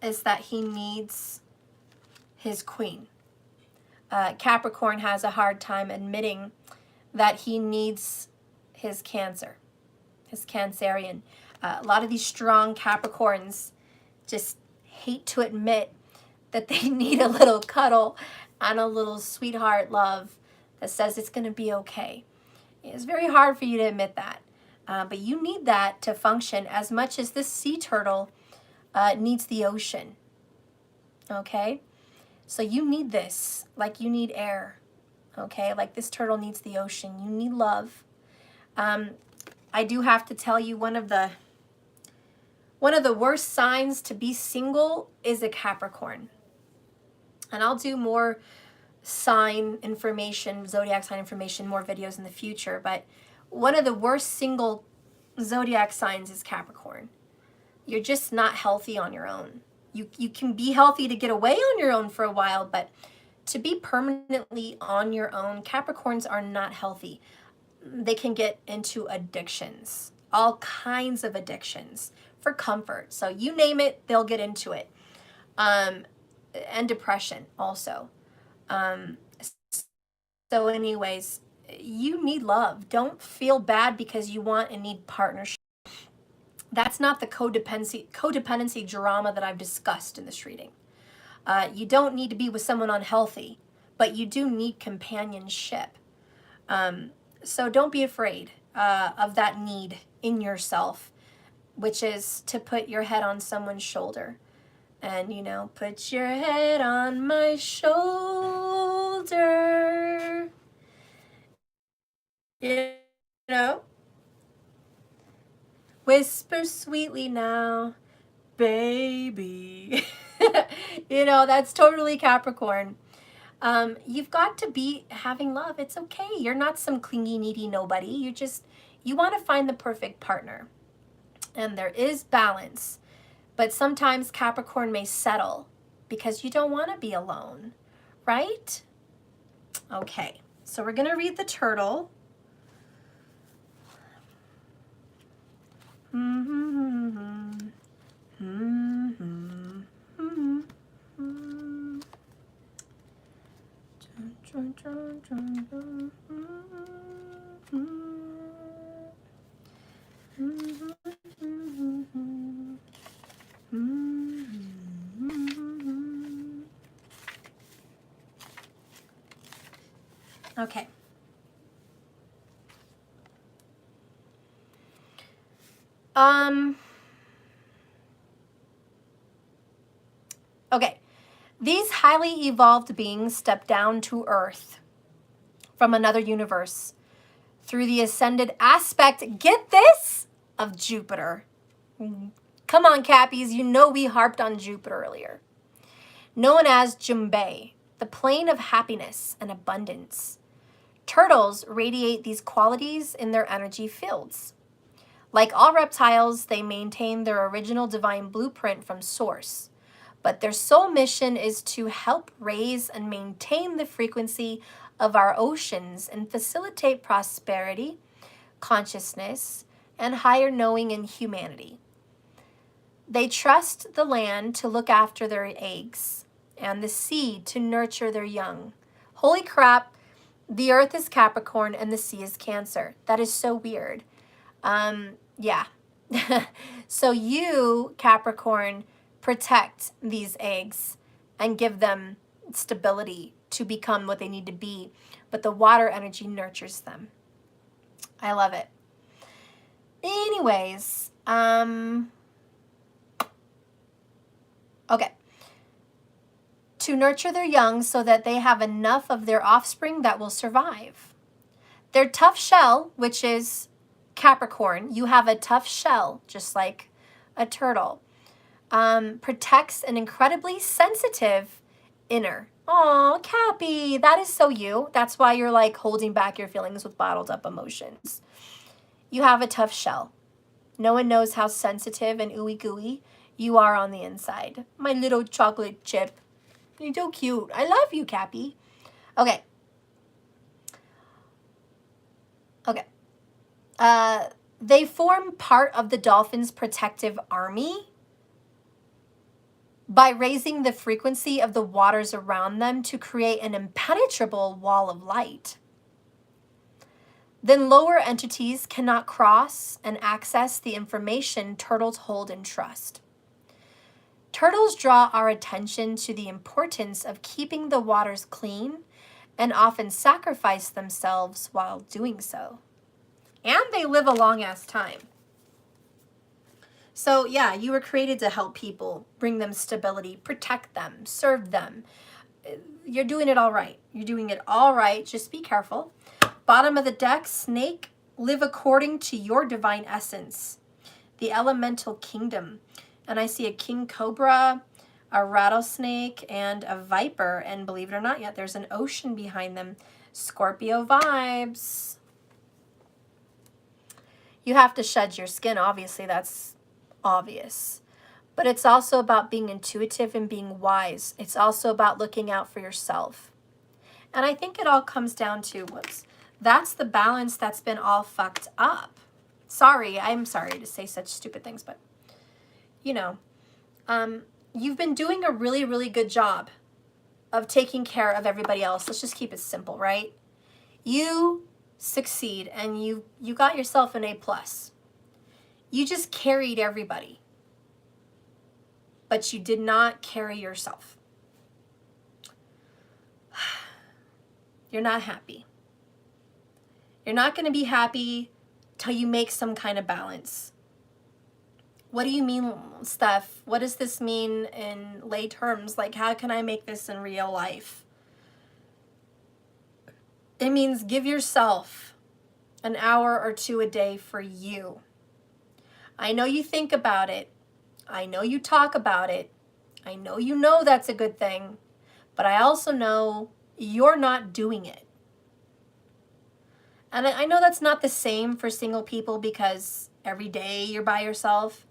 is that he needs his queen. Capricorn has a hard time admitting that he needs his Cancer, his Cancerian. A lot of these strong Capricorns just hate to admit that they need a little cuddle and a little sweetheart love that says it's going to be okay. It's very hard for you to admit that. But you need that to function as much as this sea turtle needs the ocean. Okay? So you need this like you need air. Okay? Like this turtle needs the ocean. You need love. I do have to tell you, one of the worst signs to be single is a Capricorn. And I'll do more sign information, zodiac sign information, more videos in the future. But one of the worst single zodiac signs is Capricorn. You're just not healthy on your own. You can be healthy to get away on your own for a while, but to be permanently on your own, Capricorns are not healthy. They can get into addictions, all kinds of addictions for comfort. So you name it, they'll get into it. And depression also. So anyways, you need love. Don't feel bad because you want and need partnership. That's not the codependency drama that I've discussed in this reading. You don't need to be with someone unhealthy, but you do need companionship. So don't be afraid of that need in yourself, which is to put your head on someone's shoulder. And, you know, put your head on my shoulder. You know? Whisper sweetly now, baby. You know, that's totally Capricorn. You've got to be having love. It's okay. You're not some clingy, needy nobody. You want to find the perfect partner. And there is balance. But sometimes Capricorn may settle because you don't want to be alone, right? Okay, so we're going to read the turtle. Okay. Okay. These highly evolved beings step down to Earth from another universe through the ascended aspect, get this, of Jupiter. Come on, Cappies, you know we harped on Jupiter earlier. Known as Jumbay, the plane of happiness and abundance. Turtles radiate these qualities in their energy fields. Like all reptiles, they maintain their original divine blueprint from source, but their sole mission is to help raise and maintain the frequency of our oceans and facilitate prosperity, consciousness, and higher knowing in humanity. They trust the land to look after their eggs and the sea to nurture their young. Holy crap, the earth is Capricorn and the sea is Cancer. That is so weird. Yeah. So you, Capricorn, protect these eggs and give them stability to become what they need to be. But the water energy nurtures them. I love it. Anyways, okay. To nurture their young so that they have enough of their offspring that will survive. Their tough shell, which is Capricorn, you have a tough shell, just like a turtle, protects an incredibly sensitive inner. Aw, Cappy, that is so you. That's why you're like holding back your feelings with bottled up emotions. You have a tough shell. No one knows how sensitive and ooey gooey you are on the inside. My little chocolate chip. You're so cute. I love you, Cappy. Okay. Okay. They form part of the dolphin's protective army by raising the frequency of the waters around them to create an impenetrable wall of light. Then lower entities cannot cross and access the information turtles hold in trust. Turtles draw our attention to the importance of keeping the waters clean and often sacrifice themselves while doing so. And they live a long-ass time. So yeah, you were created to help people, bring them stability, protect them, serve them. You're doing it all right. You're doing it all right. Just be careful. Bottom of the deck, snake, live according to your divine essence. The elemental kingdom. And I see a king cobra, a rattlesnake, and a viper. And believe it or not yet, there's an ocean behind them. Scorpio vibes. You have to shed your skin, obviously. That's obvious. But it's also about being intuitive and being wise. It's also about looking out for yourself. And I think it all comes down to, whoops, that's the balance that's been all fucked up. Sorry, I'm sorry to say such stupid things, but, you know, you've been doing a really, really good job of taking care of everybody else. Let's just keep it simple, right? You succeed and you got yourself an A+. You just carried everybody, but you did not carry yourself. You're not happy. You're not going to be happy till you make some kind of balance. What do you mean, Steph? What does this mean in lay terms? Like, how can I make this in real life? It means give yourself an hour or two a day for you. I know you think about it. I know you talk about it. I know that's a good thing. But I also know you're not doing it. And I know that's not the same for single people because every day you're by yourself.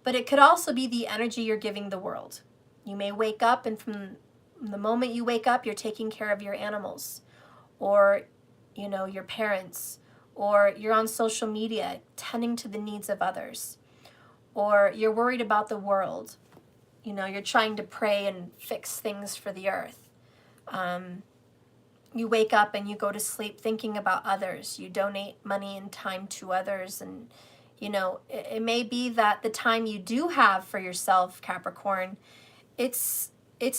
But it could also be the energy you're giving the world. You may wake up and from the moment you wake up, you're taking care of your animals or, you know, your parents, or you're on social media tending to the needs of others, or you're worried about the world. You know, you're trying to pray and fix things for the earth. You wake up and you go to sleep thinking about others. You donate money and time to others. And, you know, it may be that the time you do have for yourself, Capricorn, it's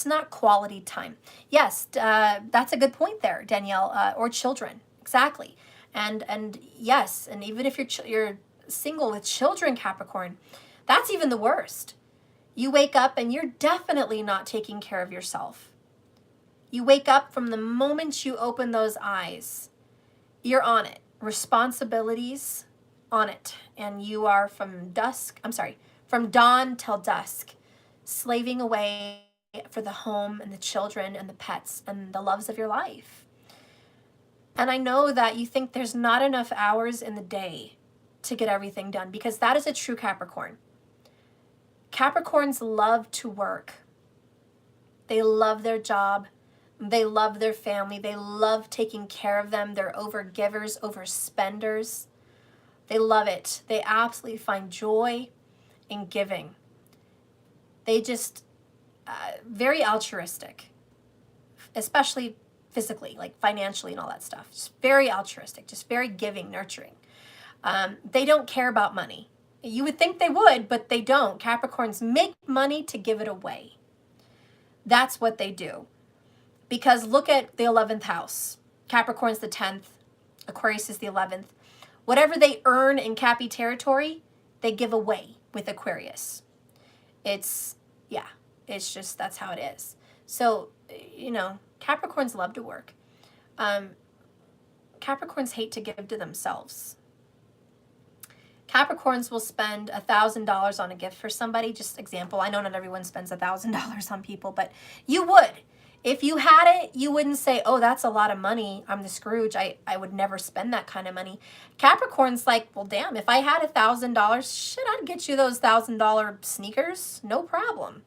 not quality time. Yes, that's a good point there, Danielle, or children. Exactly. And yes, and even if you're single with children, Capricorn, that's even the worst. You wake up and you're definitely not taking care of yourself. You wake up from the moment you open those eyes, you're on it. Responsibilities on it. And you are from dawn till dusk, slaving away for the home and the children and the pets and the loves of your life. And I know that you think there's not enough hours in the day to get everything done, because that is a true Capricorn. Capricorns love to work. They love their job. They love their family. They love taking care of them. They're overgivers, overspenders. They love it. They absolutely find joy in giving. They just, very altruistic, especially physically, like financially and all that stuff. Just very altruistic, just very giving, nurturing. They don't care about money. You would think they would, but they don't. Capricorns make money to give it away. That's what they do. Because look at the 11th house. Capricorn's the 10th. Aquarius is the 11th. Whatever they earn in Cappy territory, they give away with Aquarius. It's just, that's how it is. So, you know, Capricorns love to work. Capricorns hate to give to themselves. Capricorns will spend $1,000 on a gift for somebody. Just example, I know not everyone spends $1,000 on people, but you would. If you had it, you wouldn't say, oh, that's a lot of money. I'm the Scrooge. I would never spend that kind of money. Capricorn's like, well, damn, if I had $1,000, shit, I'd get you those $1,000 sneakers. No problem.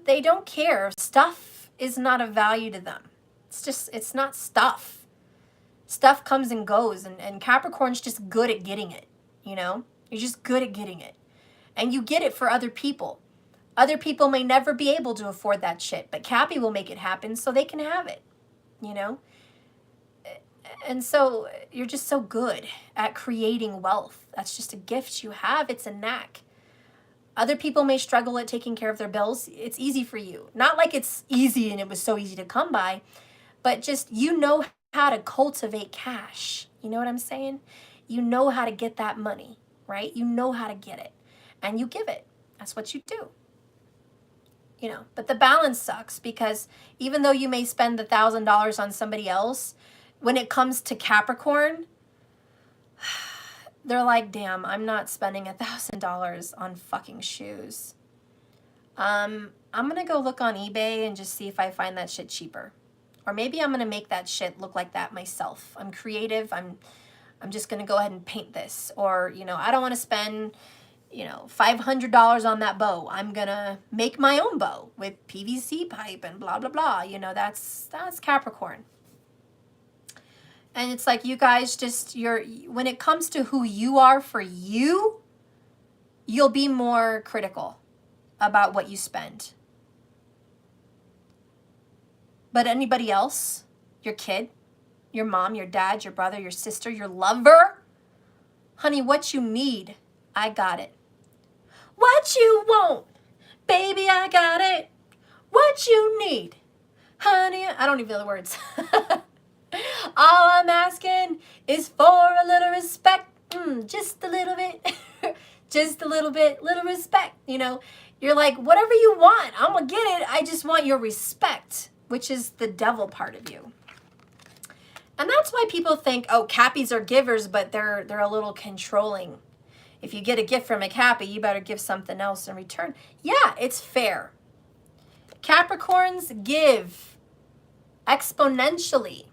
They don't care. Stuff is not of value to them. It's not stuff. Stuff comes and goes, and Capricorn's just good at getting it, you know? You're just good at getting it. And you get it for other people. Other people may never be able to afford that shit, but Cappy will make it happen so they can have it, you know? And so you're just so good at creating wealth. That's just a gift you have. It's a knack. Other people may struggle at taking care of their bills. It's easy for you. Not like it's easy and it was so easy to come by, but just you know how to cultivate cash. You know what I'm saying? You know how to get that money, right? You know how to get it, and you give it. That's what you do. You know, but the balance sucks, because even though you may spend $1,000 on somebody else, when it comes to Capricorn, they're like, damn, I'm not spending $1,000 on fucking shoes. I'm gonna go look on eBay and just see if I find that shit cheaper. Or maybe I'm gonna make that shit look like that myself. I'm creative. I'm just gonna go ahead and paint this. Or, you know, I don't wanna spend, you know, $500 on that bow. I'm gonna make my own bow with PVC pipe and blah, blah, blah. You know, that's Capricorn. And it's like, you guys just, when it comes to who you are for you, you'll be more critical about what you spend. But anybody else, your kid, your mom, your dad, your brother, your sister, your lover, honey, what you need, I got it. What you want, baby, I got it. What you need, honey, I don't even know the words. All I'm asking is for a little respect, just a little bit, just a little bit, little respect. You know, you're like, whatever you want, I'm gonna get it. I just want your respect, which is the devil part of you. And that's why people think, oh, Cappies are givers, but they're a little controlling. If you get a gift from a Cappy, you better give something else in return. Yeah, it's fair. Capricorns give exponentially,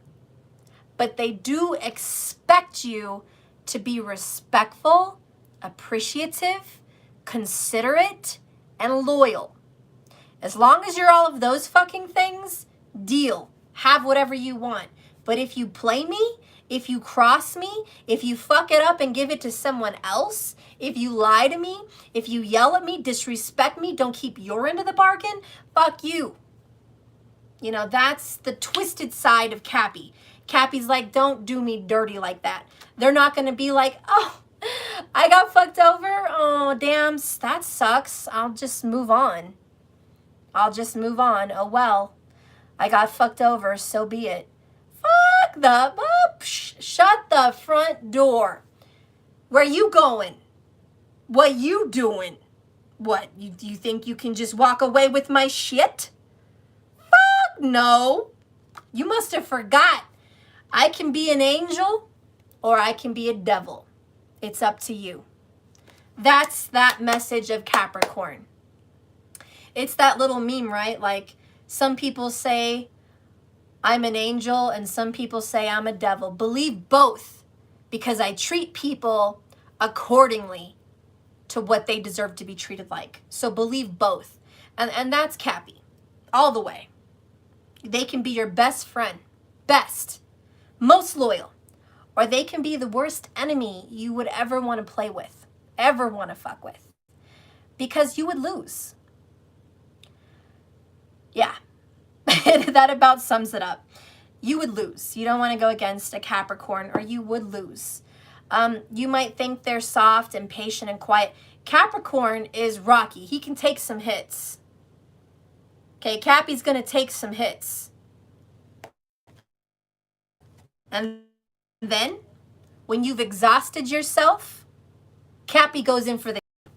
but they do expect you to be respectful, appreciative, considerate, and loyal. As long as you're all of those fucking things, deal. Have whatever you want. But if you play me, if you cross me, if you fuck it up and give it to someone else, if you lie to me, if you yell at me, disrespect me, don't keep your end of the bargain, fuck you. You know, that's the twisted side of Cappy. Cappy's like, don't do me dirty like that. They're not going to be like, oh, I got fucked over. Oh, damn, that sucks. I'll just move on. I'll just move on. Oh, well, I got fucked over. So be it. Fuck the, shut the front door. Where you going? What you doing? What, you think you can just walk away with my shit? Fuck no. You must have forgot. I can be an angel or I can be a devil. It's up to you. That's that message of Capricorn. It's that little meme, right? Like, some people say I'm an angel and some people say I'm a devil. Believe both, because I treat people accordingly to what they deserve to be treated like. So believe both. And that's Cappy. All the way. They can be your best friend. Best. Most loyal. Or they can be the worst enemy you would ever want to play with. Ever want to fuck with. Because you would lose. Yeah. That about sums it up. You would lose. You don't want to go against a Capricorn, or you would lose. You might think they're soft and patient and quiet. Capricorn is rocky. He can take some hits. Okay, Cappy's going to take some hits. And then, when you've exhausted yourself, Cappy goes in for the kill.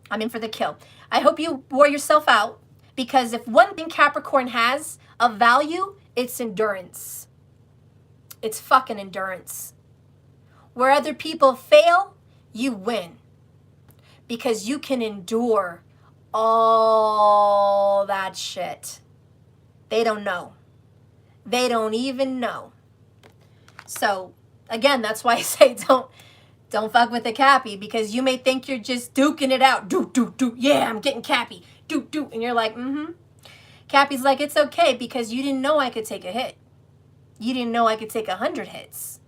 I'm in for the kill. I hope you wore yourself out, because if one thing Capricorn has of value, it's endurance. It's fucking endurance. Where other people fail, you win. Because you can endure all that shit. They don't know. They don't even know. So, again, that's why I say don't fuck with the Cappy, because you may think you're just duking it out. Do. Yeah, I'm getting Cappy. Do. And you're like, Cappy's like, it's okay, because you didn't know I could take a hit. You didn't know I could take 100 hits.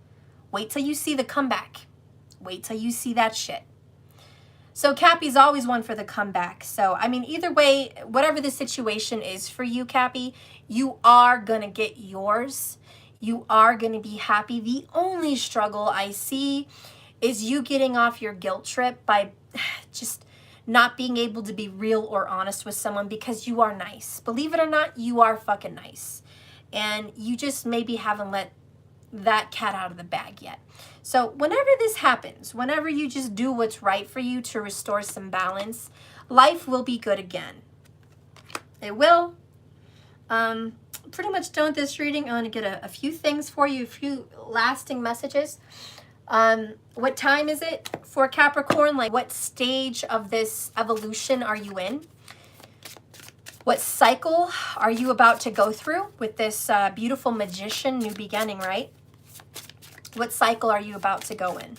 Wait till you see the comeback. Wait till you see that shit. So Cappy's always one for the comeback. So, I mean, either way, whatever the situation is for you, Cappy, you are going to get yours. You are going to be happy. The only struggle I see is you getting off your guilt trip by just not being able to be real or honest with someone because you are nice. Believe it or not, you are fucking nice. And you just maybe haven't let that cat out of the bag yet. So whenever this happens, whenever you just do what's right for you to restore some balance, life will be good again. It will. Pretty much done with this reading. I want to get a few things for you, a few lasting messages. What time is it for Capricorn? Like, what stage of this evolution are you in? What cycle are you about to go through with this beautiful magician, new beginning, right? What cycle are you about to go in?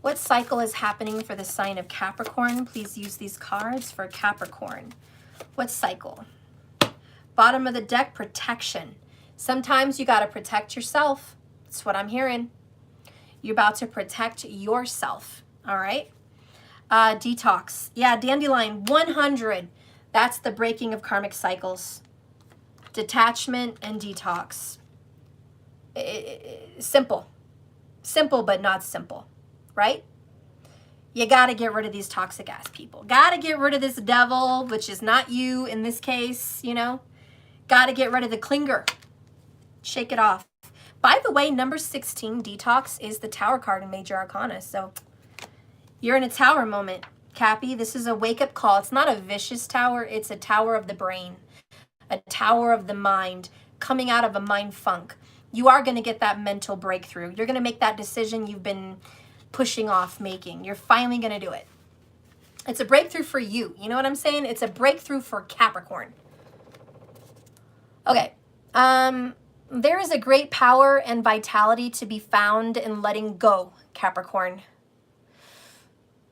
What cycle is happening for the sign of Capricorn? Please use these cards for Capricorn. What cycle? Bottom of the deck, protection. Sometimes you got to protect yourself. That's what I'm hearing. You're about to protect yourself, all right? Detox. Yeah, dandelion, 100. That's the breaking of karmic cycles. Detachment and detox. Simple. Simple, but not simple, right? You got to get rid of these toxic ass people. Got to get rid of this devil, which is not you in this case, you know? Got to get rid of the clinger. Shake it off. By the way, number 16, detox, is the Tower card in Major Arcana. So you're in a tower moment, Cappy. This is a wake-up call. It's not a vicious tower. It's a tower of the brain, a tower of the mind, coming out of a mind funk. You are going to get that mental breakthrough. You're going to make that decision you've been pushing off making. You're finally going to do it. It's a breakthrough for you. You know what I'm saying? It's a breakthrough for Capricorn. Okay. There is a great power and vitality to be found in letting go, Capricorn.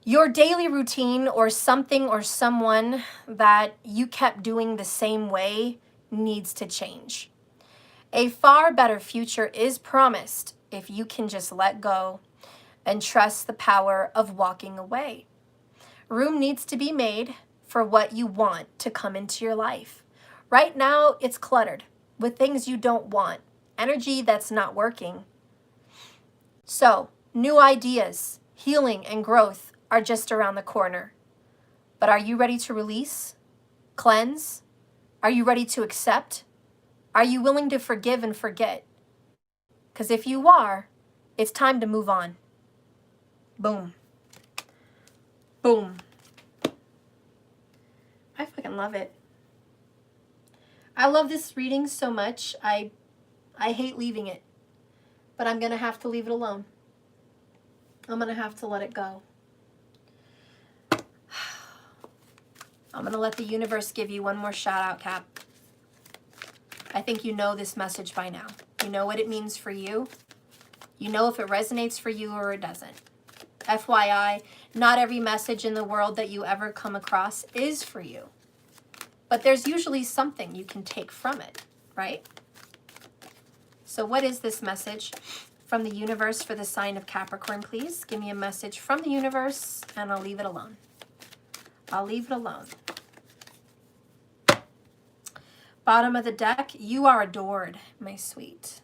Your daily routine or something or someone that you kept doing the same way needs to change. A far better future is promised if you can just let go and trust the power of walking away. Room needs to be made for what you want to come into your life. Right now, it's cluttered with things you don't want, energy that's not working. So, new ideas, healing, and growth are just around the corner. But are you ready to release? Cleanse? Are you ready to accept? Are you willing to forgive and forget? Because if you are, it's time to move on. Boom. Boom. I fucking love it. I love this reading so much. I hate leaving it. But I'm going to have to leave it alone. I'm going to have to let it go. I'm going to let the universe give you one more shout out, Cap. I think you know this message by now. You know what it means for you. You know if it resonates for you or it doesn't. FYI, not every message in the world that you ever come across is for you. But there's usually something you can take from it, right? So what is this message from the universe for the sign of Capricorn, please? Give me a message from the universe and I'll leave it alone. I'll leave it alone. Bottom of the deck, you are adored, my sweet.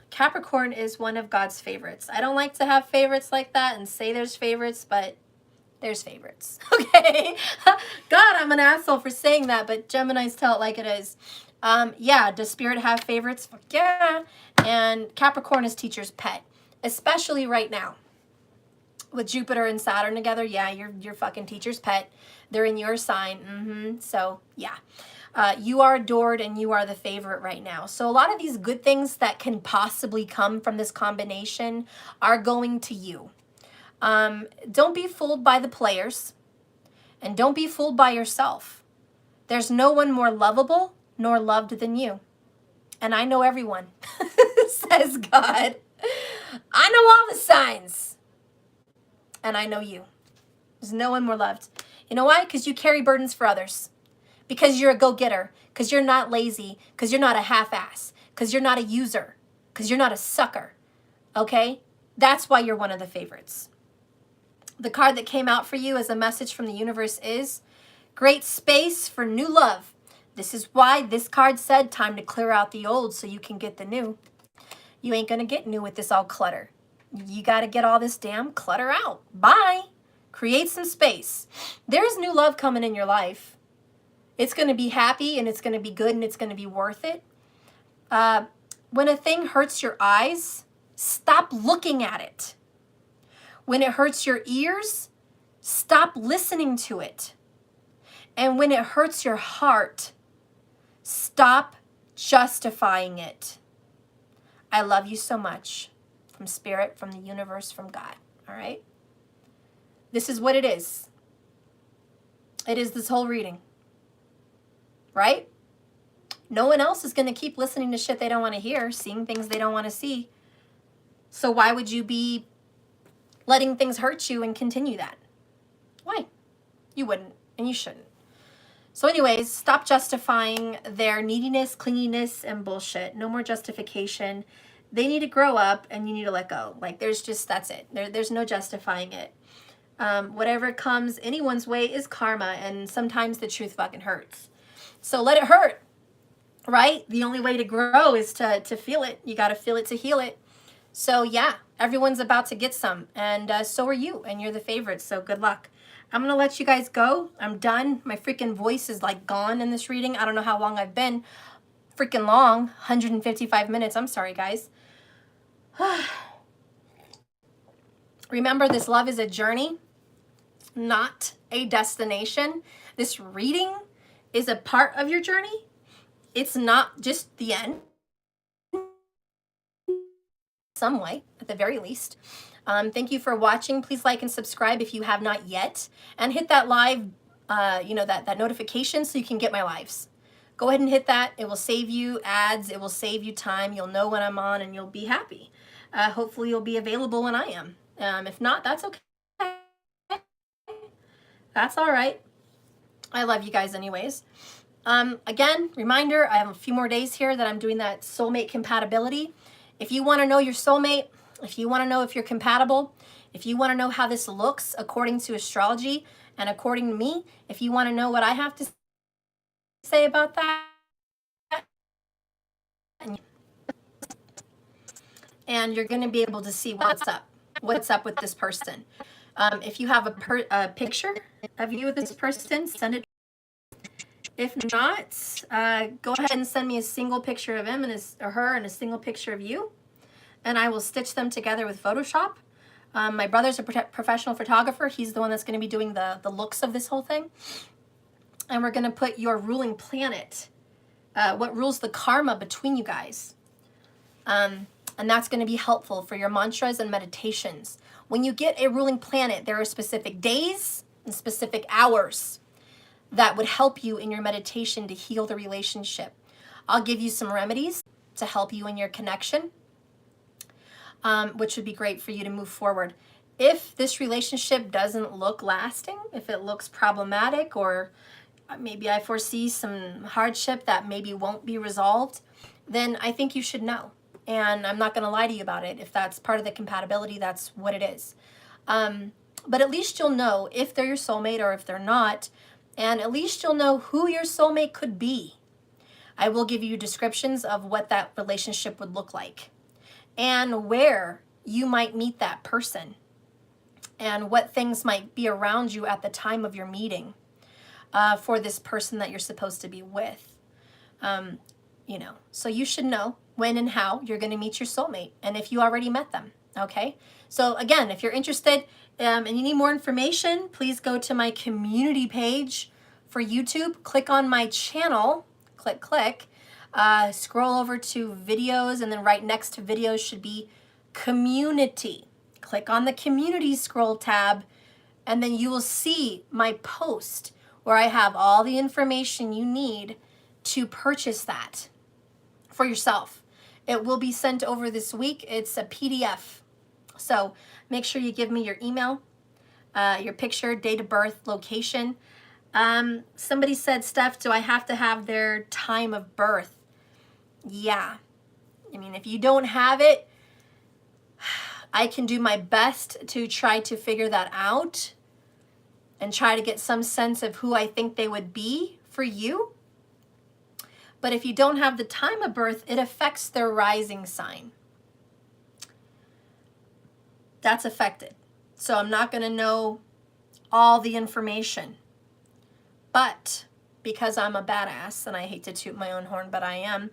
Capricorn is one of God's favorites. I don't like to have favorites like that and say there's favorites, but there's favorites, okay? God, I'm an asshole for saying that, but Geminis tell it like it is. Yeah, does Spirit have favorites? Fuck yeah. And Capricorn is teacher's pet, especially right now. With Jupiter and Saturn together, yeah, you're fucking teacher's pet. They're in your sign. So, yeah. You are adored and you are the favorite right now. So a lot of these good things that can possibly come from this combination are going to you. Don't be fooled by the players and don't be fooled by yourself. There's no one more lovable nor loved than you. And I know everyone, says God. I know all the signs. And I know you. There's no one more loved. You know why? Because you carry burdens for others. Because you're a go-getter. Because you're not lazy. Because you're not a half-ass. Because you're not a user. Because you're not a sucker. Okay? That's why you're one of the favorites. The card that came out for you as a message from the universe is great space for new love. This is why this card said time to clear out the old so you can get the new. You ain't going to get new with this all clutter. You got to get all this damn clutter out. Bye. Create some space. There's new love coming in your life. It's going to be happy and it's going to be good and it's going to be worth it. When a thing hurts your eyes, stop looking at it. When it hurts your ears, stop listening to it. And when it hurts your heart, stop justifying it. I love you so much. From Spirit, from the universe, from God. All right? This is what it is. It is this whole reading. Right? No one else is going to keep listening to shit they don't want to hear, seeing things they don't want to see. So why would you be letting things hurt you and continue that? Why? You wouldn't, and you shouldn't. So anyways, stop justifying their neediness, clinginess, and bullshit. No more justification. They need to grow up, and you need to let go. Like, that's it. There's no justifying it. Whatever comes anyone's way is karma, and sometimes the truth fucking hurts. So let it hurt, right? The only way to grow is to feel it. You got to feel it to heal it. So yeah, everyone's about to get some, and so are you, and you're the favorite, so good luck. I'm going to let you guys go. I'm done. My freaking voice is like gone in this reading. I don't know how long I've been. Freaking long, 155 minutes. I'm sorry, guys. Remember, this love is a journey, not a destination. This reading is a part of your journey. It's not just the end. Some way, at the very least. Thank you for watching. Please like and subscribe if you have not yet. And hit that live, that notification so you can get my lives. Go ahead and hit that. It will save you ads. It will save you time. You'll know when I'm on and you'll be happy. Hopefully you'll be available when I am. If not, that's okay. That's all right. I love you guys anyways. Again, reminder, I have a few more days here that I'm doing that soulmate compatibility. If you want to know your soulmate, if you want to know if you're compatible, if you want to know how this looks according to astrology and according to me, if you want to know what I have to say about that, and you're going to be able to see what's up with this person. If you have a picture of you with this person, send it. If not, go ahead and send me a single picture of him and or her and a single picture of you, and I will stitch them together with Photoshop. My brother's a professional photographer. He's the one that's going to be doing the looks of this whole thing. And we're going to put your ruling planet, what rules the karma between you guys. And that's going to be helpful for your mantras and meditations. When you get a ruling planet, there are specific days and specific hours that would help you in your meditation to heal the relationship. I'll give you some remedies to help you in your connection, which would be great for you to move forward. If this relationship doesn't look lasting, if it looks problematic, or maybe I foresee some hardship that maybe won't be resolved, then I think you should know. And I'm not going to lie to you about it. If that's part of the compatibility, that's what it is. But at least you'll know if they're your soulmate or if they're not. And at least you'll know who your soulmate could be. I will give you descriptions of what that relationship would look like and where you might meet that person and what things might be around you at the time of your meeting for this person that you're supposed to be with. So you should know when and how you're going to meet your soulmate, and if you already met them, okay? So again, if you're interested and you need more information, please go to my community page for YouTube. Click on my channel, click, scroll over to videos, and then right next to videos should be community. Click on the community scroll tab, and then you will see my post where I have all the information you need to purchase that for yourself. It will be sent over this week. It's a PDF. So make sure you give me your email, your picture, date of birth, location. Somebody said, Steph, do I have to have their time of birth? Yeah. I mean, if you don't have it, I can do my best to try to figure that out and try to get some sense of who I think they would be for you. But if you don't have the time of birth, it affects their rising sign. that's affected. So I'm not going to know all the information. But because I'm a badass, and I hate to toot my own horn, but I am,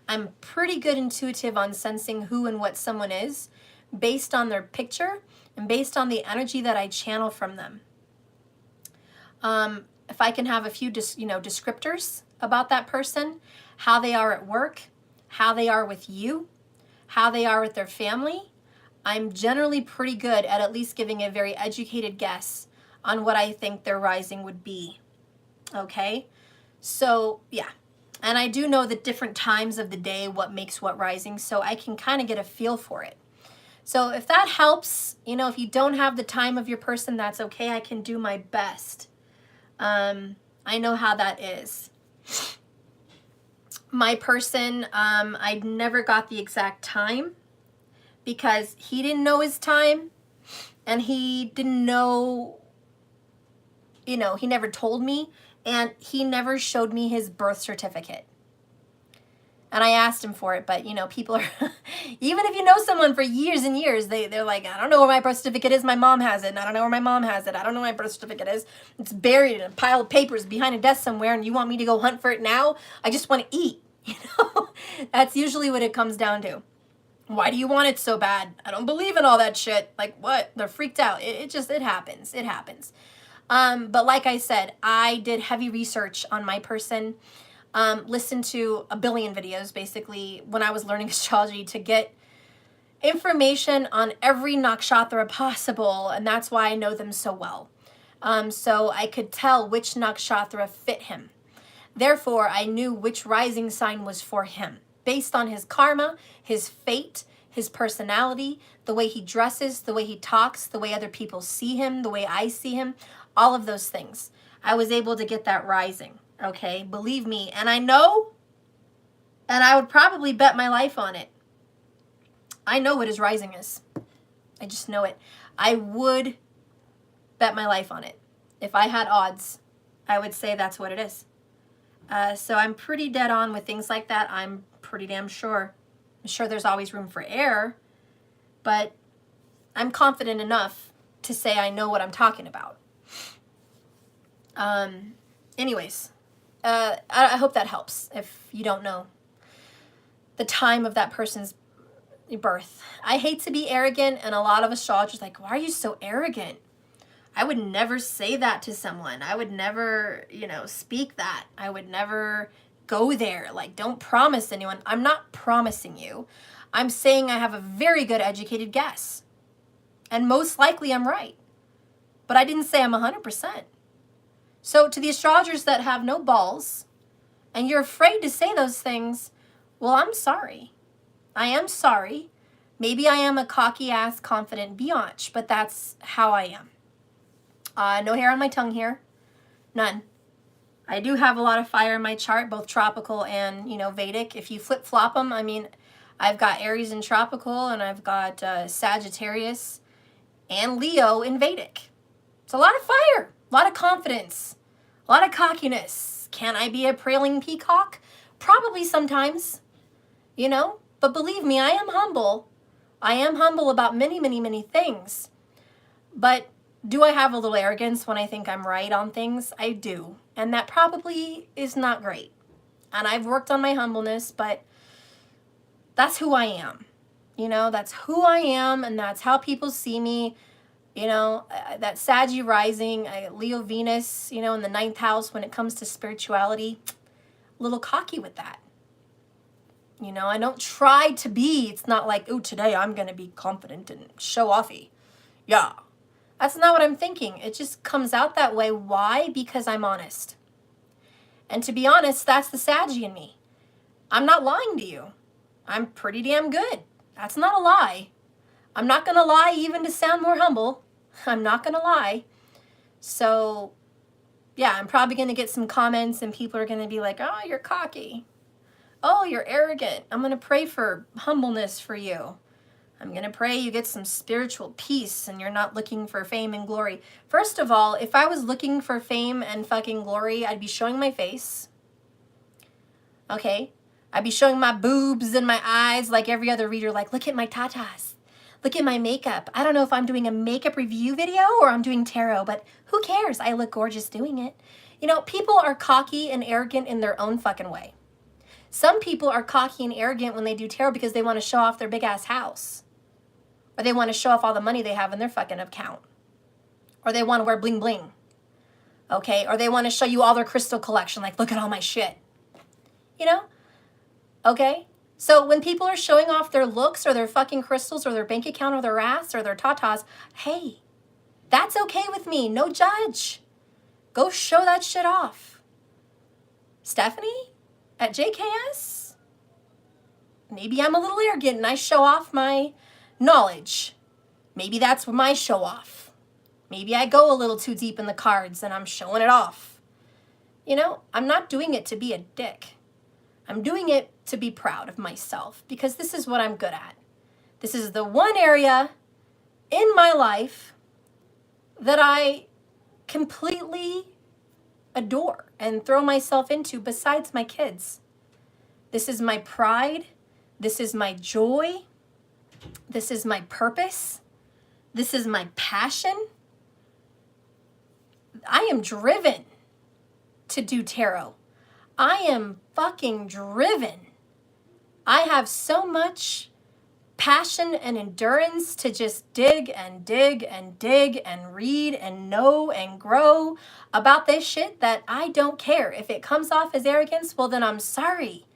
I'm pretty good intuitive on sensing who and what someone is based on their picture and based on the energy that I channel from them. If I can have a few descriptors about that person, how they are at work, how they are with you, how they are with their family, I'm generally pretty good at least giving a very educated guess on what I think their rising would be. Okay? So, yeah. And I do know the different times of the day, what makes what rising, so I can kind of get a feel for it. So if that helps, if you don't have the time of your person, that's okay. I can do my best. I know how that is. My person, I never got the exact time because he didn't know his time and he didn't know, he never told me, and he never showed me his birth certificate. And I asked him for it, but, people are, even if you know someone for years and years, they're like, I don't know where my birth certificate is. My mom has it, and I don't know where my mom has it. I don't know where my birth certificate is. It's buried in a pile of papers behind a desk somewhere, and you want me to go hunt for it now? I just want to eat, That's usually what it comes down to. Why do you want it so bad? I don't believe in all that shit. Like, what? They're freaked out. It happens. It happens. But like I said, I did heavy research on my person. Listened to a billion videos, basically, when I was learning astrology to get information on every nakshatra possible, and that's why I know them so well. So I could tell which nakshatra fit him. Therefore, I knew which rising sign was for him, based on his karma, his fate, his personality, the way he dresses, the way he talks, the way other people see him, the way I see him, all of those things. I was able to get that rising. Okay, believe me. And I know, and I would probably bet my life on it. I know what his rising is. I just know it. I would bet my life on it. If I had odds, I would say that's what it is. So I'm pretty dead on with things like that. I'm pretty damn sure. I'm sure there's always room for error, but I'm confident enough to say I know what I'm talking about. Anyways. I hope that helps if you don't know the time of that person's birth. I hate to be arrogant, and a lot of astrologers are like, why are you so arrogant? I would never say that to someone. I would never, speak that. I would never go there. Like, don't promise anyone. I'm not promising you. I'm saying I have a very good educated guess. And most likely I'm right. But I didn't say I'm 100%. So to the astrologers that have no balls and you're afraid to say those things, well, I'm sorry. I am sorry. Maybe I am a cocky-ass, confident biatch, but that's how I am. No hair on my tongue here. None. I do have a lot of fire in my chart, both tropical and, Vedic. If you flip-flop them, I've got Aries in tropical and I've got Sagittarius and Leo in Vedic. It's a lot of fire. A lot of confidence, a lot of cockiness. Can I be a praling peacock? Probably sometimes, but believe me, I am humble. I am humble about many, many, many things. But do I have a little arrogance when I think I'm right on things? I do. And that probably is not great. And I've worked on my humbleness, but that's who I am. That's who I am, and that's how people see me. That Saggy rising, Leo Venus, in the 9th house when it comes to spirituality, a little cocky with that. I don't try to be. It's not like, oh, today I'm going to be confident and show offy. Yeah. That's not what I'm thinking. It just comes out that way. Why? Because I'm honest. And to be honest, that's the Saggy in me. I'm not lying to you. I'm pretty damn good. That's not a lie. I'm not going to lie even to sound more humble. I'm not going to lie. So, yeah, I'm probably going to get some comments and people are going to be like, oh, you're cocky. Oh, you're arrogant. I'm going to pray for humbleness for you. I'm going to pray you get some spiritual peace and you're not looking for fame and glory. First of all, if I was looking for fame and fucking glory, I'd be showing my face. Okay? I'd be showing my boobs and my eyes like every other reader, like, look at my tatas. Look at my makeup. I don't know if I'm doing a makeup review video or I'm doing tarot, but who cares? I look gorgeous doing it. You know, people are cocky and arrogant in their own fucking way. Some people are cocky and arrogant when they do tarot because they want to show off their big ass house. Or they want to show off all the money they have in their fucking account. Or they want to wear bling bling. Okay? Or they want to show you all their crystal collection. Like, look at all my shit. You know? Okay? So when people are showing off their looks or their fucking crystals or their bank account or their ass or their tatas, hey, that's okay with me. No judge. Go show that shit off. Stephanie at JKS? Maybe I'm a little arrogant and I show off my knowledge. Maybe that's my show off. Maybe I go a little too deep in the cards and I'm showing it off. You know, I'm not doing it to be a dick. I'm doing it to be proud of myself because this is what I'm good at. This is the one area in my life that I completely adore and throw myself into besides my kids. This is my pride. This is my joy. This is my purpose. This is my passion. I am driven to do tarot. I am fucking driven. I have so much passion and endurance to just dig and dig and dig and read and know and grow about this shit that I don't care. If it comes off as arrogance, well then I'm sorry.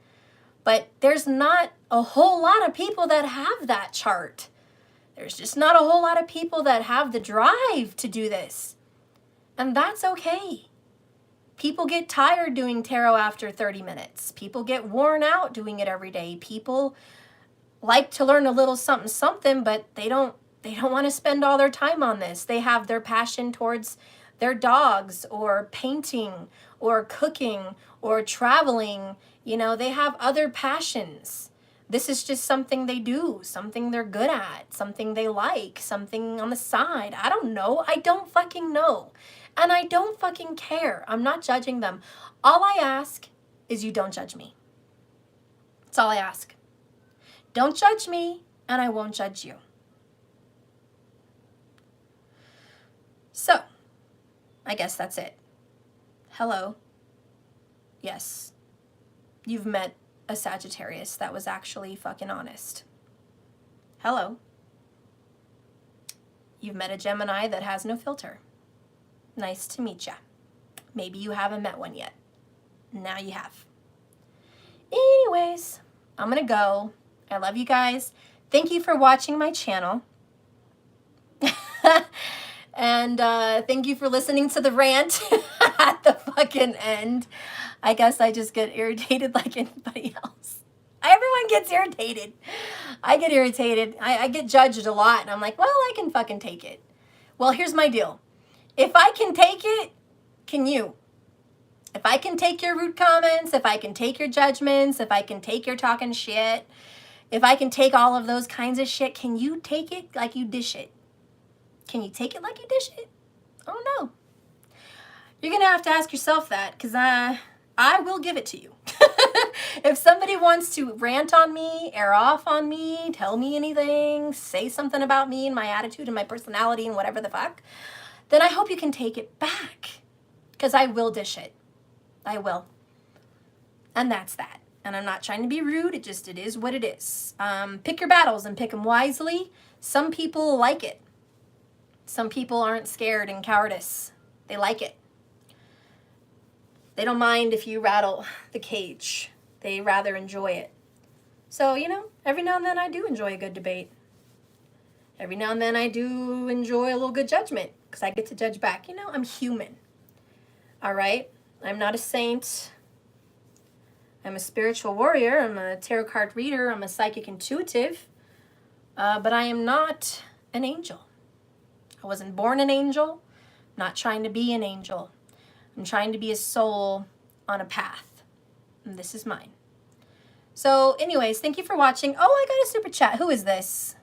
But there's not a whole lot of people that have that chart. There's just not a whole lot of people that have the drive to do this. And that's okay. People get tired doing tarot after 30 minutes. People get worn out doing it every day. People like to learn a little something something, but they don't want to spend all their time on this. They have their passion towards their dogs or painting or cooking or traveling. You know, they have other passions. This is just something they do, something they're good at, something they like, something on the side. I don't know. I don't fucking know. And I don't fucking care. I'm not judging them. All I ask is you don't judge me. That's all I ask. Don't judge me, and I won't judge you. So, I guess that's it. Hello. Yes. You've met a Sagittarius that was actually fucking honest. Hello. You've met a Gemini that has no filter. Nice to meet ya. Maybe you haven't met one yet. Now you have. Anyways, I'm gonna go. I love you guys. Thank you for watching my channel. And thank you for listening to the rant at the fucking end. I guess I just get irritated like anybody else. Everyone gets irritated. I get irritated. I get judged a lot. And I'm like, well, I can fucking take it. Well, here's my deal. If I can take it, can you? If I can take your rude comments, if I can take your judgments, if I can take your talking shit, if I can take all of those kinds of shit, can you take it like you dish it? Can you take it like you dish it? I don't know. You're going to have to ask yourself that because I will give it to you. If somebody wants to rant on me, air off on me, tell me anything, say something about me and my attitude and my personality and whatever the fuck, then I hope you can take it back because I will dish it. I will. And that's that. And I'm not trying to be rude. It is what it is. Pick your battles and pick them wisely. Some people like it. Some people aren't scared and cowardice. They like it. They don't mind if you rattle the cage. They rather enjoy it. So, you know, every now and then I do enjoy a good debate. Every now and then I do enjoy a little good judgment because I get to judge back. You know, I'm human. All right? I'm not a saint. I'm a spiritual warrior. I'm a tarot card reader. I'm a psychic intuitive. But I am not an angel. I wasn't born an angel. I'm not trying to be an angel. I'm trying to be a soul on a path. And this is mine. So anyways, thank you for watching. Oh, I got a super chat. Who is this?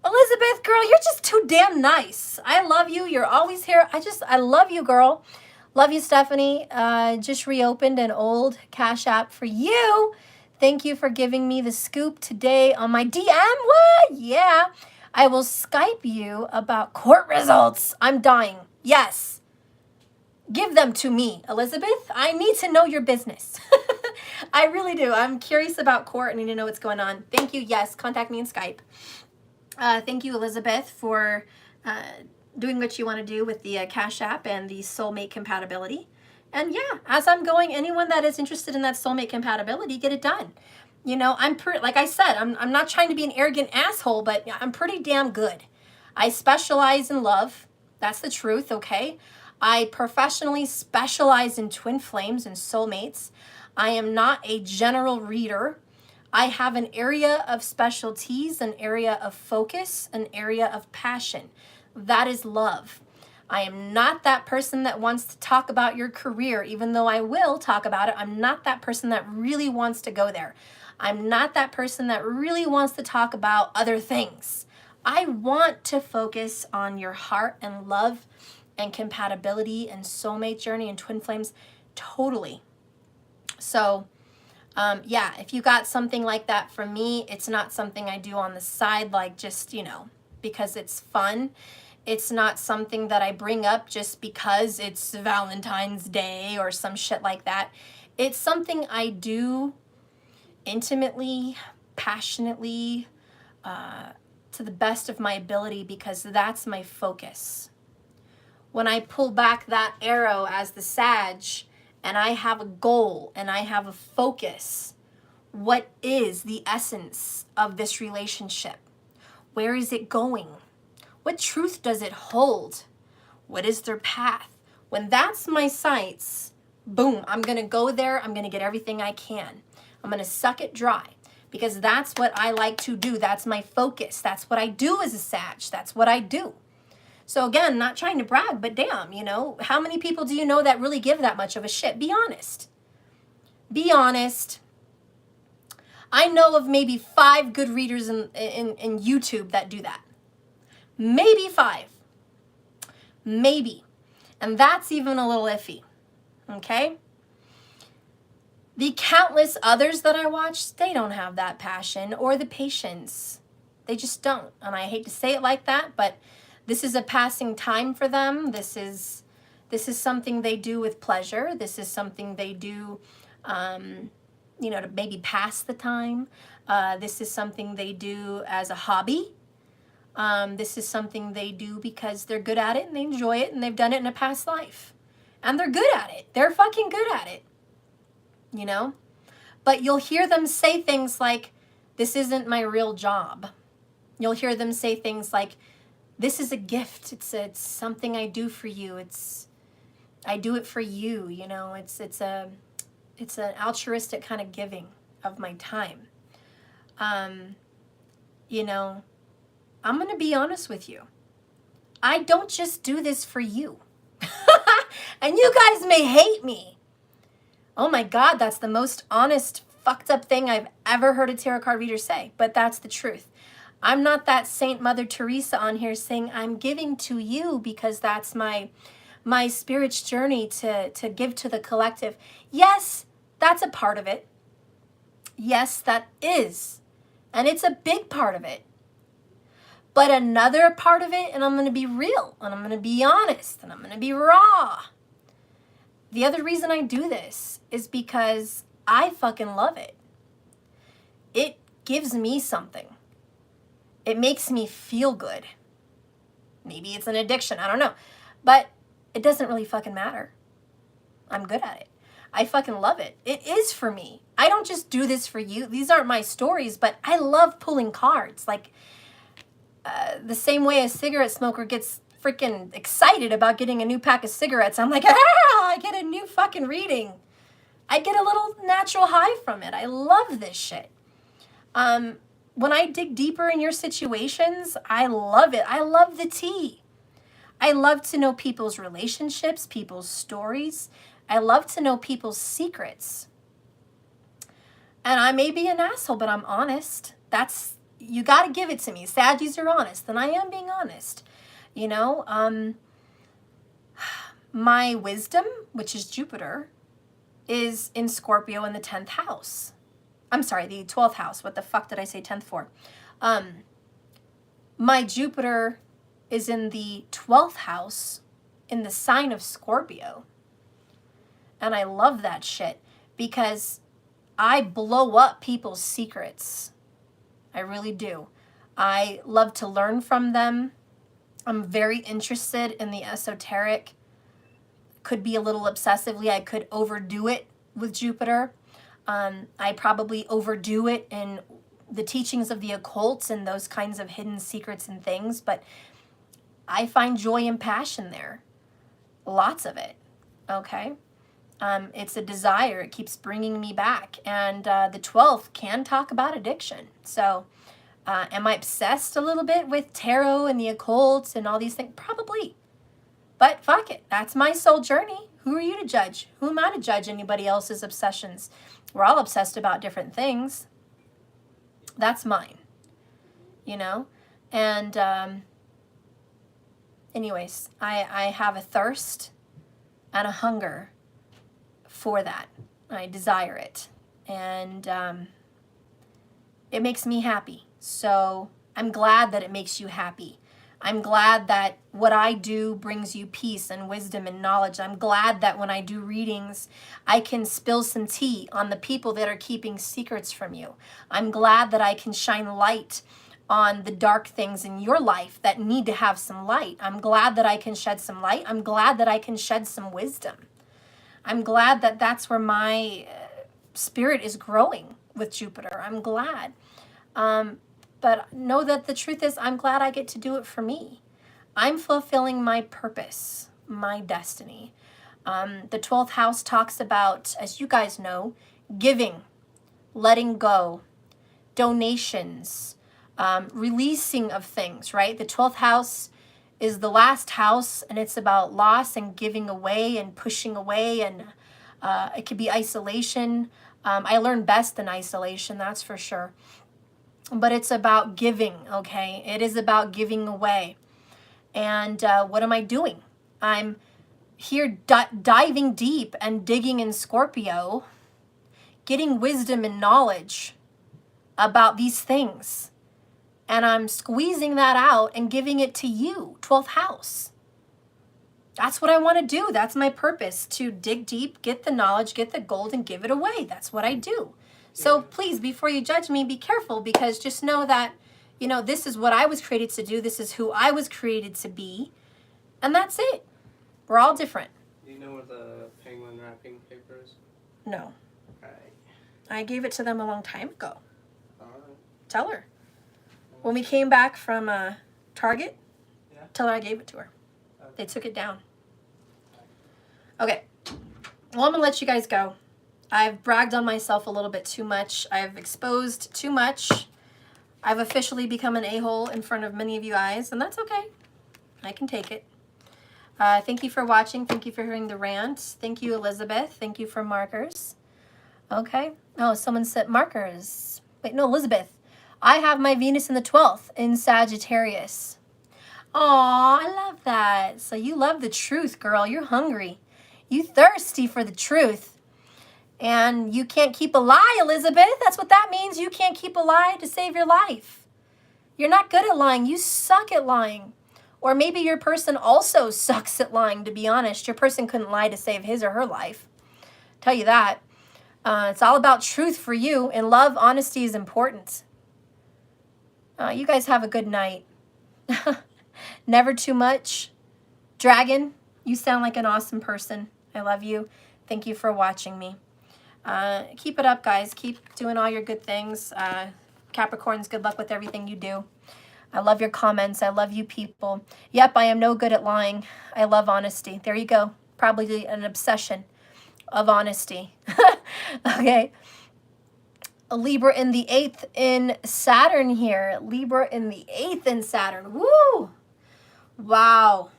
Elizabeth, girl, you're just too damn nice. I love you. You're always here. I love you, girl. Love you, Stephanie. Just reopened an old Cash App for you. Thank you for giving me the scoop today on my DM. What? Yeah. I will Skype you about court results. I'm dying. Yes. Give them to me, Elizabeth. I need to know your business. I really do. I'm curious about court. I need to know what's going on. Thank you. Yes. Contact me in Skype. Thank you, Elizabeth, for doing what you want to do with the Cash App and the soulmate compatibility. And yeah, as I'm going, anyone that is interested in that soulmate compatibility, get it done. You know, like I said, I'm not trying to be an arrogant asshole, but I'm pretty damn good. I specialize in love. That's the truth, okay? I professionally specialize in twin flames and soulmates. I am not a general reader. I have an area of specialties, an area of focus, an area of passion. That is love. I am not that person that wants to talk about your career, even though I will talk about it. I'm not that person that really wants to go there. I'm not that person that really wants to talk about other things. I want to focus on your heart and love and compatibility and soulmate journey and twin flames totally. So, yeah, if you got something like that from me, it's not something I do on the side, like just, you know, because it's fun. It's not something that I bring up just because it's Valentine's Day or some shit like that. It's something I do intimately, passionately, to the best of my ability, because that's my focus. When I pull back that arrow as the Sag and I have a goal and I have a focus, what is the essence of this relationship? Where is it going? What truth does it hold? What is their path? When that's my sights, boom, I'm going to go there. I'm going to get everything I can. I'm going to suck it dry because that's what I like to do. That's my focus. That's what I do as a Sag. That's what I do. So again, not trying to brag, but damn, you know, how many people do you know that really give that much of a shit? Be honest. Be honest. I know of maybe 5 good readers in YouTube that do that. Maybe 5. Maybe. And that's even a little iffy. Okay? The countless others that I watch, they don't have that passion or the patience. They just don't. And I hate to say it like that, but this is a passing time for them. This is something they do with pleasure. This is something they do, you know, to maybe pass the time. This is something they do as a hobby. This is something they do because they're good at it and they enjoy it and they've done it in a past life. And they're good at it. They're fucking good at it. You know? But you'll hear them say things like, this isn't my real job. You'll hear them say things like, this is a gift. It's something I do for you. I do it for you. You know, it's an altruistic kind of giving of my time. You know, I'm going to be honest with you. I don't just do this for you. And you guys may hate me. Oh my God, that's the most honest, fucked up thing I've ever heard a tarot card reader say. But that's the truth. I'm not that Saint Mother Teresa on here saying I'm giving to you because that's my spirit's journey to give to the collective. Yes, that's a part of it. Yes, that is. And it's a big part of it. But another part of it, and I'm going to be real, and I'm going to be honest, and I'm going to be raw. The other reason I do this is because I fucking love it. It gives me something. It makes me feel good. Maybe it's an addiction, I don't know. But it doesn't really fucking matter. I'm good at it. I fucking love it. It is for me. I don't just do this for you. These aren't my stories, but I love pulling cards. Like, the same way a cigarette smoker gets freaking excited about getting a new pack of cigarettes. I'm like, I get a new fucking reading. I get a little natural high from it. I love this shit. When I dig deeper in your situations, I love it. I love the tea. I love to know people's relationships, people's stories. I love to know people's secrets. And I may be an asshole, but I'm honest. You got to give it to me. Saggies are honest, and I am being honest. You know, my wisdom, which is Jupiter, is in Scorpio in the 10th house. I'm sorry, the 12th house. What the fuck did I say 10th for? My Jupiter is in the 12th house in the sign of Scorpio. And I love that shit because I blow up people's secrets. I really do. I love to learn from them. I'm very interested in the esoteric. Could be a little obsessively. I could overdo it with Jupiter. I probably overdo it in the teachings of the occult and those kinds of hidden secrets and things. But I find joy and passion there. Lots of it. Okay? It's a desire. It keeps bringing me back. And the 12th can talk about addiction. So am I obsessed a little bit with tarot and the occult and all these things? Probably. But fuck it. That's my soul journey. Who are you to judge? Who am I to judge anybody else's obsessions? We're all obsessed about different things. That's mine. You know? And anyways, I have a thirst and a hunger for that. I desire it. And it makes me happy. So I'm glad that it makes you happy. I'm glad that what I do brings you peace and wisdom and knowledge. I'm glad that when I do readings, I can spill some tea on the people that are keeping secrets from you. I'm glad that I can shine light on the dark things in your life that need to have some light. I'm glad that I can shed some light. I'm glad that I can shed some wisdom. I'm glad that that's where my spirit is growing with Jupiter. I'm glad. But know that the truth is, I'm glad I get to do it for me. I'm fulfilling my purpose, my destiny. The 12th house talks about, as you guys know, giving, letting go, donations, releasing of things, right? The 12th house is the last house, and it's about loss and giving away and pushing away, and it could be isolation. I learn best in isolation, that's for sure. But it's about giving, okay? It is about giving away. And what am I doing? I'm here diving deep and digging in Scorpio, getting wisdom and knowledge about these things. And I'm squeezing that out and giving it to you, 12th house. That's what I want to do. That's my purpose, to dig deep, get the knowledge, get the gold, and give it away. That's what I do. So please, before you judge me, be careful, because just know that, you know, this is what I was created to do. This is who I was created to be. And that's it. We're all different. Do you know where the penguin wrapping paper is? No. Right. I gave it to them a long time ago. Alright. Tell her. When we came back from Target, tell her I gave it to her. Okay. They took it down. Okay. Well, I'm going to let you guys go. I've bragged on myself a little bit too much. I've exposed too much. I've officially become an a-hole in front of many of you guys, and that's okay. I can take it. Thank you for watching. Thank you for hearing the rant. Thank you, Elizabeth. Thank you for markers. Okay. Oh, someone said markers. Wait, no, Elizabeth. I have my Venus in the 12th in Sagittarius. Aw, I love that. So you love the truth, girl. You're hungry. You thirsty for the truth. And you can't keep a lie, Elizabeth. That's what that means. You can't keep a lie to save your life. You're not good at lying. You suck at lying. Or maybe your person also sucks at lying, to be honest. Your person couldn't lie to save his or her life. Tell you that. It's all about truth for you. And love, honesty is important. You guys have a good night. Never too much. Dragon, you sound like an awesome person. I love you. Thank you for watching me. Keep it up, guys. Keep doing all your good things. Capricorns, good luck with everything you do. I love your comments. I love you people. Yep, I am no good at lying. I love honesty. There you go. Probably an obsession of honesty. Okay. A Libra in the 8th in Saturn here. Libra in the 8th in Saturn. Woo! Wow.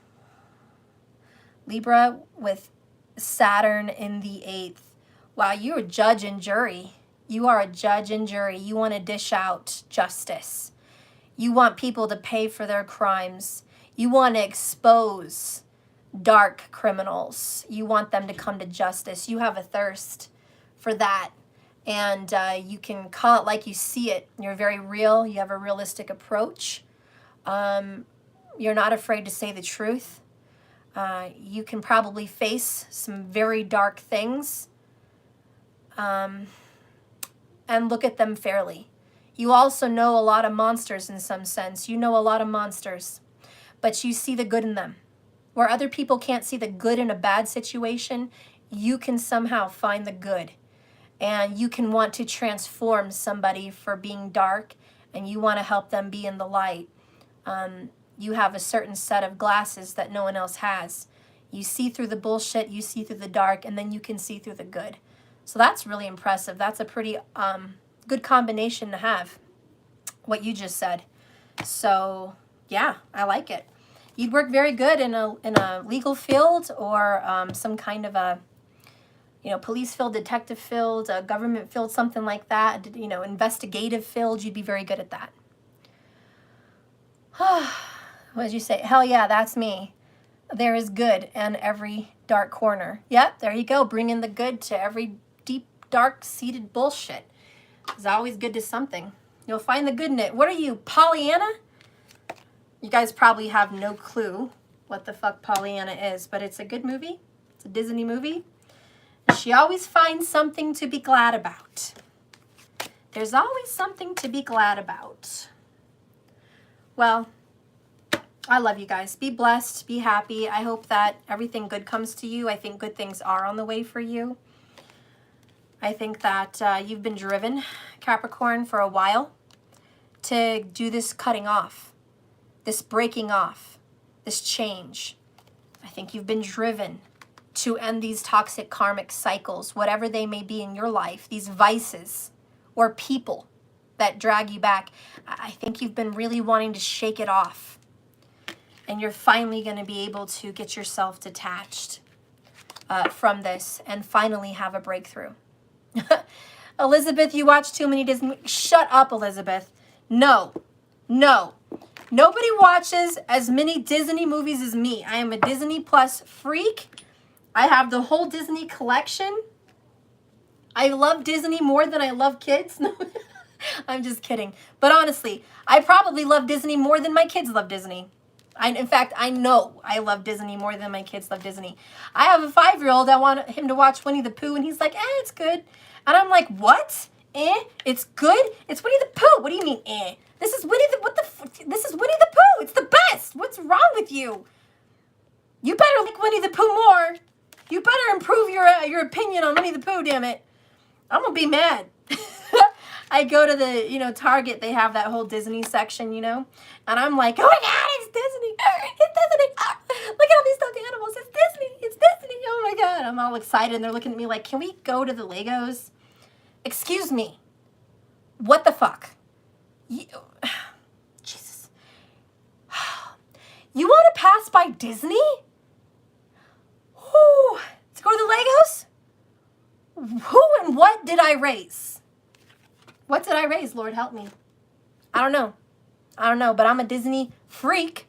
Libra with Saturn in the 8th. Wow, you're a judge and jury. You are a judge and jury. You want to dish out justice. You want people to pay for their crimes. You want to expose dark criminals. You want them to come to justice. You have a thirst for that. And you can call it like you see it. You're very real. You have a realistic approach. You're not afraid to say the truth. You can probably face some very dark things and look at them fairly. You also know a lot of monsters in some sense. You know a lot of monsters, but you see the good in them. Where other people can't see the good in a bad situation, you can somehow find the good. And you can want to transform somebody for being dark, and you want to help them be in the light. You have a certain set of glasses that no one else has. You see through the bullshit, you see through the dark, and then you can see through the good. So that's really impressive. That's a pretty good combination to have, what you just said. So yeah, I like it. You'd work very good in a legal field, or some kind of a, you know, police field, detective field, a government field, something like that, you know, investigative field. You'd be very good at that. What did you say? Hell yeah, that's me. There is good in every dark corner. Yep, there you go. Bring in the good to every deep, dark-seated bullshit. It's always good to something. You'll find the good in it. What are you, Pollyanna? You guys probably have no clue what the fuck Pollyanna is, but it's a good movie. It's a Disney movie. She always finds something to be glad about. There's always something to be glad about. Well, I love you guys. Be blessed. Be happy. I hope that everything good comes to you. I think good things are on the way for you. I think that you've been driven, Capricorn, for a while to do this cutting off, this breaking off, this change. I think you've been driven to end these toxic karmic cycles, whatever they may be in your life, these vices or people that drag you back. I think you've been really wanting to shake it off. And you're finally going to be able to get yourself detached from this and finally have a breakthrough. Elizabeth, you watch too many Disney. Shut up, Elizabeth. No. Nobody watches as many Disney movies as me. I am a Disney Plus freak. I have the whole Disney collection. I love Disney more than I love kids. No, I'm just kidding. But honestly, I probably love Disney more than my kids love Disney. In fact, I know I love Disney more than my kids love Disney. I have a 5-year-old. I want him to watch Winnie the Pooh, and he's like, it's good. And I'm like, what? It's good? It's Winnie the Pooh. What do you mean, This is Winnie this is Winnie the Pooh. It's the best. What's wrong with you? You better like Winnie the Pooh more. You better improve your opinion on Winnie the Pooh, damn it. I'm going to be mad. I go to the, Target, they have that whole Disney section, and I'm like, oh my God, it's Disney. It's Disney. Look at all these stuffed animals. It's Disney. It's Disney. Oh my God. I'm all excited, and they're looking at me like, can we go to the Legos? Excuse me. What the fuck? Jesus. You want to pass by Disney? Ooh, to go to the Legos? Who and what did I raise? What did I raise? Lord help me. I don't know, but I'm a Disney freak,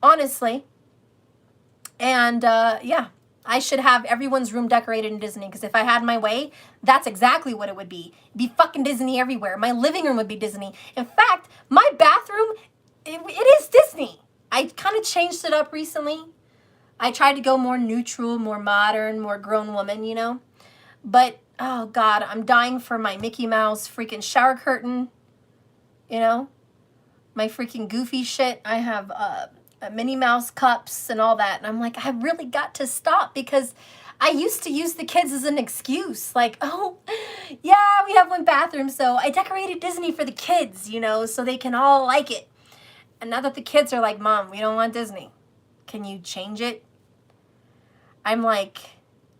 honestly. And yeah, I should have everyone's room decorated in Disney, because if I had my way, that's exactly what it would be. It'd be fucking Disney everywhere. My living room would be Disney. In fact, my bathroom, it is Disney. I kind of changed it up recently. I tried to go more neutral, more modern, more grown woman, But, oh God, I'm dying for my Mickey Mouse freaking shower curtain, my freaking goofy shit. I have Minnie Mouse cups and all that. And I'm like, I really got to stop, because I used to use the kids as an excuse. Like, oh, yeah, we have one bathroom, so I decorated Disney for the kids, so they can all like it. And now that the kids are like, Mom, we don't want Disney. Can you change it? I'm like,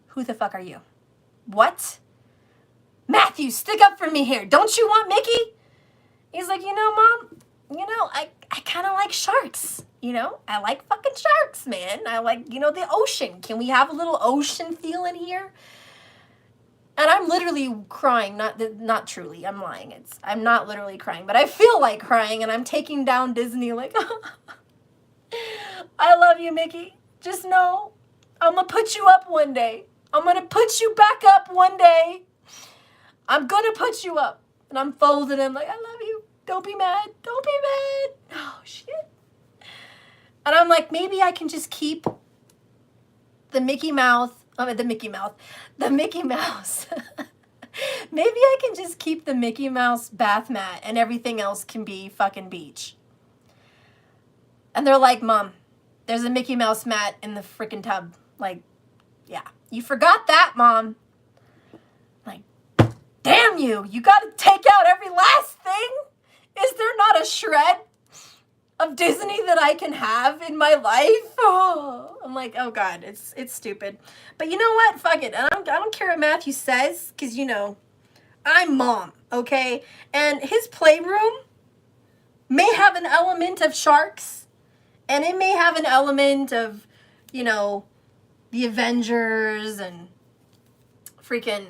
who the fuck are you? What? Matthew, stick up for me here. Don't you want Mickey? He's like, Mom, I kind of like sharks. I like fucking sharks, man. I like, the ocean. Can we have a little ocean feel in here? And I'm literally crying. Not truly. I'm lying. I'm not literally crying, but I feel like crying, and I'm taking down Disney like, I love you, Mickey. Just know I'm going to put you up one day. I'm going to put you back up one day. I'm gonna put you up. And I'm folding him like, I love you. Don't be mad. Don't be mad. Oh, shit. And I'm like, maybe I can just keep the Mickey Mouse. Maybe I can just keep the Mickey Mouse bath mat and everything else can be fucking beach. And they're like, Mom, there's a Mickey Mouse mat in the freaking tub. Like, yeah. You forgot that, Mom. Like, damn you. You got to take out every last thing? Is there not a shred of Disney that I can have in my life? Oh, I'm like, oh God, it's stupid. But you know what? Fuck it. I don't care what Matthew says, because, you know, I'm Mom, okay? And his playroom may have an element of sharks, and it may have an element of, you know, the Avengers and freaking,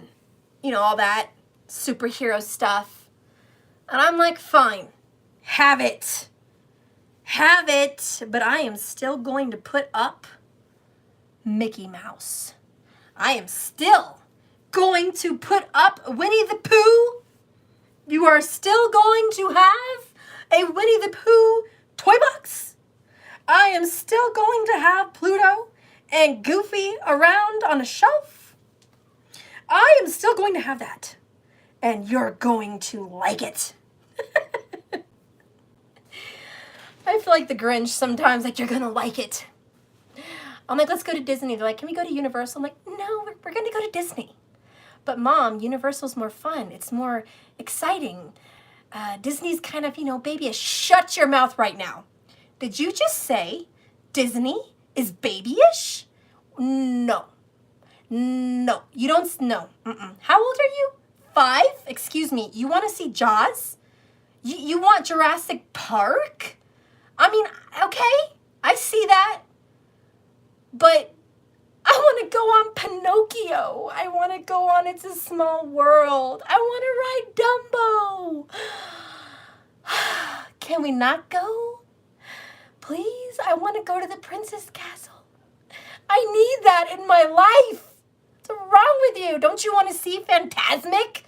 you know, all that superhero stuff. And I'm like, fine, have it. Have it, but I am still going to put up Mickey Mouse. I am still going to put up Winnie the Pooh. You are still going to have a Winnie the Pooh toy box. I am still going to have Pluto and Goofy around on a shelf. I am still going to have that. And you're going to like it. I feel like the Grinch sometimes, like, you're gonna like it. I'm like, let's go to Disney. They're like, can we go to Universal? I'm like, no, we're gonna go to Disney. But Mom, Universal's more fun. It's more exciting. Disney's kind of, you know, babyish. Shut your mouth right now. Did you just say Disney is babyish? No. No. You don't, no. How old are you? 5? Excuse me. You want to see Jaws? You want Jurassic Park? I mean, okay, I see that, but I want to go on Pinocchio. I want to go on It's a Small World. I want to ride Dumbo. Can we not go? Please, I want to go to the Princess Castle. I need that in my life. What's wrong with you? Don't you want to see Fantasmic?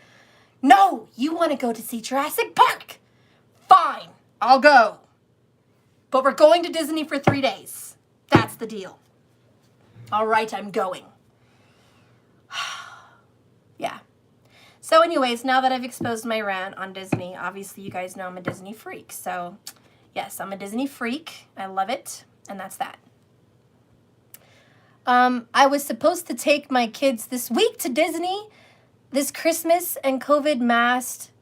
No, you want to go to see Jurassic Park. Fine, I'll go. But we're going to Disney for 3 days. That's the deal. All right, I'm going. Yeah. So anyways, now that I've exposed my rant on Disney, obviously you guys know I'm a Disney freak. So yes, I'm a Disney freak. I love it. And that's that. I was supposed to take my kids this week to Disney this Christmas, and COVID masked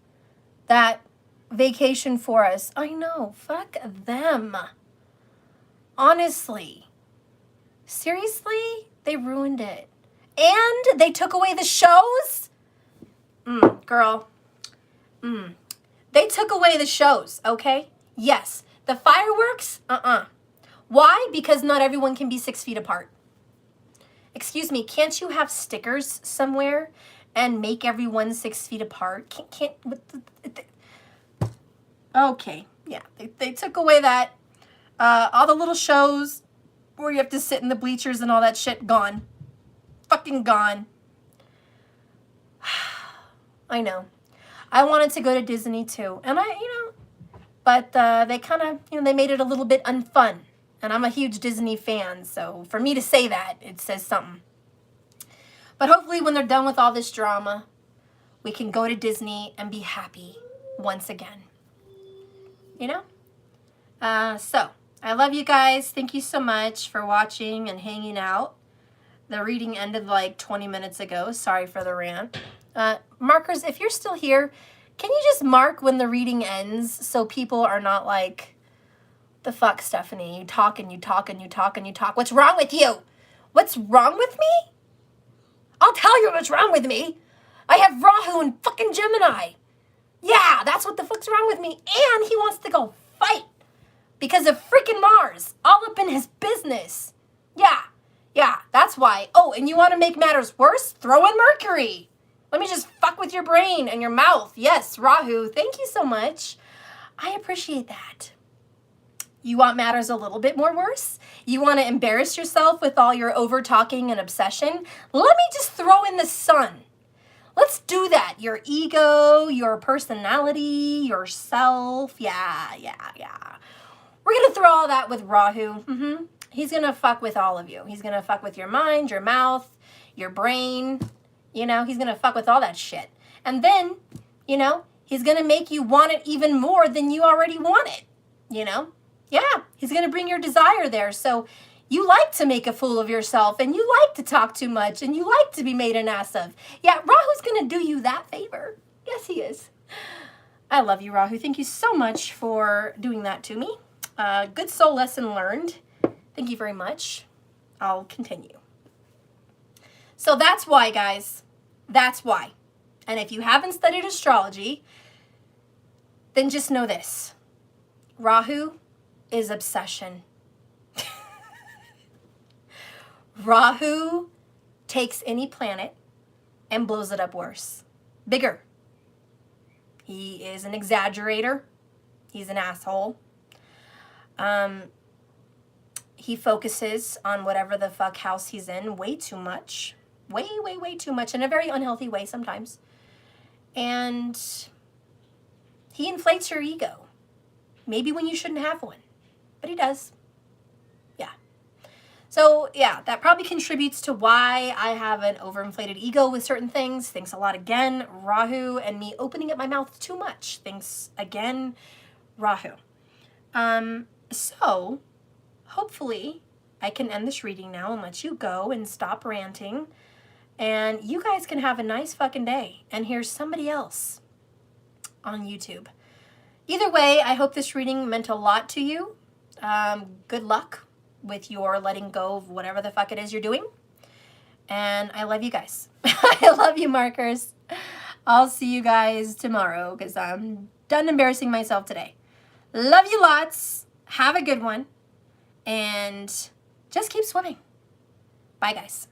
that vacation for us. I know, fuck them. Honestly. Seriously? They ruined it. And they took away the shows? Girl. They took away the shows, okay? Yes. The fireworks? Why? Because not everyone can be 6 feet apart. Excuse me, can't you have stickers somewhere and make everyone 6 feet apart? Okay, yeah, they took away that. All the little shows where you have to sit in the bleachers and all that shit, gone. Fucking gone. I know. I wanted to go to Disney too, and but they kind of, they made it a little bit unfun. And I'm a huge Disney fan, so for me to say that, it says something. But hopefully when they're done with all this drama, we can go to Disney and be happy once again. So, I love you guys. Thank you so much for watching and hanging out. The reading ended like 20 minutes ago. Sorry for the rant. Markers, if you're still here, can you just mark when the reading ends so people are not like, the fuck, Stephanie? You talk and you talk and you talk and you talk. What's wrong with you? What's wrong with me? I'll tell you what's wrong with me. I have Rahu and fucking Gemini. Yeah, that's what the fuck's wrong with me. And he wants to go fight because of freaking Mars. All up in his business. Yeah, that's why. Oh, and you want to make matters worse? Throw in Mercury. Let me just fuck with your brain and your mouth. Yes, Rahu, thank you so much. I appreciate that. You want matters a little bit more worse? You want to embarrass yourself with all your over-talking and obsession? Let me just throw in the sun. Let's do that. Your ego, your personality, yourself. Yeah. We're going to throw all that with Rahu. He's going to fuck with all of you. He's going to fuck with your mind, your mouth, your brain. You know, he's going to fuck with all that shit. And then, you know, he's going to make you want it even more than you already want it. You know? Yeah, he's going to bring your desire there. So you like to make a fool of yourself, and you like to talk too much, and you like to be made an ass of. Yeah, Rahu's going to do you that favor. Yes, he is. I love you, Rahu. Thank you so much for doing that to me. Good soul lesson learned. Thank you very much. I'll continue. So that's why, guys. That's why. And if you haven't studied astrology, then just know this. Rahu is obsession. Rahu takes any planet and blows it up worse. Bigger. He is an exaggerator. He's an asshole. He focuses on whatever the fuck house he's in way too much. Way too much, in a very unhealthy way sometimes. And he inflates your ego. Maybe when you shouldn't have one. But he does. Yeah. So, yeah, that probably contributes to why I have an overinflated ego with certain things. Thanks a lot again, Rahu, and me opening up my mouth too much. Thanks again, Rahu. So, hopefully, I can end this reading now and let you go and stop ranting. And you guys can have a nice fucking day. And here's somebody else on YouTube. Either way, I hope this reading meant a lot to you. Good luck with your letting go of whatever the fuck it is you're doing. And I love you guys. I love you, markers. I'll see you guys tomorrow because I'm done embarrassing myself today. Love you lots. Have a good one. And just keep swimming. Bye, guys.